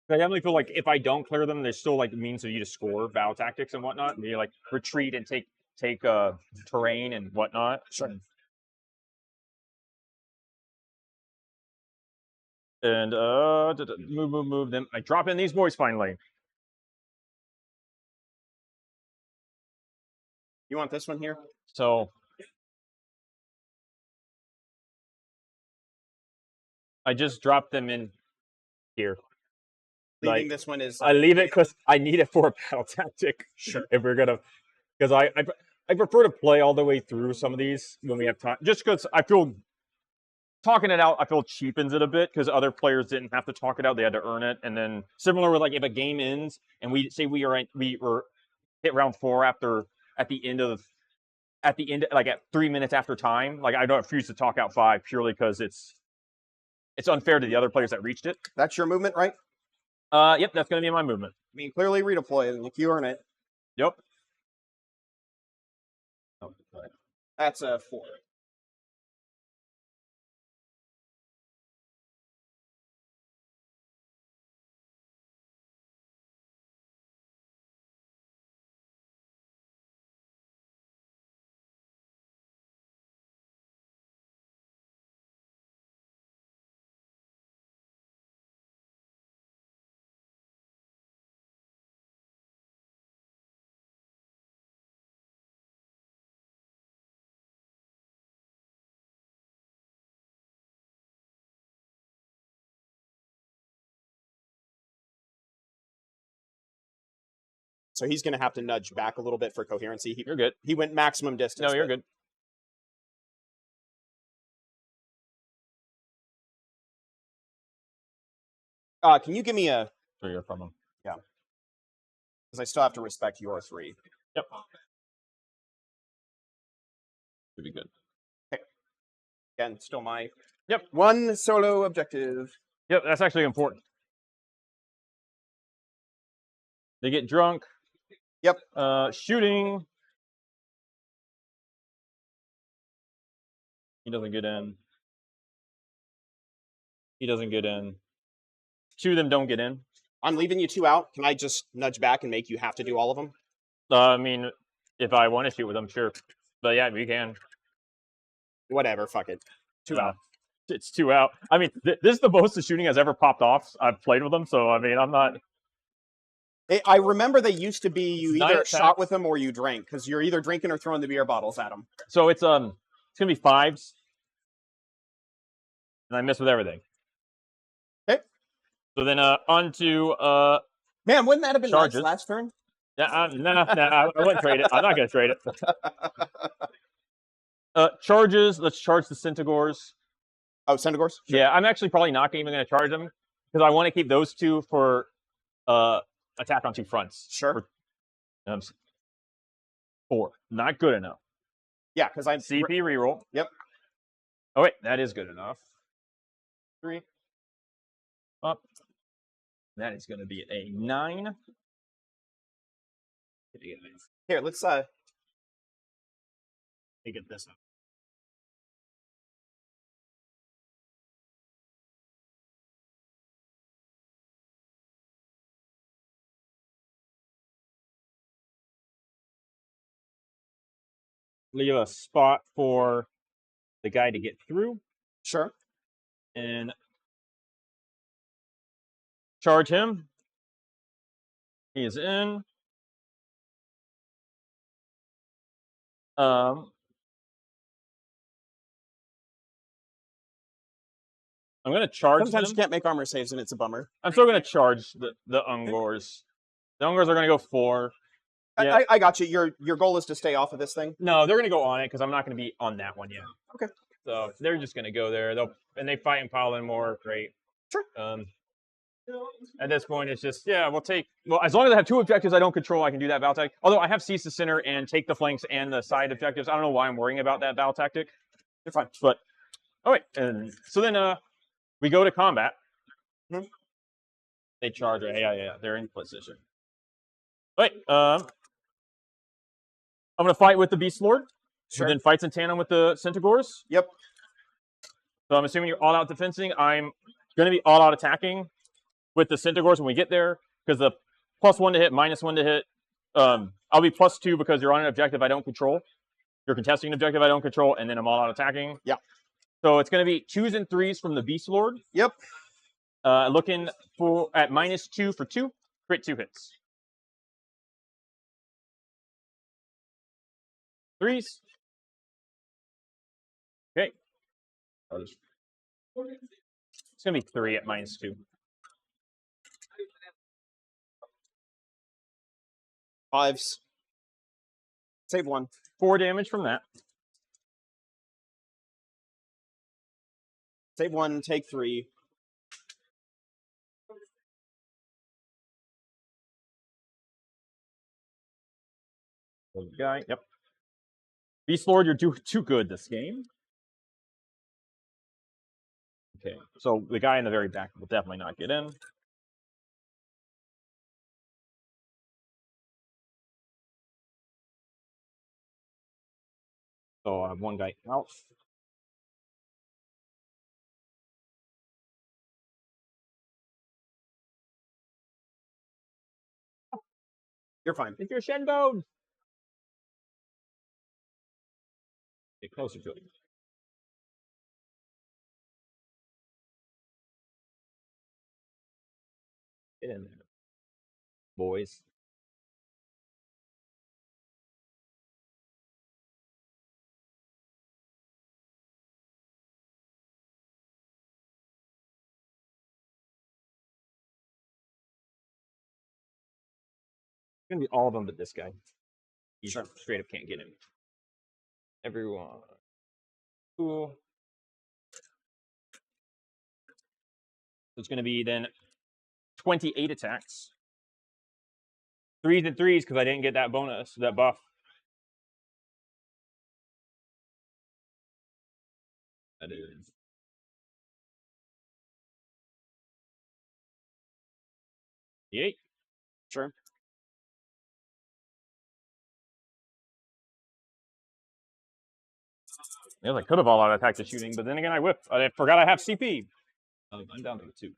I definitely feel like if I don't clear them, there's still like means for you to score battle tactics and whatnot. You like retreat and take terrain and whatnot. Sure. And move them. I drop in these boys finally. You want this one here? So I just dropped them in here. Leaving Like, this one is... I leave it because I need it for a battle tactic. Sure. If we're gonna, because I prefer to play all the way through some of these when we have time. Just because I feel talking it out, I feel cheapens it a bit because other players didn't have to talk it out; they had to earn it. And then similar with like if a game ends and we say we were hit round 4 at the end like at 3 minutes after time, like I don't refuse to talk out 5 purely because it's unfair to the other players that reached it. That's your movement, right? Yep, that's going to be my movement. I mean, clearly redeploy it, and if you earn it... Yep. That's a 4. So he's going to have to nudge back a little bit for coherency. You're good. He went maximum distance. No, you're good. Can you give me a... Sure, you're from him. Yeah. Because I still have to respect your 3. Yep. Should be good. Okay. Again, still my... Yep. 1 solo objective. Yep, that's actually important. They get drunk. Yep. Shooting. He doesn't get in. He doesn't get in. 2 of them don't get in. I'm leaving you 2 out. Can I just nudge back and make you have to do all of them? I mean, if I want to shoot with them, sure. But yeah, we can. Whatever, fuck it. 2 out. It's 2 out. I mean, this is the most the shooting has ever popped off. I've played with them, so I mean, I'm not... I remember they used to be you either Night shot attacks. with them or you drank, because you're either drinking or throwing the beer bottles at them. So it's gonna be 5s. And I miss with everything. Okay. So then on to Man, wouldn't that have been charges. nice last turn? Nah, I wouldn't trade it. I'm not gonna trade it. Charges. Let's charge the Centaurs. Oh, Centaurs? Sure. Yeah, I'm actually probably not even gonna charge them because I want to keep those two for attack on 2 fronts. Sure. 4. Not good enough. Yeah, because I'm CP reroll. Yep. Oh wait, that is good enough. 3. Up. That is going to be a 9. Here, let's get this up. Leave a spot for the guy to get through. Sure. And charge him. He is in. I'm going to charge Sometimes them. you can't make armor saves, and it's a bummer. I'm still going to charge the Ungors. The Ungors are going to go 4. Yeah. I got you. Your goal is to stay off of this thing? No, they're going to go on it because I'm not going to be on that one yet. Okay. So they're just going to go there. They fight and pile in more. Great. Sure. At this point, it's just, yeah, well, as long as I have 2 objectives I don't control, I can do that battle tactic. Although I have seize the center and take the flanks and the side objectives. I don't know why I'm worrying about that battle tactic. You're fine. But, oh wait, and so then we go to combat. Mm-hmm. They charge, yeah, they're in position. Wait, I'm going to fight with the Beast Lord. Sure. Who then fights in tandem with the Centaurs. Yep. So I'm assuming you're all out defensing. I'm going to be all out attacking with the Centaurs when we get there, because the +1 to hit, -1 to hit, I'll be +2 because you're on an objective I don't control. You're contesting an objective I don't control, and then I'm all out attacking. Yeah. So it's going to be 2s and 3s from the Beast Lord. Yep. Looking for at -2 for 2, crit 2 hits. 3s. Okay. It's going to be 3 at -2. 5s. Save 1. 4 damage from that. Save 1, take 3. Guy, yep. Beast Lord, you're too good this game. Okay, so the guy in the very back will definitely not get in. So I have 1 guy out. You're fine. If you're Shenbone. Get closer to it. Get in there, boys. It's gonna be all of them but this guy. He straight up can't get him. Everyone. Cool. So it's gonna be then 28 attacks. 3s and 3s because I didn't get that bonus, that buff. That is 8. Sure. Yeah, I could have all out attacked the shooting, but then again I whipped. I forgot I have CP. I'm down to 2.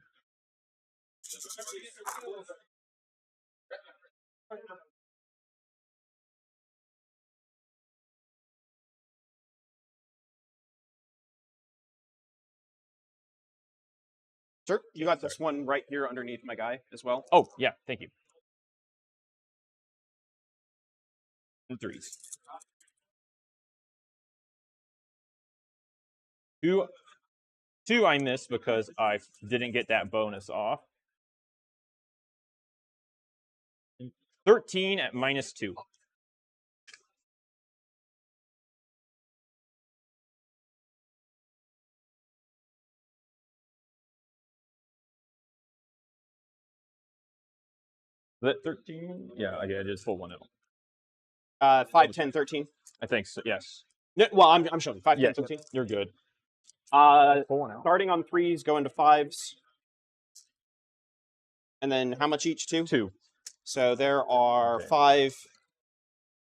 Sure. You got this one right here underneath my guy as well. Oh, yeah, thank you. And 3s. 2 I missed because I didn't get that bonus off. 13 at -2. Is that 13? Yeah, I just pulled one out. 5, 10, 13. I think so. Yes. No, well, I'm showing 5, Yeah, 10, 13. you're good. Pull one out. Starting on 3s, going to 5s. And then how much each? 2? 2. So there are Okay. 5,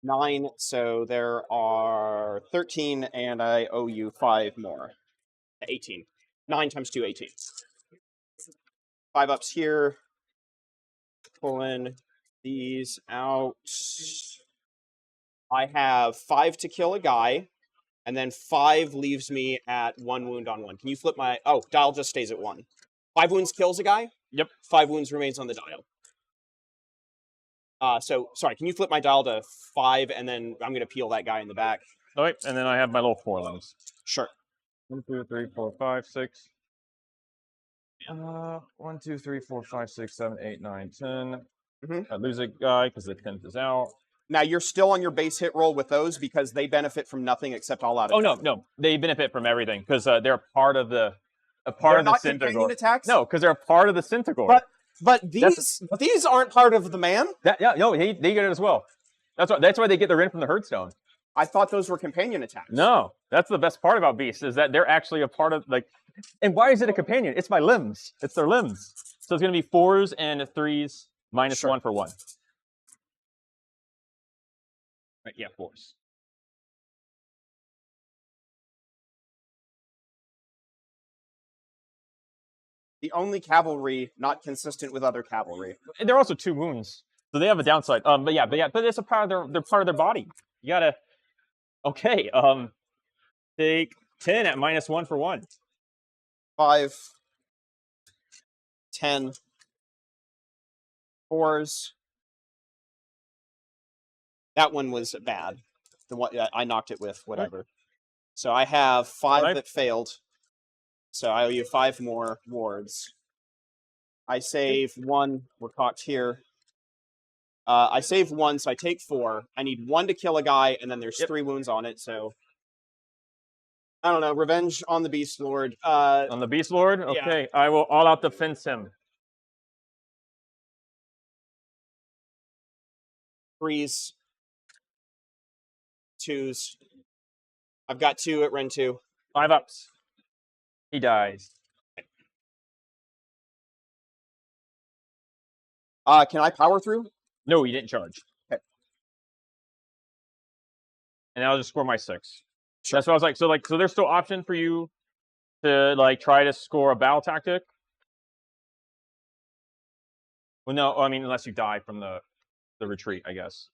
9. So there are 13, and I owe you 5 more. 18. 9 times 2, 18. 5 ups here. Pulling these out. I have 5 to kill a guy, and then 5 leaves me at 1 wound on 1. Can you flip my... Oh, dial just stays at 1. 5 wounds kills a guy? Yep. 5 wounds remains on the dial. Sorry, can you flip my dial to 5, and then I'm going to peel that guy in the back? All right, and then I have my little 4 limbs. Sure. 1, 2, 3, 4, 5, 6. 1, 2, 3, 4, 5, 6, 7, 8, 9, 10. I lose a guy because the 10th is out. Now, you're still on your base hit roll with those because they benefit from nothing except all out. Oh, no. They benefit from everything because they're part of the... They're of the not companion Synthagore. attacks? No, because they're a part of the Synthagore. But these aren't part of the man? They get it as well. That's why they get their in from the Herdstone. I thought those were companion attacks. No, that's the best part about beasts is that they're actually a part of like. And why is it a companion? It's my limbs. It's their limbs. So it's going to be 4s and 3s minus 1 for 1. Right? Yeah, 4s. The only cavalry not consistent with other cavalry. And they're also 2 wounds, so they have a downside. But it's a part of they're part of their body. You gotta. Okay. Take 10 at minus 1 for 1. 5, 10, 4s. That one was bad. The one I knocked it with whatever. So I have 5 that failed. So I owe you 5 more wards. I save 1. We're cocked here. I save 1, so I take 4. I need 1 to kill a guy, and then there's 3 wounds on it. So I don't know. Revenge on the Beast Lord. On the Beast Lord? Okay. Yeah. I will all out defense him. 3s. 2s. I've got 2 at Ren 2. 5 ups. He dies. Can I power through? No, he didn't charge. Okay. And I'll just score my 6. Sure. That's what I was like. So there's still option for you to like try to score a battle tactic. Well, no, I mean unless you die from the retreat, I guess.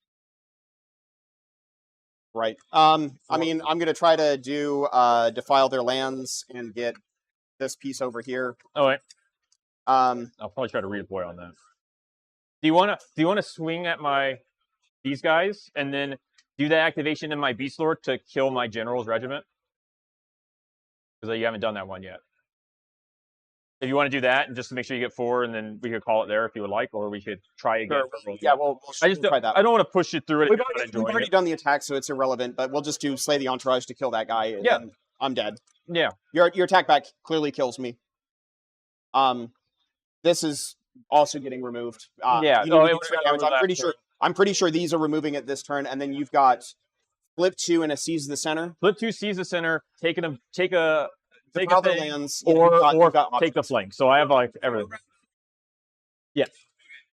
Right. I mean, I'm going to try to do defile their lands and get this piece over here. Oh, wait. I'll probably try to redeploy on that. Do you want to swing at these guys and then do that activation in my Beast Lord to kill my General's regiment? Because you haven't done that one yet. If you want to do that, and just to make sure you get 4, and then we could call it there if you would like, or we could try again. Sure. Yeah, we'll try that. I don't want to push it through it. We've already done the attack, so it's irrelevant. But we'll just do slay the entourage to kill that guy. And then I'm dead. Yeah. Your attack back clearly kills me. This is also getting removed. I'm pretty sure these are removing it this turn, and then you've got flip 2 and a seize the center. Flip 2, seize the center. Take a thing, lands, or take the flank. So I have like everything. Yeah.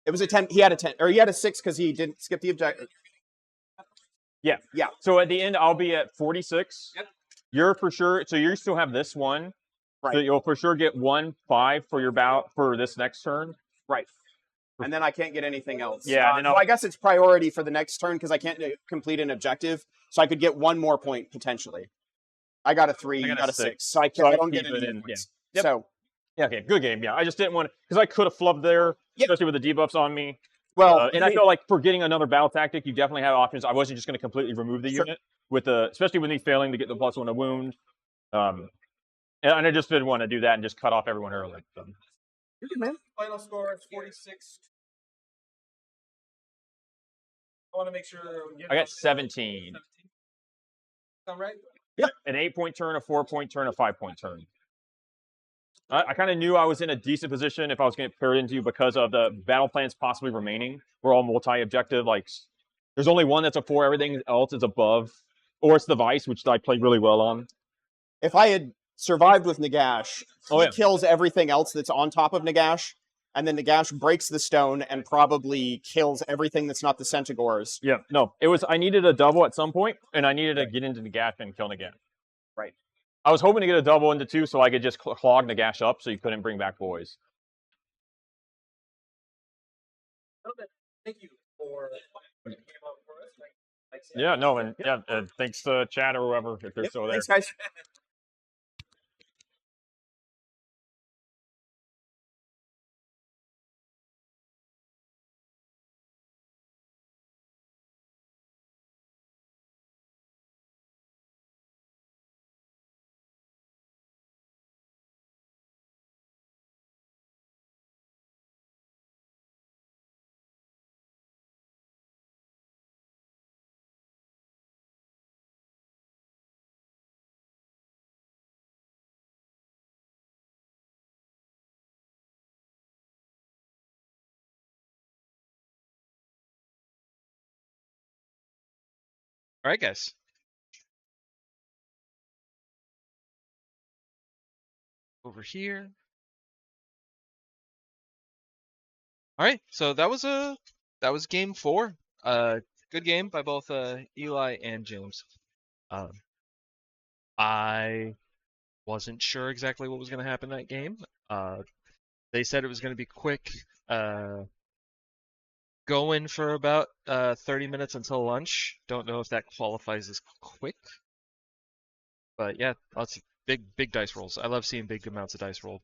It was a 10. He had a 10, or he had a 6 because he didn't skip the objective. Yeah. Yeah. So at the end, I'll be at 46. Yep. You're for sure. So you still have this one. Right. So you'll for sure get 1/5 for your bout for this next turn. Right. And then I can't get anything else. Yeah. So I guess it's priority for the next turn because I can't complete an objective. So I could get 1 more point potentially. I got a 3. You got a 6. So I don't get any points. Yep. So. Yeah. Okay. Good game. Yeah. I just didn't want to because I could have flubbed there, especially with the debuffs on me. Well, and I feel like for getting another battle tactic, you definitely have options. I wasn't just going to completely remove the unit especially with me failing to get the +1 to wound. And I just didn't want to do that and just cut off everyone early. So. You're good, man. Final score is 46 want to make sure. I got 17. Sound right? Yep. An 8-point turn, a 4-point turn, a 5-point turn. I kind of knew I was in a decent position if I was going to pair it into you because of the battle plans possibly remaining. We're all multi-objective. Like, there's only one that's a 4. Everything else is above. Or it's the Vice, which I played really well on. If I had survived with Nagash, Oh, he yeah. kills everything else that's on top of Nagash, and then Nagash breaks the stone and probably kills everything that's not the Centaurs. Yeah, no. It was, I needed a double at some point, and I needed to get into Nagash and kill Nagash. Right. I was hoping to get a double into 2 so I could just clog Nagash up so you couldn't bring back boys. Thank you for. Yeah, no, and yeah, thanks to Chad or whoever if they're still there. Thanks, guys. All right, guys. Over here. All right, so that was game 4. Good game by both Eli and James. I wasn't sure exactly what was going to happen that game. They said it was going to be quick. Going for about 30 minutes until lunch. Don't know if that qualifies as quick. But yeah, lots of big dice rolls. I love seeing big amounts of dice rolled.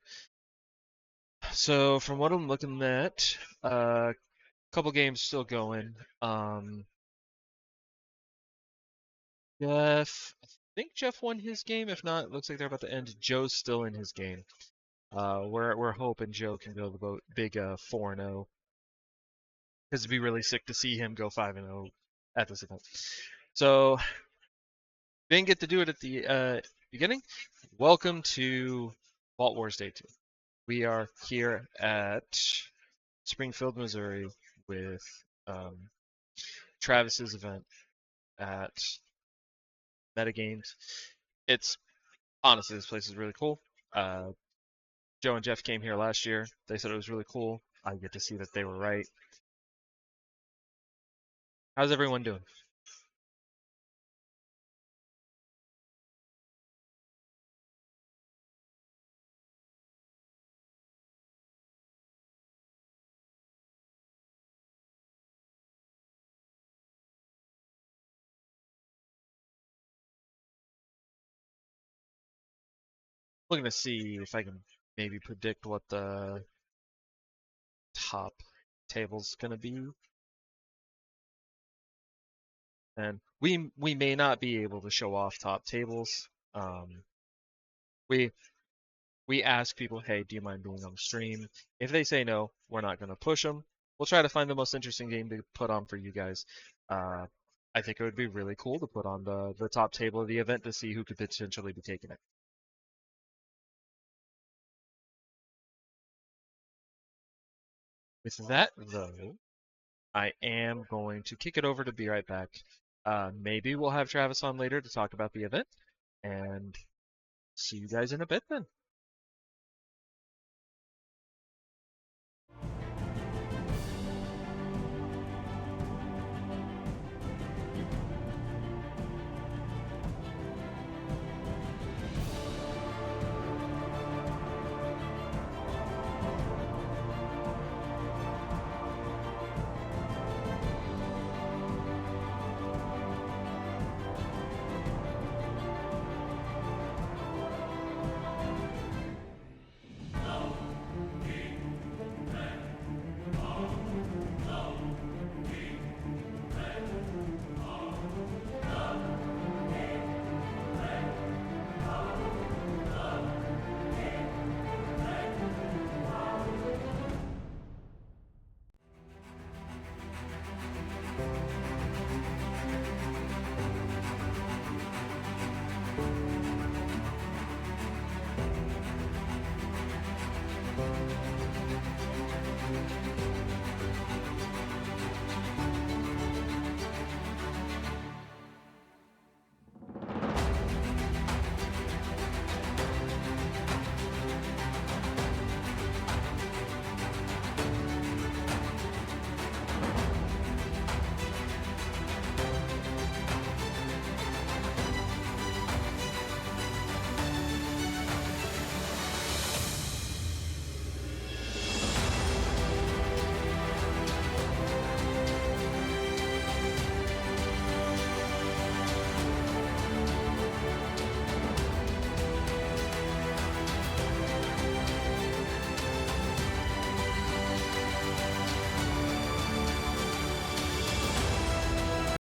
So from what I'm looking at, couple games still going. Jeff, I think Jeff won his game. If not, it looks like they're about to end. Joe's still in his game. We're hoping Joe can go the big 4-0. Because it'd be really sick to see him go 5-0 at this event. So didn't get to do it at the beginning. Welcome to Vault Wars Day 2. We are here at Springfield, Missouri with Travis's event at Metagames. It's honestly, this place is really cool. Joe and Jeff came here last year. They said it was really cool. I get to see that they were right. How's everyone doing? Looking to see if I can maybe predict what the top table's gonna be. And we may not be able to show off top tables. We ask people, hey, do you mind being on the stream? If they say no, we're not gonna push them. We'll try to find the most interesting game to put on for you guys. I think it would be really cool to put on the top table of the event to see who could potentially be taking it. With that, though, I am going to kick it over to be right back. Maybe we'll have Travis on later to talk about the event, and see you guys in a bit then.